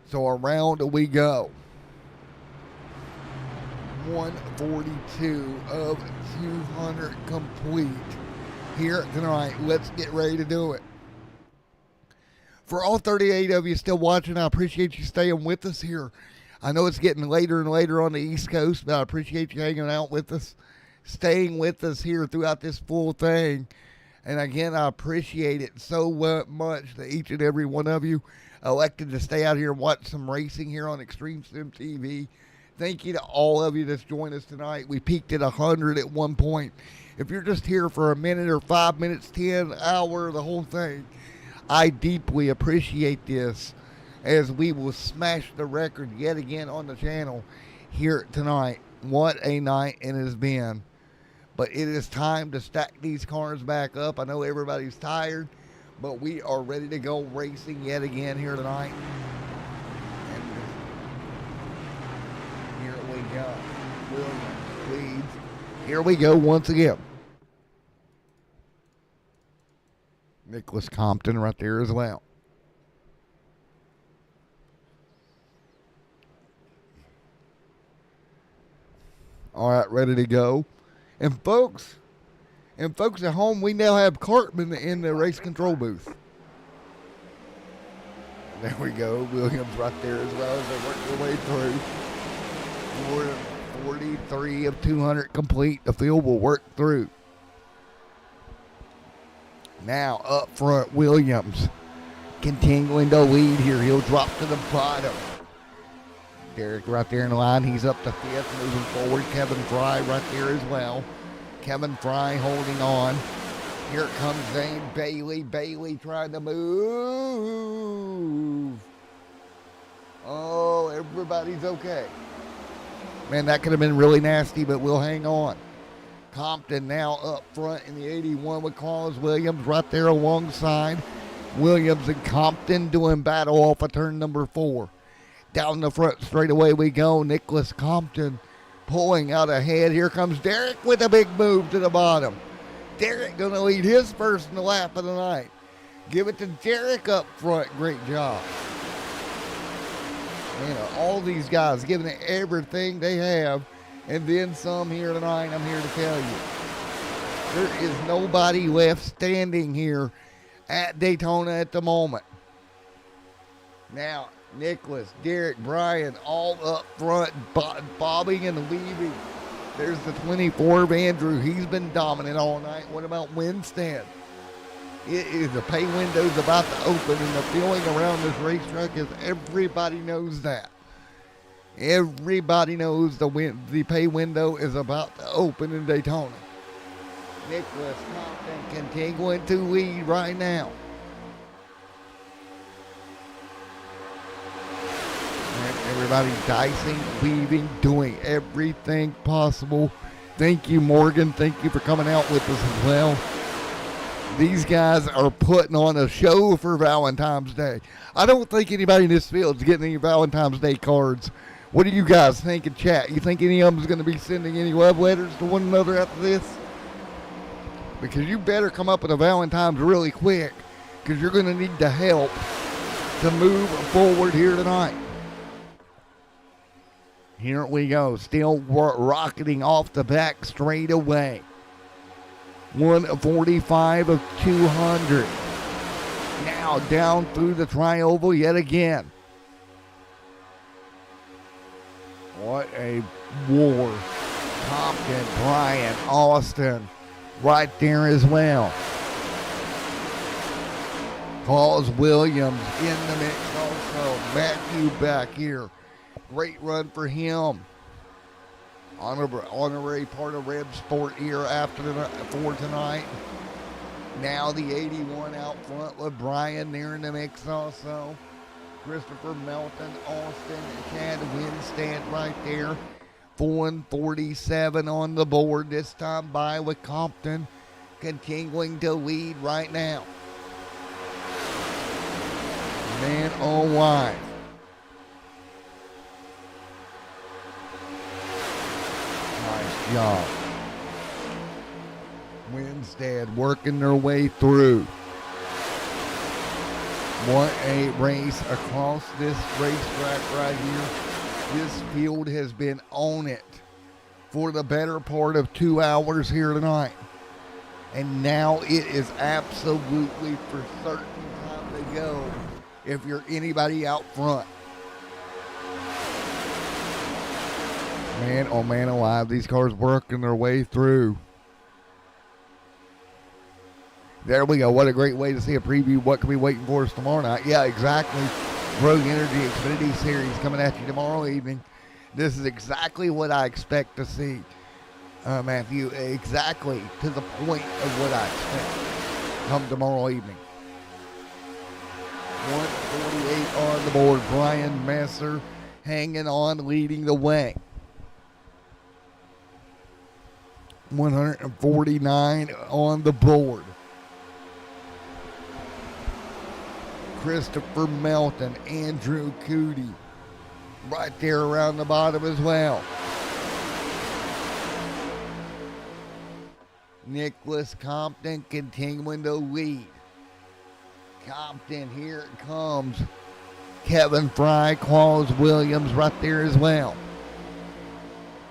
So around we go. 142 of 200 complete. here tonight. Let's get ready to do it. For all 38 of you still watching, I appreciate you staying with us here. I know it's getting later and later on the East Coast, but I appreciate you hanging out with us, staying with us here throughout this full thing. And again, I appreciate it so much that each and every one of you elected to stay out here and watch some racing here on Extreme Sim TV. Thank you to all of you that's joined us tonight. We peaked at 100 at one point. If you're just here for a minute or 5 minutes, 10, hour, the whole thing, I deeply appreciate this, as we will smash the record yet again on the channel here tonight. What a night it has been. But it is time to stack these cars back up. I know everybody's tired, but we are ready to go racing yet again here tonight. And here we go. Williams leads. Here we go once again. Nicholas Compton right there as well. All right, ready to go. And folks at home, we now have Cartman in the race control booth. There we go. Williams right there as well as they work their way through. 43 of 200 complete. The field will work through. Now up front, Williams continuing to lead here. He'll drop to the bottom. Derek right there in the line. He's up to fifth, moving forward. Kevin Fry right there as well. Kevin Fry holding on. Here comes Zane Bailey. Bailey trying to move. Oh, everybody's okay. Man, that could have been really nasty, but we'll hang on. Compton now up front in the 81 with Carlos Williams right there alongside. Williams and Compton doing battle off of turn number 4. Down the front straight away we go. Nicholas Compton pulling out ahead. Here comes Derek with a big move to the bottom. Derek going to lead his first in the lap of the night. Give it to Derek up front. Great job. Man, all these guys giving it everything they have, and then some here tonight, I'm here to tell you. There is nobody left standing here at Daytona at the moment. Now, Nicholas, Derek, Brian, all up front, bobbing and weaving. There's the 24 of Andrew. He's been dominant all night. What about Winstead? The pay window's about to open, and the feeling around this racetrack is everybody knows that. Everybody knows the pay window is about to open in Daytona. Nicholas Compton continuing to lead right now. And everybody's dicing, weaving, doing everything possible. Thank you, Morgan. Thank you for coming out with us as well. These guys are putting on a show for Valentine's Day. I don't think anybody in this field is getting any Valentine's Day cards. What do you guys think in chat? You think any of them is going to be sending any love letters to one another after this? Because you better come up with a Valentine's really quick, because you're going to need the help to move forward here tonight. Here we go. Still rocketing off the back straight away. 145 of 200. Now down through the tri-oval yet again. What a war. Compton, Bryan, Austin, right there as well. Carlos Williams in the mix also. Matthew back here. Great run for him. Honorary part of Red Sport here for tonight. Now the 81 out front with Brian there in the mix also. Christopher Melton, Austin, Chad Winstead right there. 147 on the board this time by with Compton continuing to lead right now. Man, oh why. Nice job. Winstead working their way through. What a race across this racetrack right here. This field has been on it for the better part of 2 hours here tonight. And now it is absolutely for certain time to go if you're anybody out front. Man, oh man alive, these cars working their way through. There we go. What a great way to see a preview. What can be waiting for us tomorrow night? Yeah, exactly. Rogue Energy Xfinity Series coming at you tomorrow evening. This is exactly what I expect to see, Matthew. Exactly to the point of what I expect come tomorrow evening. 148 on the board. Brian Messer hanging on, leading the way. 149 on the board. Christopher Melton, Andrew Cootie, right there around the bottom as well. Nicholas Compton continuing to lead. Compton, here it comes. Kevin Fry, Qualls Williams right there as well.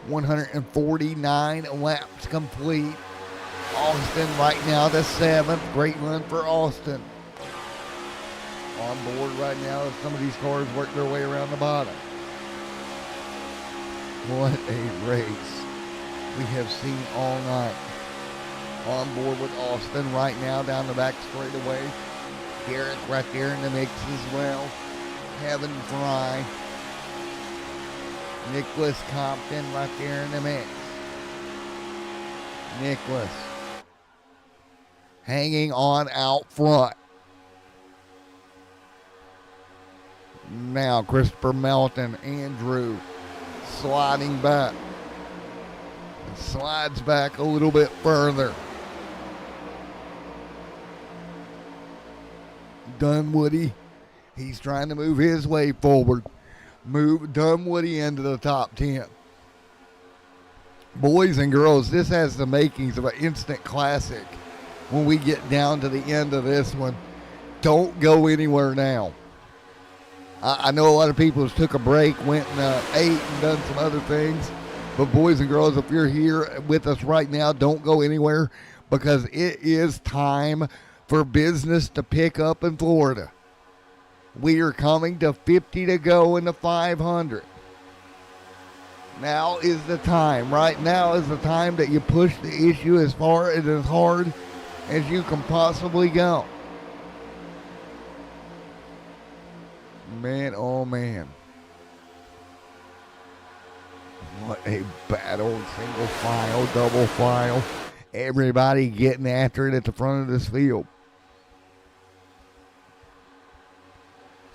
149 laps complete. Austin right now the 7th. Great run for Austin. On board right now as some of these cars work their way around the bottom. What a race we have seen all night. On board with Austin right now down the back straightaway. Garrett right there in the mix as well. Kevin Fry. Nicholas Compton right there in the mix. Nicholas hanging on out front. Now Christopher Melton, Andrew sliding back. Slides back a little bit further. Dunwoody, he's trying to move his way forward. Move Dunwoody into the top 10. Boys and girls, this has the makings of an instant classic when we get down to the end of this one. Don't go anywhere now. I know a lot of people just took a break, went and ate and done some other things. But boys and girls, if you're here with us right now, don't go anywhere because it is time for business to pick up in Florida. We are coming to 50 to go in the 500. Now is the time. Right now is the time that you push the issue as far and as hard as you can possibly go. Man, oh man. What a battle. Single file, double file. Everybody getting after it at the front of this field.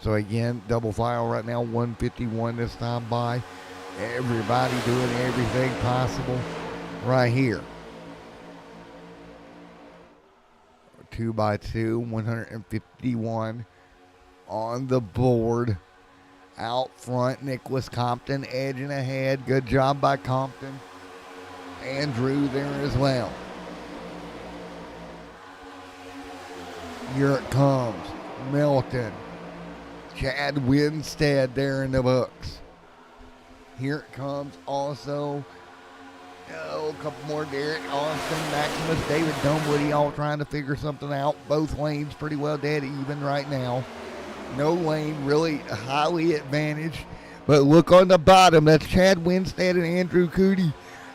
So again, double file right now, 151 this time by. Everybody doing everything possible right here. 2x2, 151 on the board. Out front, Nicholas Compton edging ahead. Good job by Compton. Andrew there as well. Here it comes. Melton. Chad Winstead there in the books. Here it comes also. A couple more. Derek Austin, Maximus, David Dunwoody all trying to figure something out. Both lanes pretty well dead even right now. No lane really highly advantaged. But look on the bottom. That's Chad Winstead and Andrew Cootie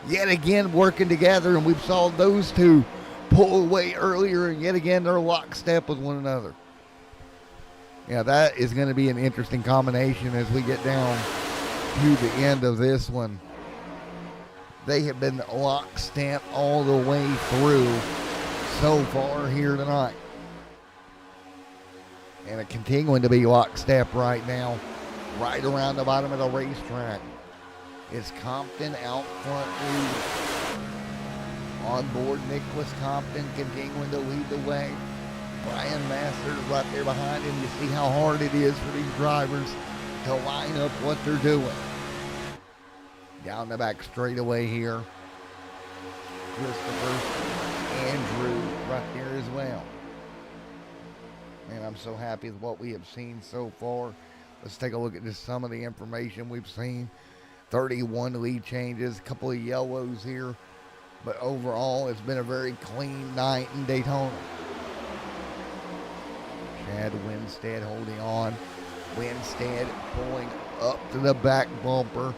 yet again working together. And we've saw those two pull away earlier. And yet again, they're lockstep with one another. Yeah, that is going to be an interesting combination as we get down to the end of this one. They have been lockstep all the way through so far here tonight. And are continuing to be lockstep right now, right around the bottom of the racetrack. It's Compton out front leading. On board, Nicholas Compton continuing to lead the way. Brian Masters right there behind him. You see how hard it is for these drivers to line up what they're doing. Down the back straightaway here. Christopher, Andrew right there as well. Man, I'm so happy with what we have seen so far. Let's take a look at just some of the information we've seen. 31 lead changes, a couple of yellows here. But overall, it's been a very clean night in Daytona. Chad Winstead holding on. Winstead pulling up to the back bumper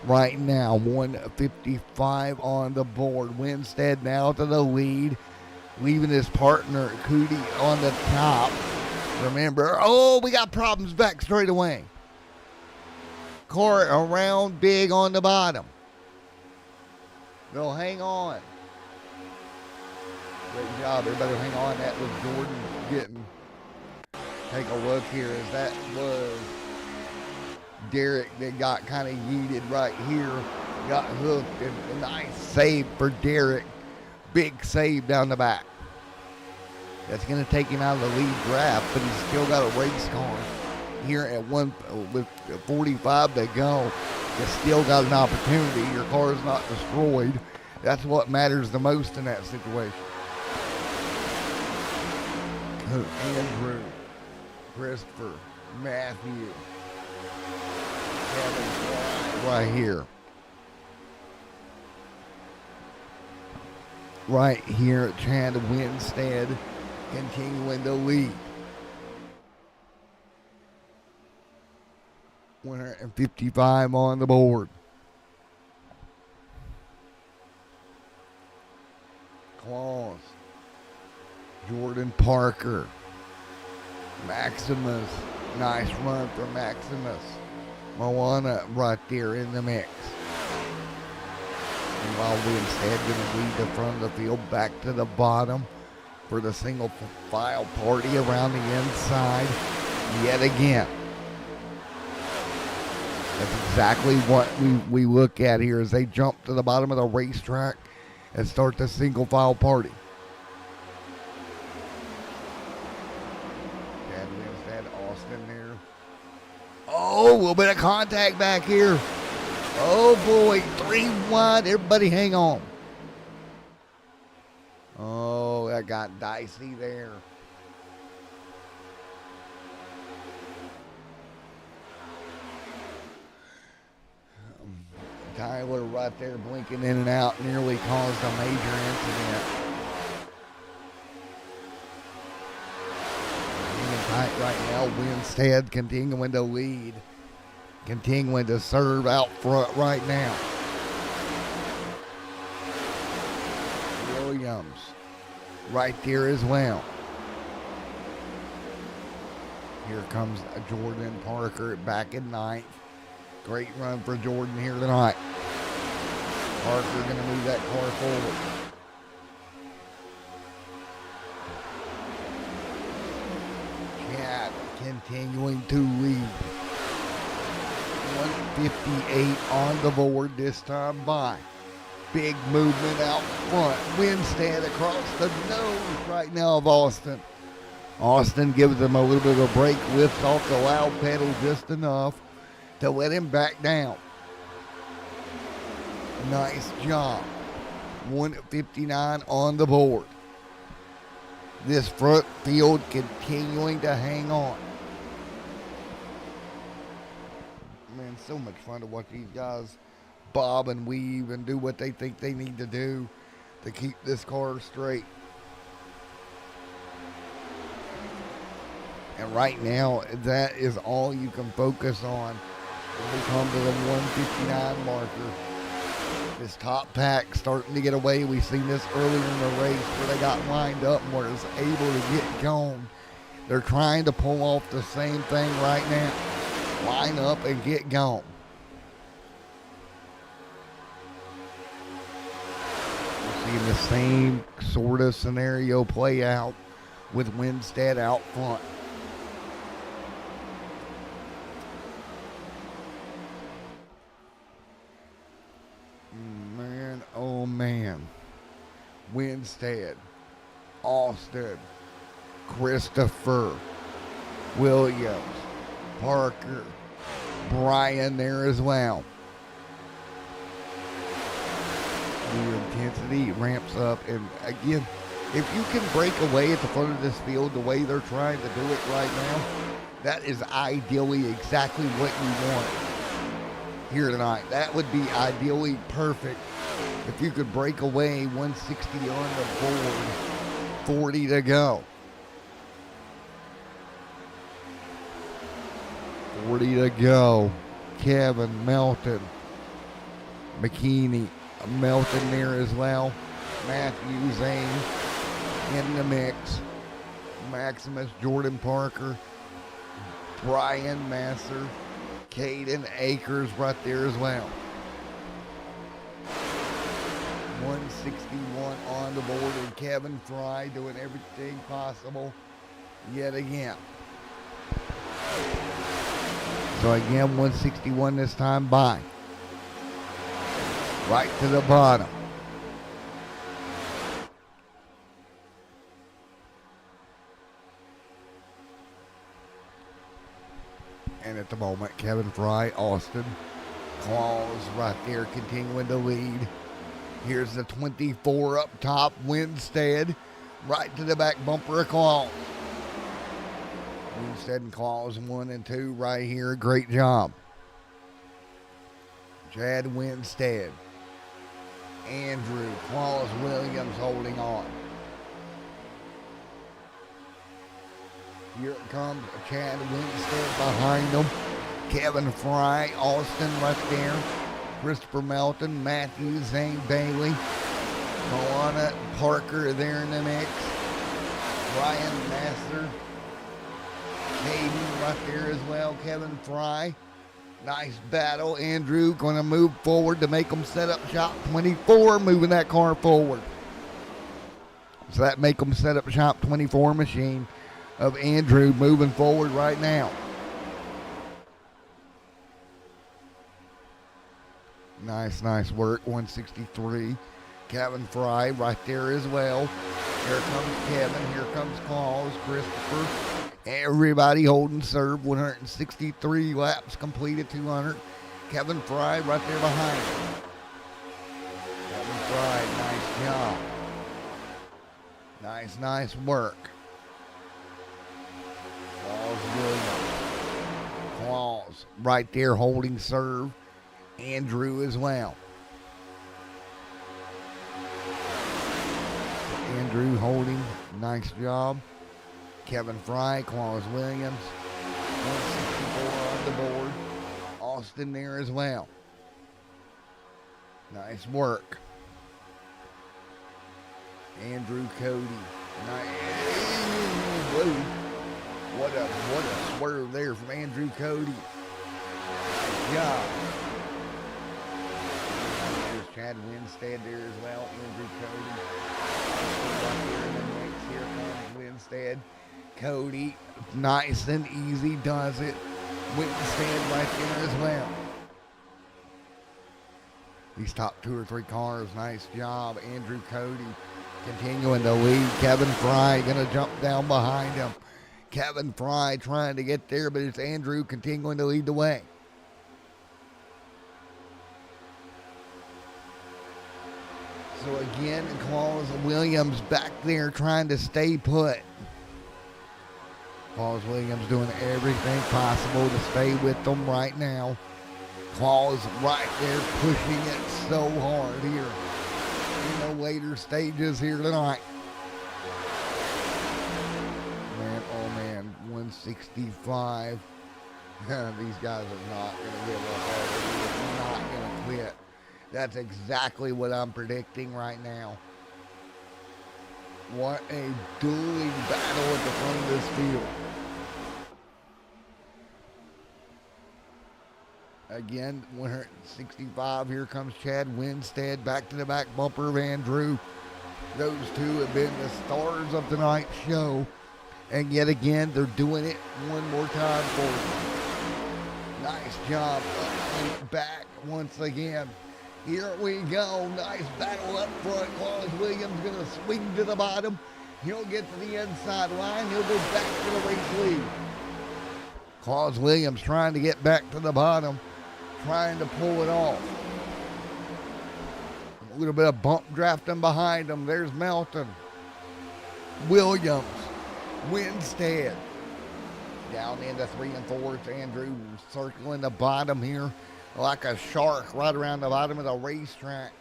right now. 155 on the board. Winstead now to the lead, leaving his partner Cootie on the top. Remember, we got problems back straight away. Car around big on the bottom. They'll hang on. Great job, everybody. Hang on. That was Jordan getting. Take a look here as that was Derek that got kind of yeeted right here. Got hooked, and a nice save for Derek. Big save down the back. That's going to take him out of the lead draft, but he's still got a race car here at with 45 to go. You still got an opportunity. Your car is not destroyed. That's what matters the most in that situation. Andrew, Christopher, Matthew, Kevin right here. Right here, Chad Winstead continuing to lead. 155 on the board. Claus, Jordan Parker, Maximus, nice run for Maximus. Moana right there in the mix. And while Winstead going to lead the front of the field back to the bottom for the single file party around the inside yet again. That's exactly what we look at here as they jump to the bottom of the racetrack and start the single file party. Chad Winstead, Austin there. Oh, a little bit of contact back here. Oh boy, 3 wide. Everybody hang on. Oh, that got dicey there. Tyler right there blinking in and out nearly caused a major incident. Hanging tight right now. Winstead continuing to lead. Continuing to serve out front right now. Williams right there as well. Here comes Jordan Parker back in ninth. Great run for Jordan here tonight. Parker going to move that car forward. Chad continuing to lead. 158 on the board this time by. Big movement out front. Winstead across the nose right now of Austin. Austin gives him a little bit of a break, lifts off the loud pedal just enough to let him back down. Nice job. 159 on the board. This front field continuing to hang on. Man, so much fun to watch these guys bob and weave and do what they think they need to do to keep this car straight. And right now, that is all you can focus on when we come to the 159 marker. This top pack starting to get away. We've seen this earlier in the race where they got lined up and were able to get going. They're trying to pull off the same thing right now. Line up and get going. We're seeing the same sort of scenario play out with Winstead out front. Man, oh man. Winstead, Austin, Christopher, Williams, Parker, Brian there as well. The intensity ramps up, and again, if you can break away at the front of this field the way they're trying to do it right now, that is ideally exactly what you want here tonight. That would be ideally perfect If you could break away, 160 on the board, 40 to go. 40 to go. Kevin, Melton, McKinney, Melton there as well. Matthew Zane in the mix. Maximus, Jordan Parker, Brian Masser, Caden Akers right there as well. 161 on the board, and Kevin Fry doing everything possible yet again. So again, 161 this time by. Right to the bottom. And at the moment, Kevin Fry, Austin, Claus right there continuing to lead. Here's the 24 up top, Winstead, right to the back bumper of Claus. Winstead and Claus 1 and 2 right here. Great job. Chad Winstead. Andrew, Claus Williams holding on. Here it comes Chad Winstead behind them. Kevin Fry, Austin right there. Christopher Melton, Matthew Zane Bailey. Moana Parker there in the mix. Ryan Masser. Hayden right there as well. Kevin Fry. Nice battle. Andrew going to move forward to make them set up shop 24, moving that car forward. So that make them set up shop 24 machine of Andrew moving forward right now. Nice work. 163. Kevin Fry right there as well. Here comes Kevin. Here comes Claus, Christopher. Everybody holding serve. 163 laps completed, 200. Kevin Fry right there behind him. Kevin Fry, nice job. Nice work. Claus Williams. Claus right there holding serve. Andrew as well. Andrew holding, nice job. Kevin Fry, Claus Williams, 164 on the board. Austin there as well. Nice work. Andrew Cody. Whoa. What a swerve there from Andrew Cody. Nice job. There's Chad Winstead there as well. Andrew Cody. Right here in the mix. Here comes Winstead. Cody, nice and easy does it. Winstead right there as well. These top 2 or 3 cars, nice job. Andrew Cody continuing to lead. Kevin Fry going to jump down behind him. Kevin Fry trying to get there, but it's Andrew continuing to lead the way. So again, Claus Williams back there trying to stay put. Claus Williams doing everything possible to stay with them right now. Claus right there pushing it so hard here in the later stages here tonight. Man, oh man, 165. These guys are not going to give up. They're not going to quit. That's exactly what I'm predicting right now. What a dueling battle at the front of this field. Again, 165. Here comes Chad Winstead. Back to the back bumper of Andrew. Those two have been the stars of tonight's show. And yet again, they're doing it one more time for you. Nice job up and back once again. Here we go. Nice battle up front. Claus Williams going to swing to the bottom. He'll get to the inside line. He'll go back to the race lead. Claus Williams trying to get back to the bottom. Trying to pull it off. A little bit of bump drafting behind him. There's Melton. Williams. Winstead. Down into 3 and 4. It's Andrew circling the bottom here like a shark right around the bottom of the racetrack.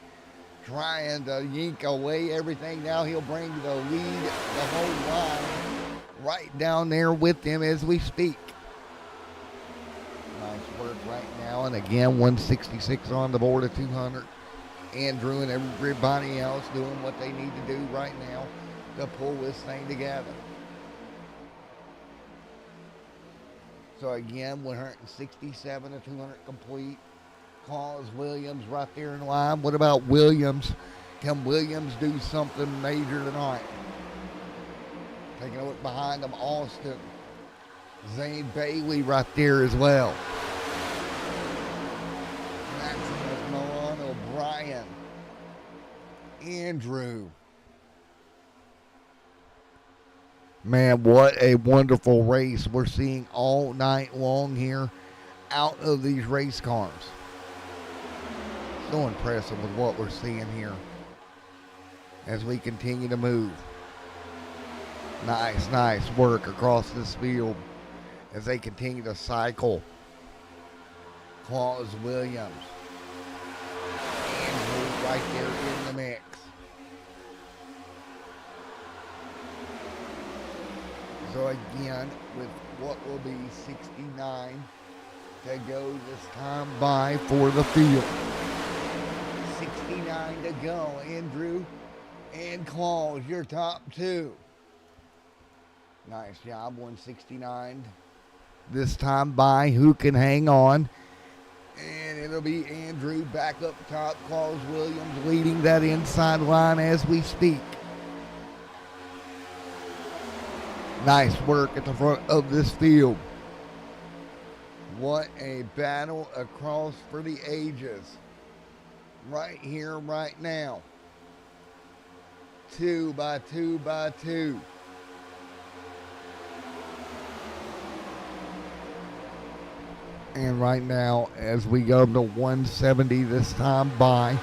trying to yank away everything. Now he'll bring the lead, the whole line, right down there with him as we speak. Nice work right now. And again, 166 on the board of 200. Andrew and everybody else doing what they need to do right now to pull this thing together. So again, 167 to 200 complete. Calls Williams right there in line. What about Williams? Can Williams do something major tonight? Taking a look behind them, Austin. Zane Bailey right there as well. Maximus Milan O'Brien. Andrew. Man, what a wonderful race we're seeing all night long here out of these race cars. So impressive with what we're seeing here as we continue to move. Nice work across this field as they continue to cycle. Claus Williams. Andrew right there in the mix. So again, with what will be 69 to go this time by for the field. 69 to go. Andrew and Claus, your top two. Nice job, 169 this time by. Who can hang on? And it'll be Andrew back up top. Claus Williams leading that inside line as we speak. Nice work at the front of this field. What a battle across for the ages. Right here, right now. 2 by 2 by 2. And right now, as we go to 170 this time by,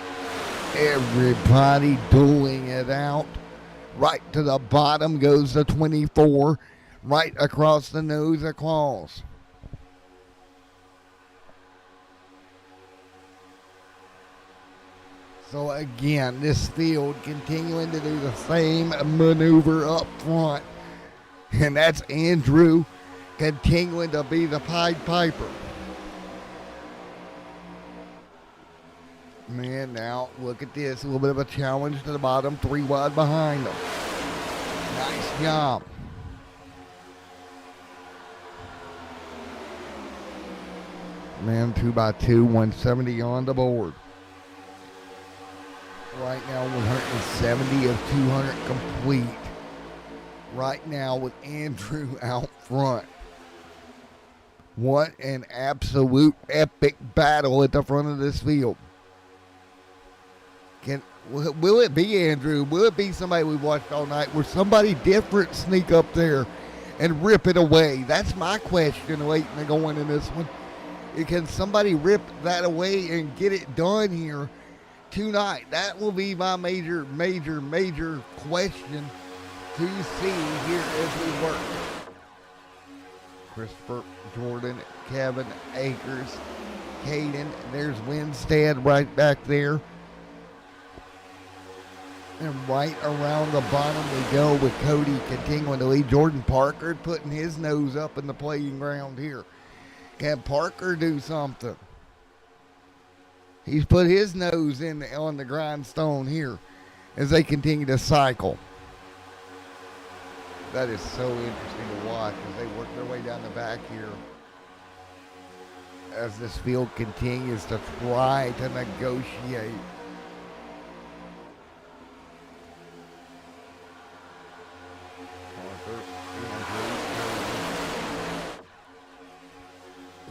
everybody dueling it out. Right to the bottom goes the 24, right across the nose of Claus. So again, this field continuing to do the same maneuver up front. And that's Andrew continuing to be the Pied Piper. Man, now look at this. A little bit of a challenge to the bottom. 3 wide behind them. Nice job. Man, 2 by 2, 170 on the board. Right now, 170 of 200 complete. Right now with Andrew out front. What an absolute epic battle at the front of this field. Will it be Andrew? Will it be somebody we watched all night? Will somebody different sneak up there and rip it away? That's my question waiting to go in this one. Can somebody rip that away and get it done here tonight? That will be my major question to see here as we work. Christopher, Jordan, Kevin, Akers, Caden. There's Winstead right back there. And right around the bottom we go with Cody continuing to lead. Jordan Parker putting his nose up in the playing ground here. Can Parker do something? He's put his nose in on the grindstone here as they continue to cycle. That is so interesting to watch as they work their way down the back here. As this field continues to try to negotiate.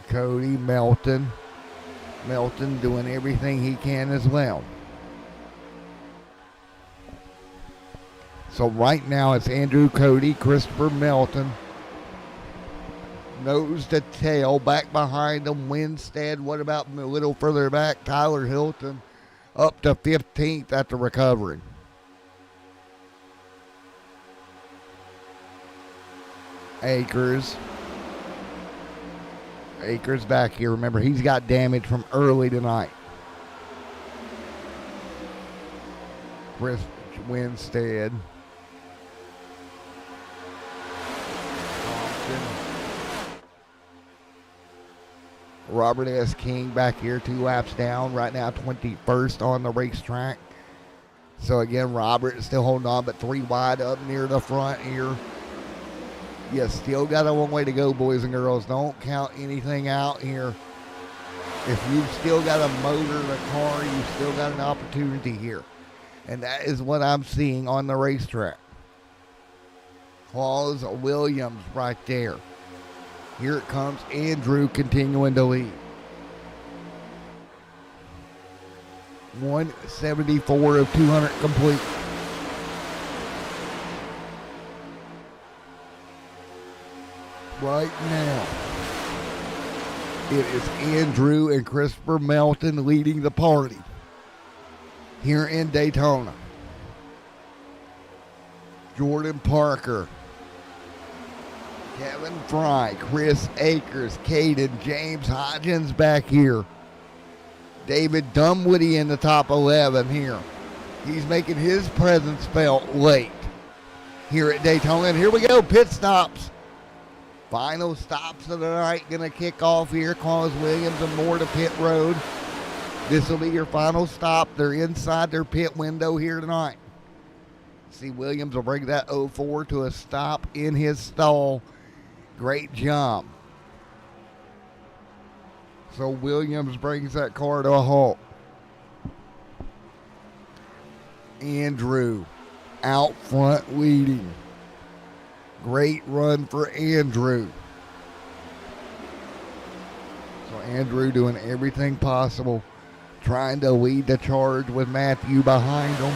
Cody, Melton doing everything he can as well. So right now it's Andrew, Cody, Christopher, Melton. Nose to tail, back behind them, Winstead. What about a little further back? Tyler Hilton up to 15th after recovering. Akers back here. Remember, he's got damage from early tonight. Chris Winstead. Robert S. King back here 2 laps down. Right now 21st on the racetrack. So again, Robert is still holding on, but 3 wide up near the front here. You still got a long way to go, boys and girls. Don't count anything out here. If you've still got a motor in the car, you've still got an opportunity here. And that is what I'm seeing on the racetrack. Claus Williams right there. Here it comes, Andrew continuing to lead. 174 of 200 complete. Right now, it is Andrew and Christopher Melton leading the party here in Daytona. Jordan Parker, Kevin Fry, Chris Akers, Caden, James Hodgins back here. David Dunwoody in the top 11 here. He's making his presence felt late here at Daytona. And here we go, pit stops. Final stops of the night going to kick off here. Claus Williams and more to pit road. This will be your final stop. They're inside their pit window here tonight. See, Williams will bring that 04 to a stop in his stall. Great job. So Williams brings that car to a halt. Andrew out front leading. Great run for Andrew. So Andrew doing everything possible, trying to lead the charge with Matthew behind him.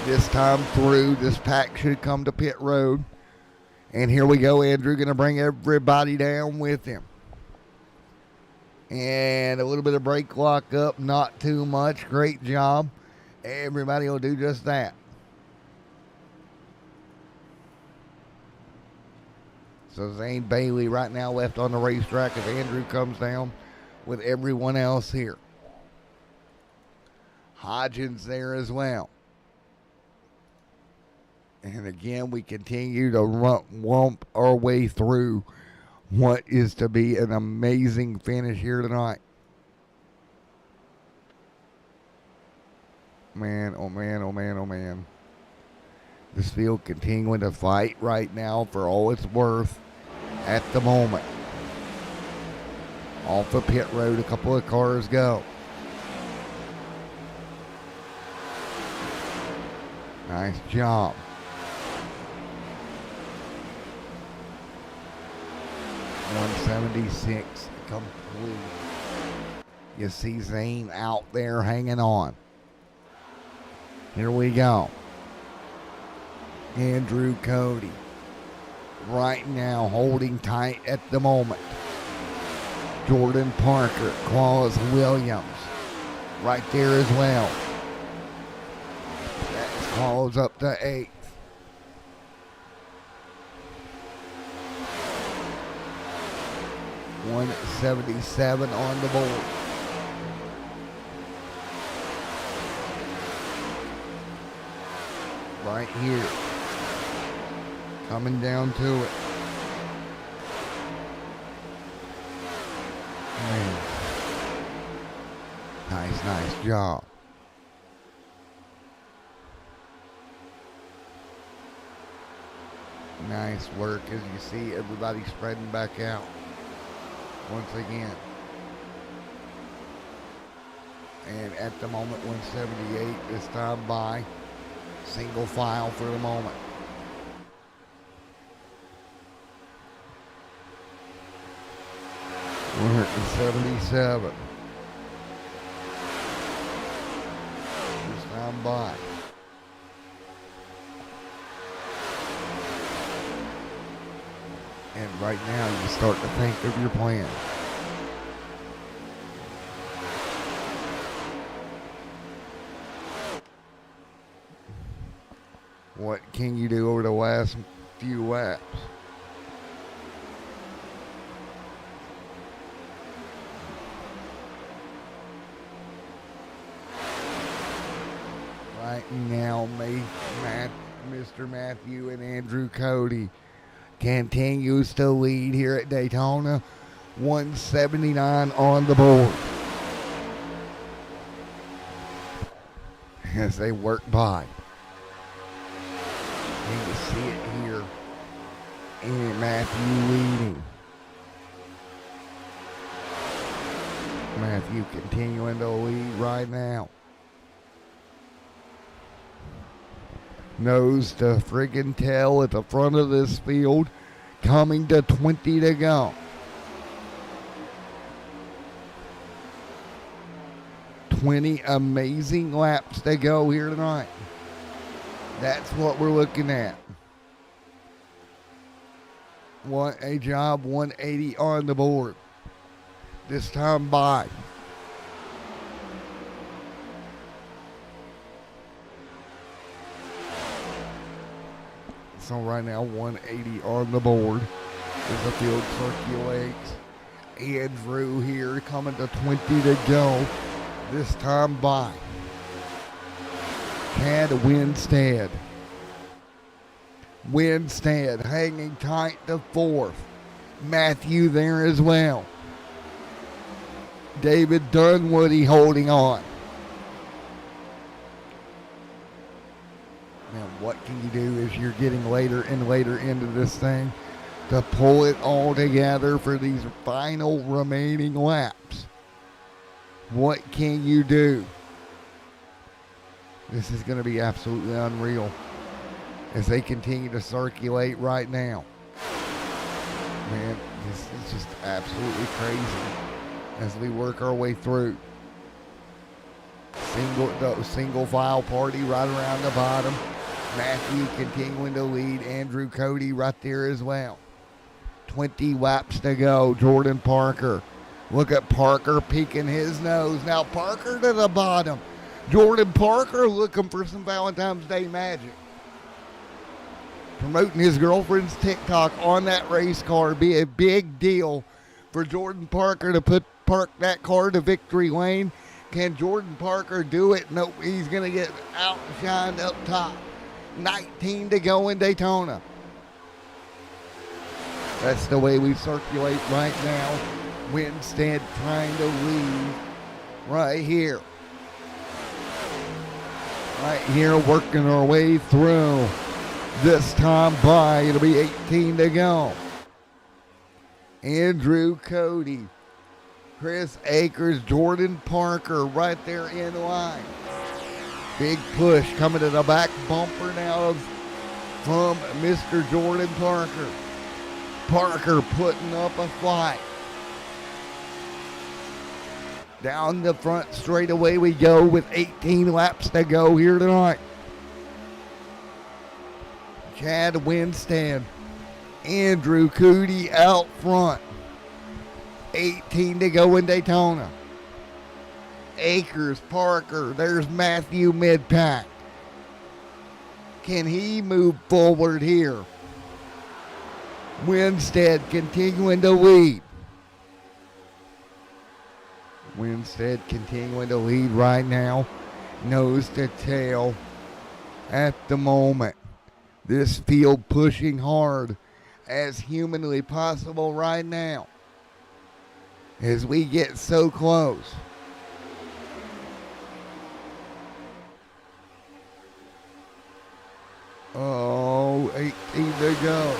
This time through, this pack should come to pit road. And here we go, Andrew going to bring everybody down with him. And a little bit of brake lock up, not too much. Great job. Everybody will do just that. So Zane Bailey right now left on the racetrack as Andrew comes down with everyone else here. Hodgins there as well. And again, we continue to wump our way through what is to be an amazing finish here tonight. Man, oh man, oh man, oh man. This field continuing to fight right now for all it's worth at the moment. Off the pit road, a couple of cars go. Nice job. 176 complete. You see Zane out there hanging on. Here we go. Andrew Cody right now holding tight at the moment. Jordan Parker, Claus Williams right there as well. That's Claus up to 8th. .177 on the board. Right here. Coming down to it. Man. Nice job. Nice work as you see everybody spreading back out. Once again. And at the moment, 178 this time by. Single file for the moment. We're at 77. This time by. And right now you start to think of your plan. What can you do over the last few laps? Right Now, Mr. Matthew and Andrew Cody continues to lead here at Daytona. 179 on the board as they work by. You can see it here. And Matthew leading. Matthew continuing to lead right now. Nose to friggin' tail at the front of this field. Coming to 20 to go. 20 amazing laps to go here tonight. That's what we're looking at. What a job, 180 on the board. This time by. So right now, 180 on the board as the field circulates. Andrew here coming to 20 to go. This time by. Chad Winstead. Winstead hanging tight to fourth. Matthew there as well. David Dunwoody holding on. Now what can you do as you're getting later and later into this thing to pull it all together for these final remaining laps? What can you do? This is going to be absolutely unreal as they continue to circulate right now. Man, this is just absolutely crazy as we work our way through. Single file party right around the bottom. Matthew continuing to lead. Andrew Cody right there as well. 20 laps to go. Jordan Parker. Look at Parker peeking his nose. Now Parker to the bottom. Jordan Parker looking for some Valentine's Day magic. Promoting his girlfriend's TikTok on that race car. Be a big deal for Jordan Parker to park that car to victory lane. Can Jordan Parker do it? Nope, he's going to get outshined up top. 19 to go in Daytona. That's the way we circulate right now. Winstead trying to lead right here. Right here, working our way through. This time by, it'll be 18 to go. Andrew Cody, Chris Akers, Jordan Parker right there in line. Big push coming to the back bumper now from Mr. Jordan Parker. Parker putting up a fight. Down the front straightaway we go with 18 laps to go here tonight. Chad Winstead, Andrew Cody out front. 18 to go in Daytona. Akers, Parker, there's Matthew mid-pack. Can he move forward here? Winstead continuing to lead. Winstead continuing to lead right now. Nose to tail at the moment. This field pushing hard as humanly possible right now as we get so close. Oh, 18 to go.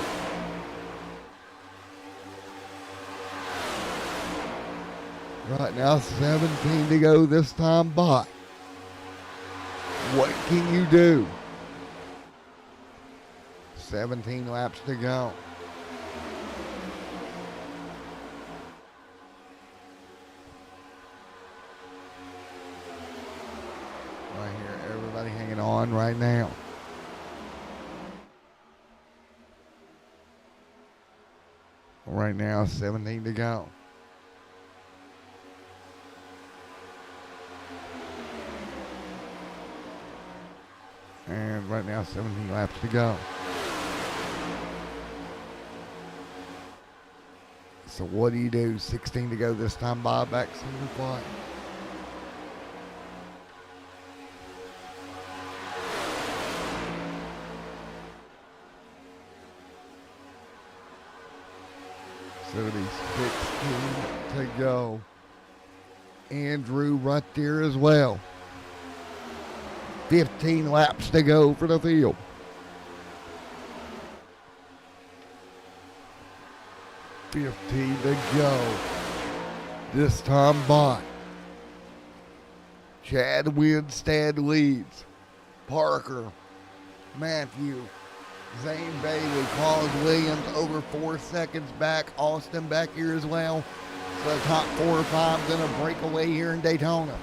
Right now, 17 to go this time by. What can you do? 17 laps to go. Right here, everybody hanging on right now. Right now, 17 to go. And right now, 17 laps to go. So what do? 16 to go this time by, back single flight. So it'll be 16 to go. Andrew right there as well. 15 laps to go for the field. $15 to go. This time by. Chad Winstead leads. Parker, Matthew, Zane Bailey, Collins Williams over 4 seconds back. Austin back here as well. So the top 4 or 5 going to break away here in Daytona.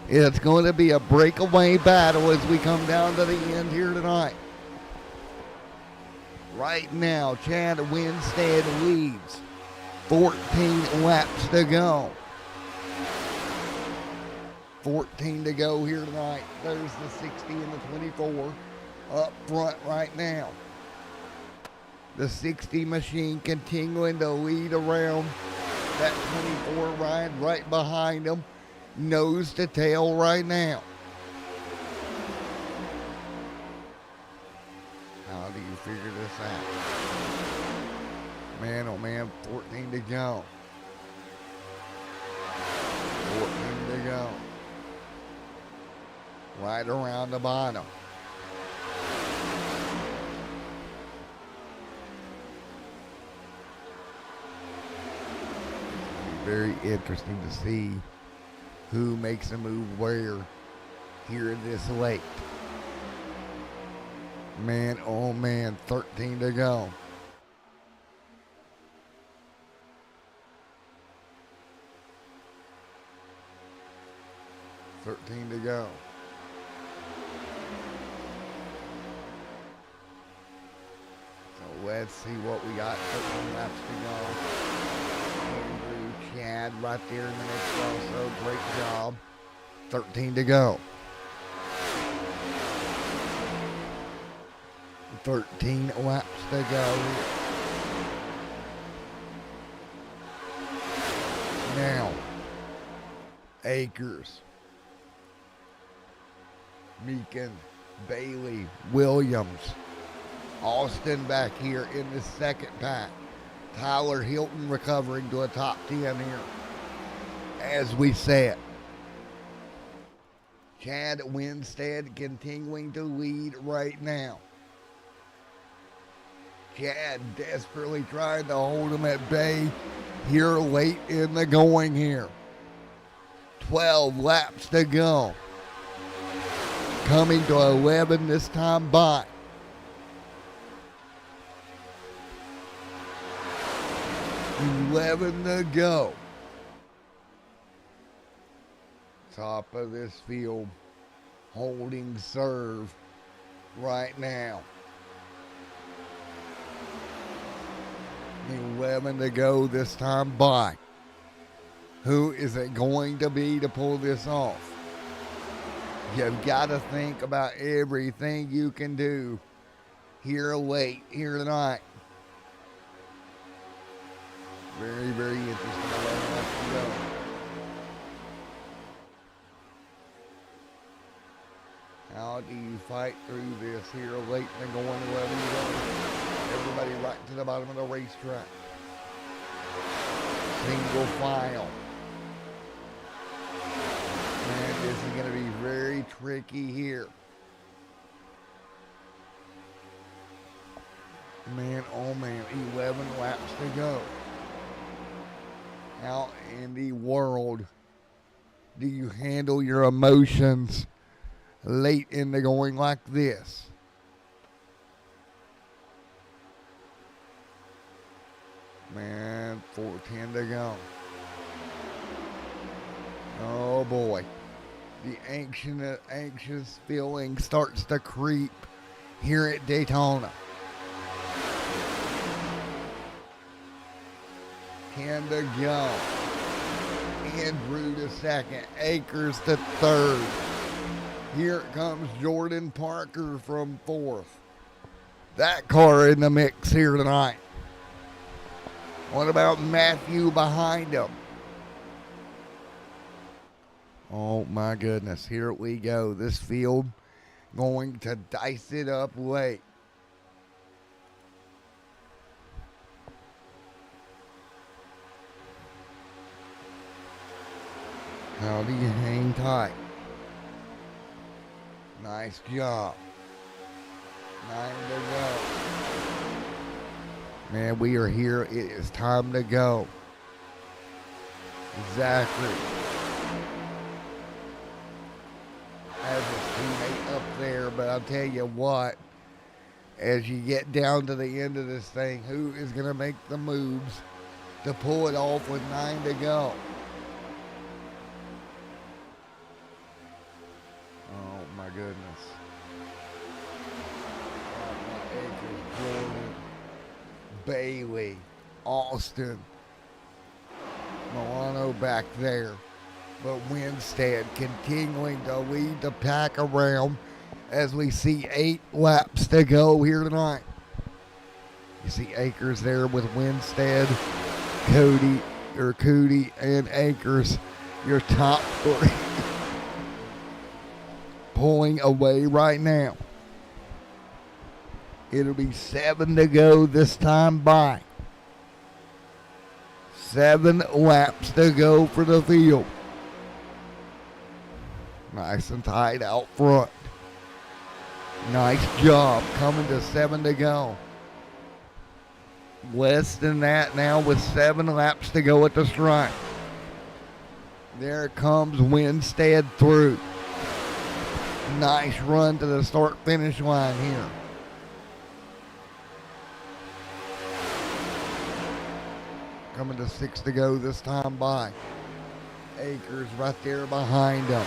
It's going to be a breakaway battle as we come down to the end here tonight. Right now, Chad Winstead leads. 14 laps to go. 14 to go here tonight. There's the 60 and the 24 up front right now. The 60 machine continuing to lead around that 24 ride right behind them. Nose to tail right now. How do you figure this out? Man, oh man, 14 to go. 14 to go. Right around the bottom. Very interesting to see who makes a move where here in this late. Man, oh man, 13 to go. $13 to go. So let's see what we got. 13 laps to go. Andrew, Chad right there in the next also. Great job. 13 to go. 13 laps to go. Now, Akers, Meekin, Bailey, Williams, Austin back here in the second pack. Tyler Hilton recovering to a top 10 here. As we said, Chad Winstead continuing to lead right now. Chad desperately trying to hold him at bay here late in the going here. 12 laps to go. Coming to 11 this time by. $11 to go. Top of this field holding serve right now. 11 to go this time by. Who is it going to be to pull this off? You've got to think about everything you can do here late, here tonight. Very, very interesting. 11 laps to go. How do you fight through this here late and going 11 to go? Everybody right to the bottom of the racetrack. Single file. Man, this is going to be very tricky here. Man, oh man, 11 laps to go. How in the world do you handle your emotions late in the going like this? Man, 4:10 to go. Oh boy. The anxious feeling starts to creep here at Daytona. 10 to go. Andrew to second. Akers to third. Here comes Jordan Parker from fourth. That car in the mix here tonight. What about Matthew behind him? Oh my goodness, here we go. This field going to dice it up late. How do you hang tight? Nice job. 9 to go. Man, we are here. It is time to go. Exactly. Has his teammate up there, but I'll tell you what, as you get down to the end of this thing, who is going to make the moves to pull it off with 9 to go? Oh my goodness. Jordan, Bailey, Austin, Milano back there. But Winstead continuing to lead the pack around as we see 8 laps to go here tonight. You see Akers there with Winstead, Cootie, and Akers, your top 3. Pulling away right now. It'll be 7 to go this time by. 7 laps to go for the field. Nice and tight out front. Nice job coming to 7 to go. Less than that now with 7 laps to go at the stripe. There comes Winstead through. Nice run to the start-finish line here. Coming to 6 to go this time by. Akers right there behind him.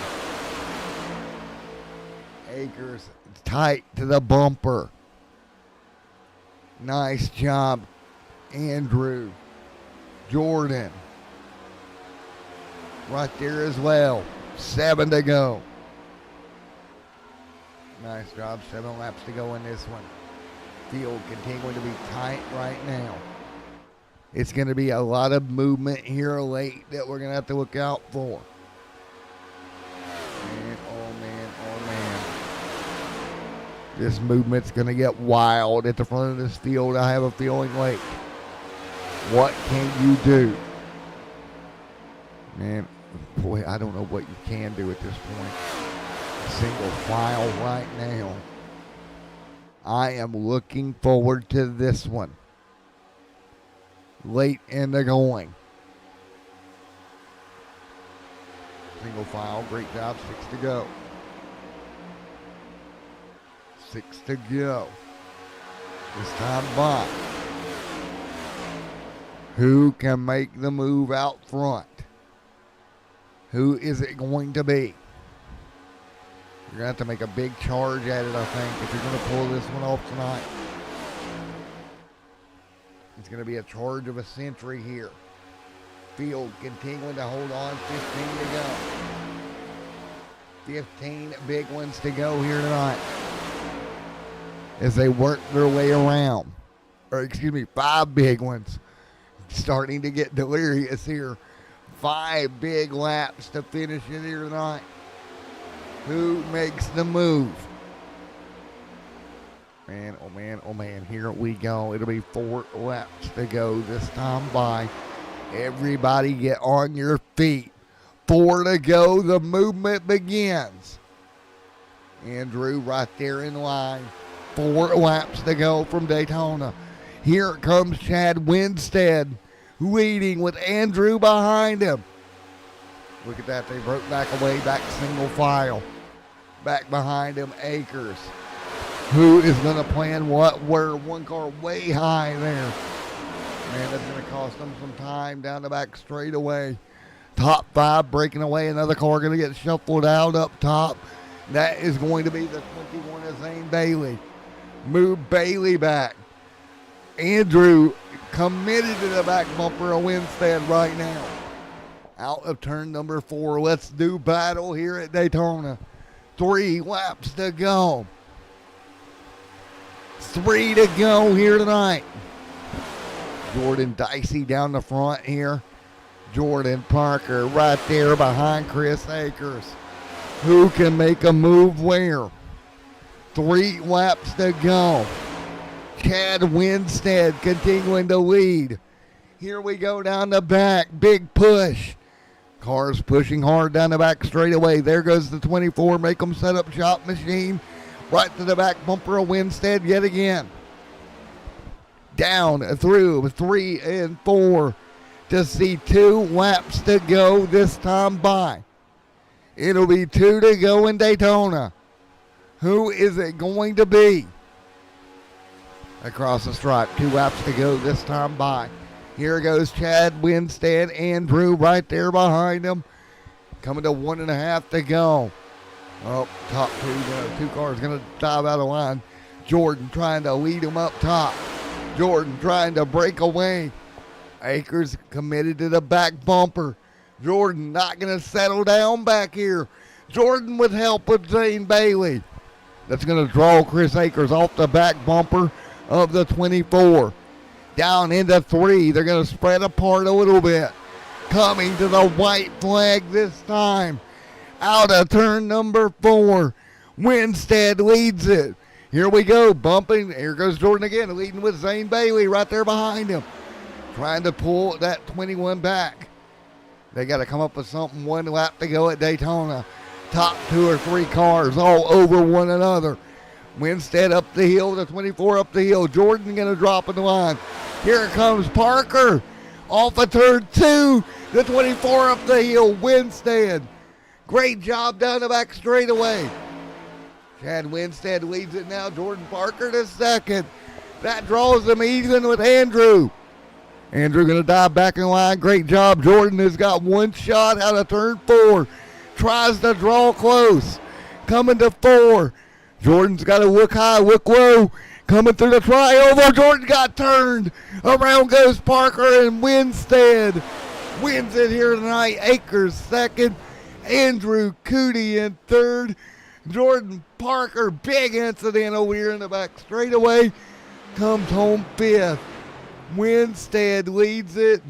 Akers tight to the bumper. Nice job, Andrew. Jordan right there as well. 7 to go. Nice job. 7 laps to go in this one. Field continuing to be tight right now. It's going to be a lot of movement here late that we're going to have to look out for. Man, oh man, oh man. This movement's going to get wild at the front of this field, I have a feeling late. What can you do? Man, boy, I don't know what you can do at this point. Single file right now. I am looking forward to this one. Late in the going. Single file, great job, 6 to go. 6 to go. This time by. Who can make the move out front? Who is it going to be? You're going to have to make a big charge at it, I think, if you're going to pull this one off tonight. It's going to be a charge of a century here. Field continuing to hold on. 15 to go. 15 big ones to go here tonight. As they work their way around. Or excuse me, 5 big ones. Starting to get delirious here. 5 big laps to finish it here tonight. Who makes the move? Man, oh man, oh man, here we go. It'll be 4 laps to go this time by. Everybody get on your feet. 4 to go, the movement begins. Andrew right there in line. 4 laps to go from Daytona. Here comes Chad Winstead leading with Andrew behind him. Look at that, they broke back away, back single file. Back behind him, Akers. Who is going to plan what, where? One car way high there. Man, that's going to cost them some time down the back straightaway. Top 5 breaking away. Another car going to get shuffled out up top. That is going to be the 21 of Zane Bailey. Move Bailey back. Andrew committed to the back bumper of Winstead right now. Out of turn number 4. Let's do battle here at Daytona. 3 laps to go. 3 to go here tonight. Jordan Dicey down the front here. Jordan Parker right there behind Chris Akers. Who can make a move where? 3 laps to go. Chad Winstead continuing to lead. Here we go down the back. Big push. Cars pushing hard down the back straightaway. There goes the 24. Make them set up shop machine. Right to the back bumper of Winstead yet again. Down through 3 and 4 to see 2 laps to go this time by. It'll be 2 to go in Daytona. Who is it going to be? Across the stripe, 2 laps to go this time by. Here goes Chad Winstead, Andrew right there behind him. Coming to 1.5 to go. Oh, top 2 cars going to dive out of line. Jordan trying to lead him up top. Jordan trying to break away. Akers committed to the back bumper. Jordan not going to settle down back here. Jordan with help with Zane Bailey. That's going to draw Chris Akers off the back bumper of the 24. Down into 3. They're going to spread apart a little bit. Coming to the white flag this time. Out of turn number 4. Winstead leads it. Here we go, bumping. Here goes Jordan again, leading with Zane Bailey right there behind him. Trying to pull that 21 back. They got to come up with something. 1 lap to go at Daytona. Top 2 or 3 cars all over one another. Winstead up the hill, the 24 up the hill. Jordan going to drop in the line. Here comes Parker. Off of turn 2, the 24 up the hill. Winstead. Great job down the back straightaway. Chad Winstead leads it now. Jordan Parker to second. That draws them even with Andrew. Andrew going to dive back in line. Great job. Jordan has got 1 shot out of turn 4. Tries to draw close. Coming to 4. Jordan's got to look high, look low. Coming through the trioval. Jordan got turned. Around goes Parker, and Winstead wins it here tonight. Akers second. Andrew Cootie in third. Jordan Parker, big incident over here in the back straightaway, comes home 5th. Winstead leads it.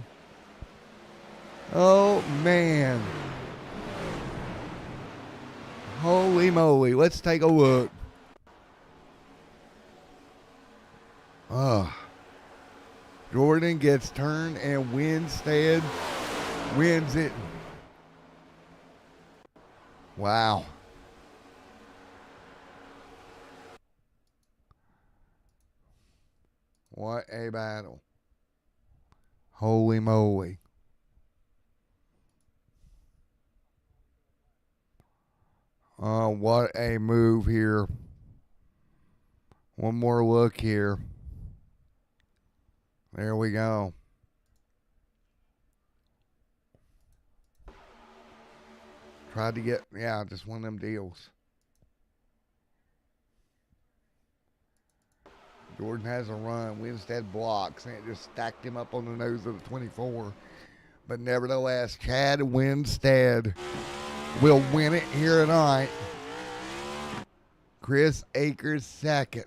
Oh, man. Holy moly. Let's take a look. Jordan gets turned, and Winstead wins it. Wow. What a battle. Holy moly. What a move here. One more look here. There we go. Tried to get, just one of them deals. Jordan has a run. Winstead blocks, and it just stacked him up on the nose of the 24. But nevertheless, Chad Winstead will win it here tonight. Chris Akers second.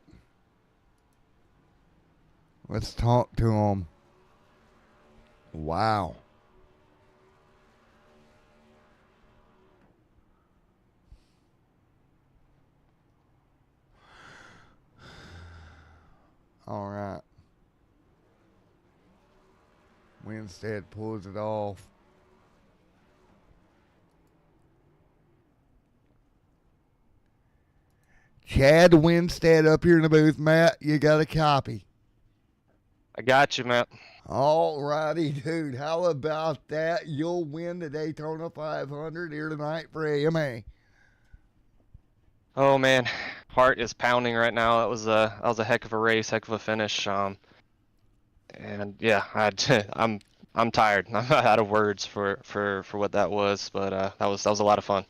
Let's talk to him. Wow. All right. Winstead pulls it off. Chad Winstead up here in the booth. Matt, you got a copy. I got you, Matt. All righty, dude. How about that? You'll win the Daytona 500 here tonight for AMA. Oh man, heart is pounding right now. That was a heck of a race, heck of a finish. And yeah, I'm tired. I'm out of words for what that was, but that was a lot of fun.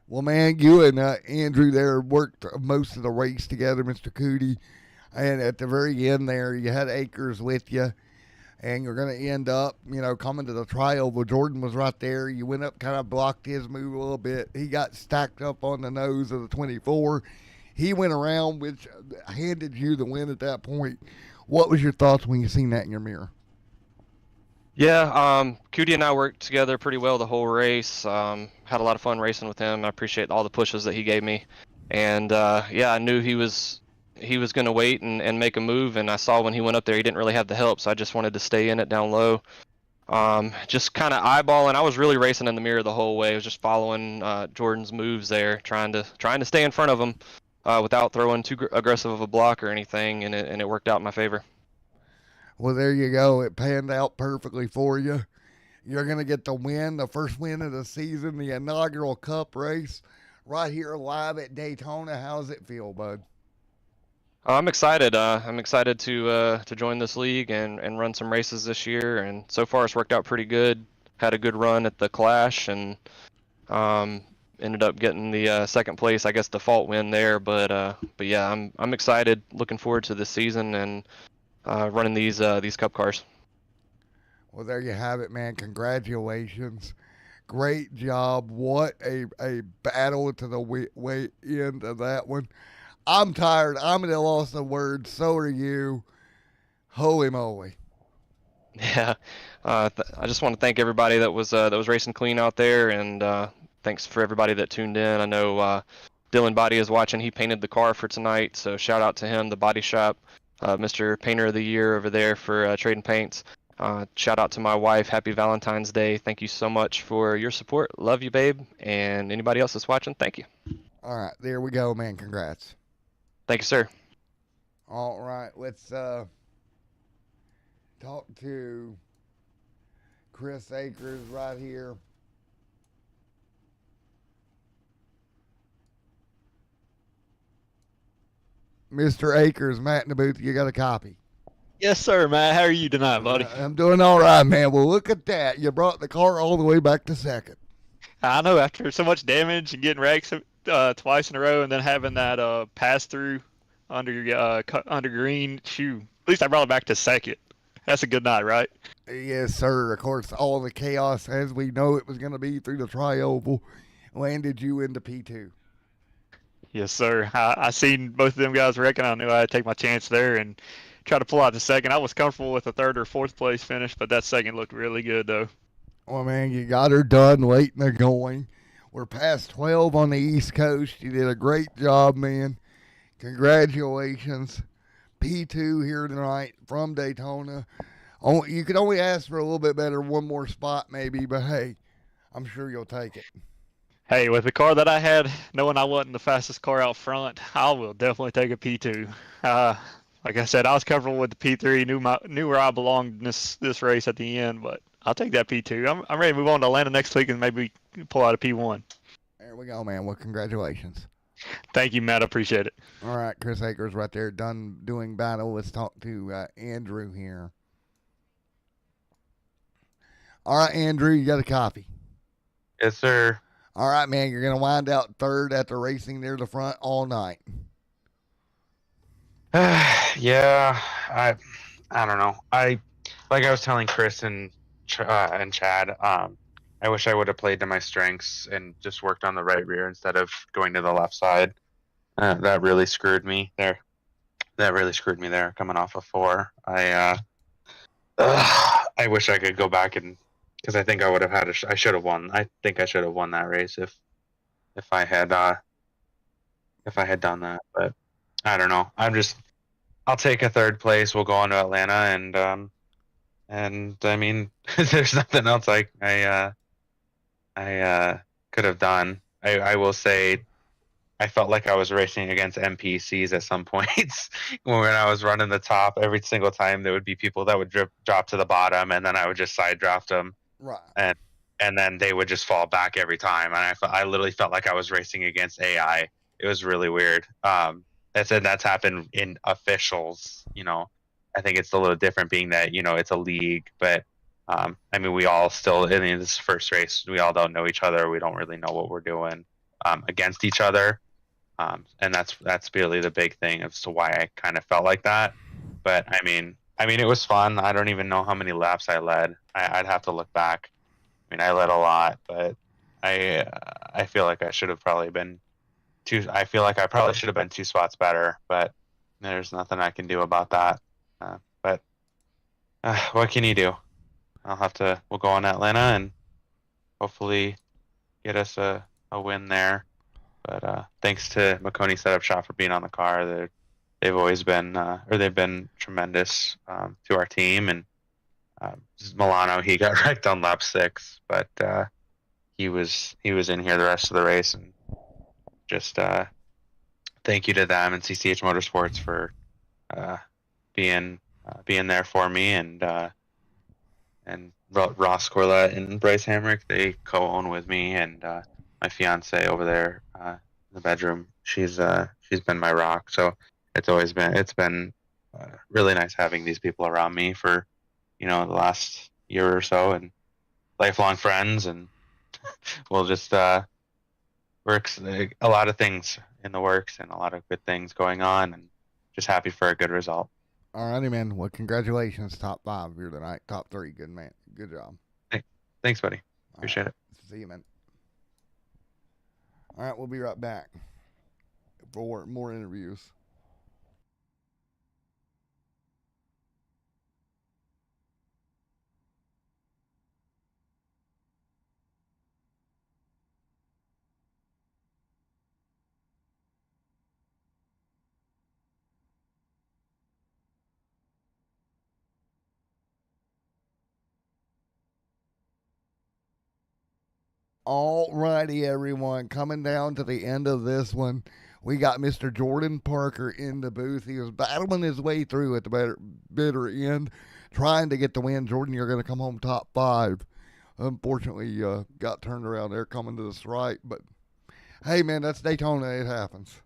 Well, man, you and Andrew there worked most of the race together, Mr. Cootie. And at the very end there, you had Akers with you. And you're going to end up, coming to the trial. But Jordan was right there. You went up, kind of blocked his move a little bit. He got stacked up on the nose of the 24. He went around, which handed you the win at that point. What was your thoughts when you seen that in your mirror? Yeah, Cootie and I worked together pretty well the whole race. Had a lot of fun racing with him. I appreciate all the pushes that he gave me. And I knew he was going to wait and make a move, and I saw when he went up there he didn't really have the help, so I just wanted to stay in it down low. Just kind of eyeballing. I was really racing in the mirror the whole way. I was just following Jordan's moves there, trying to stay in front of him without throwing too aggressive of a block or anything, and it worked out in my favor. Well, there you go. It panned out perfectly for you. You're going to get the win, the first win of the season, the inaugural Cup race, right here live at Daytona. How's it feel, bud? I'm excited. I'm excited to join this league and run some races this year. And so far, it's worked out pretty good. Had a good run at the Clash and ended up getting the second place, I guess, default win there. But yeah, I'm excited. Looking forward to this season and running these Cup cars. Well, there you have it, man. Congratulations. Great job. What a battle to the way end of that one. I'm tired. I'm at a loss of words. So are you. Holy moly. Yeah. I just want to thank everybody that was racing clean out there, and thanks for everybody that tuned in. I know Dylan Body is watching. He painted the car for tonight, so shout out to him, the body shop, Mr. Painter of the Year over there for trading paints. Shout out to my wife. Happy Valentine's Day. Thank you so much for your support. Love you, babe. And anybody else that's watching, thank you. All right, there we go, man. Congrats. Thank you, sir. All right, let's talk to Chris Akers right here. Mr. Akers, Matt in the booth, you got a copy. Yes, sir, Matt. How are you tonight, buddy? I'm doing all right, man. Well, look at that. You brought the car all the way back to second. I know, after so much damage and getting wrecked twice in a row, and then having that pass through under green, shoe. At least I brought it back to second. That's a good night, right? Yes, sir. Of course, all the chaos as we know it was going to be through the tri-oval landed you into P2. Yes, sir. I seen both of them guys wrecking. I knew I had to take my chance there and try to pull out the second. I was comfortable with a third or fourth place finish, but that second looked really good, though. Well, man, you got her done late in the going. We're past 12 on the East Coast. You did a great job, man. Congratulations. P2 here tonight from Daytona. You could only ask for a little bit better, one more spot maybe, but hey, I'm sure you'll take it. Hey, with the car that I had, knowing I wasn't the fastest car out front, I will definitely take a P2. Like I said, I was comfortable with the P3, knew where I belonged in this race at the end, but I'll take that P2. I'm ready to move on to Atlanta next week and maybe pull out a P1. There we go, man. Well, congratulations. Thank you, Matt. I appreciate it. All right, Chris Akers right there, done doing battle. Let's talk to Andrew here. All right, Andrew, you got a copy? Yes, sir. All right, man, you're going to wind out third after racing near the front all night. Yeah, I don't know. Like I was telling Chris and Chad, I wish I would have played to my strengths and just worked on the right rear instead of going to the left side. That really screwed me there. Coming off of 4. I wish I could go back and, because I think I would have had I should have won. I think I should have won that race if I had done that. But I don't know. I'll take a third place. We'll go on to Atlanta, and I mean, there's nothing else I could have done. I will say, I felt like I was racing against NPCs at some points when I was running the top. Every single time there would be people that would drop to the bottom, and then I would just side draft them, right? And then they would just fall back every time, and I literally felt like I was racing against AI. It was really weird. That's happened in officials. I think it's a little different being that it's a league, but I mean, we all still in this first race, we all don't know each other. We don't really know what we're doing against each other, and that's really the big thing as to why I kind of felt like that. But I mean, it was fun. I don't even know how many laps I led. I'd have to look back. I mean, I led a lot, but I feel like I should have probably been I feel like I probably should have been 2 spots better, but there's nothing I can do about that. But what can you do? We'll go on Atlanta and hopefully get us a win there. But thanks to Makoni Setup Shop for being on the car. They've always been, they've been tremendous to our team, and Milano, he got wrecked on lap 6, but he was in here the rest of the race, and just thank you to them and CCH Motorsports for being there for me, and Ross Corlett and Bryce Hamrick, they co-own with me, and my fiance over there in the bedroom, she's been my rock. So it's been really nice having these people around me for the last year or so, and lifelong friends, and we'll just works a lot of things in the works and a lot of good things going on, and just happy for a good result. All righty, man. Well, congratulations. Top 5 here tonight. Top 3. Good, man. Good job. Thanks, buddy. Appreciate it. See you, man. All right, we'll be right back for more interviews. All righty, everyone. Coming down to the end of this one, we got Mr. Jordan Parker in the booth. He was battling his way through at the bitter end, trying to get the win. Jordan, you're going to come home top 5. Unfortunately, got turned around there coming to the stripe. But, hey, man, that's Daytona. It happens.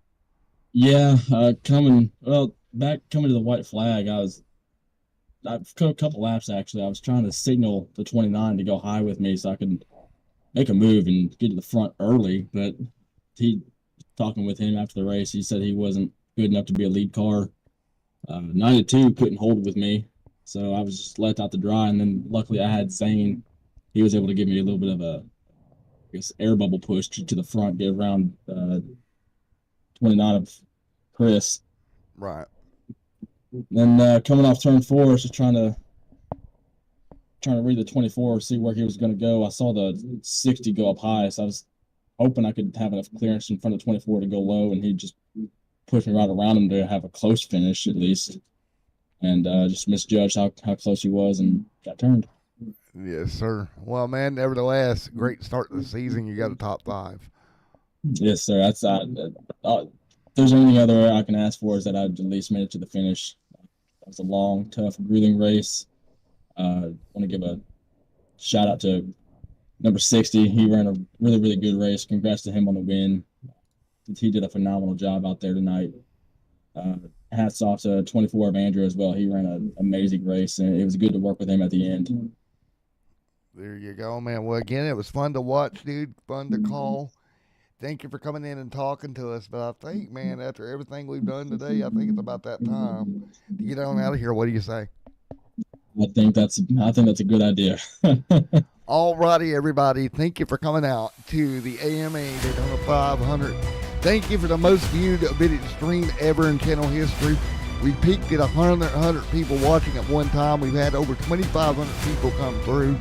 Yeah, coming to the white flag, I've a couple laps, actually. I was trying to signal the 29 to go high with me so I could make a move and get to the front early, but talking with him after the race, he said he wasn't good enough to be a lead car. 92 couldn't hold with me, so I was just left out to dry, and then luckily I had Zane. He was able to give me a little bit of a, air bubble push to the front, get around 29 of Chris. Right. Then coming off turn 4, I was just trying to read the 24, see where he was going to go. I saw the 60 go up high, so I was hoping I could have enough clearance in front of 24 to go low, and he just pushed me right around him to have a close finish at least, and just misjudged how close he was and got turned. Yes, sir. Well, man, nevertheless, great start to the season. You got a top 5. Yes, sir. That's if there's anything other I can ask for is that I'd at least made it to the finish. That was a long, tough, grueling race. I want to give a shout out to number 60. He ran a really, really good race. Congrats to him on the win. He did a phenomenal job out there tonight. Hats off to 24 of Andrew as well. He ran an amazing race, and it was good to work with him at the end. There you go, man. Well, again, it was fun to watch, dude. Fun to call. Thank you for coming in and talking to us. But I think, man, after everything we've done today, I think it's about that time to get on out of here. What do you say? I think that's a good idea. All righty, everybody. Thank you for coming out to the AMA Daytona 500. Thank you for the most viewed video stream ever in channel history. We peaked at 100 people watching at one time. We've had over 2,500 people come through.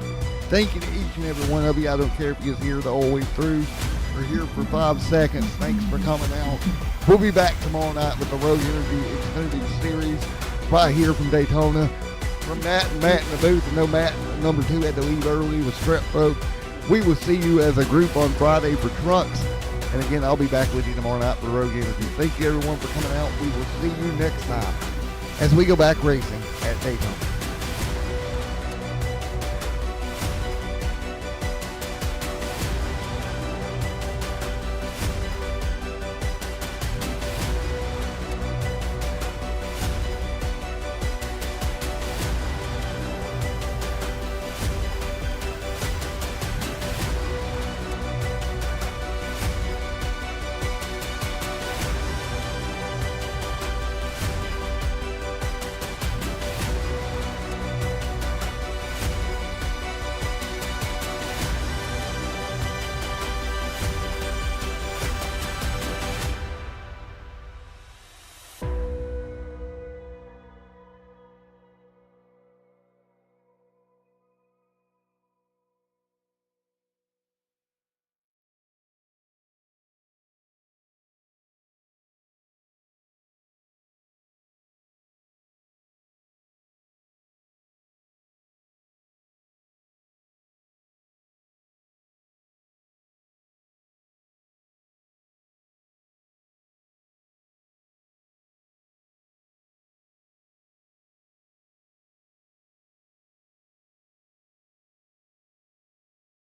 Thank you to each and every one of you. I don't care if you're here the whole way through or here for 5 seconds. Thanks for coming out. We'll be back tomorrow night with the Road Interview Xfinity Series right here from Daytona. From Matt in the booth, and no Matt, number 2 had to leave early with strep throat. We will see you as a group on Friday for trucks. And again, I'll be back with you tomorrow night for Road Interview. Thank you, everyone, for coming out. We will see you next time as we go back racing at Daytona.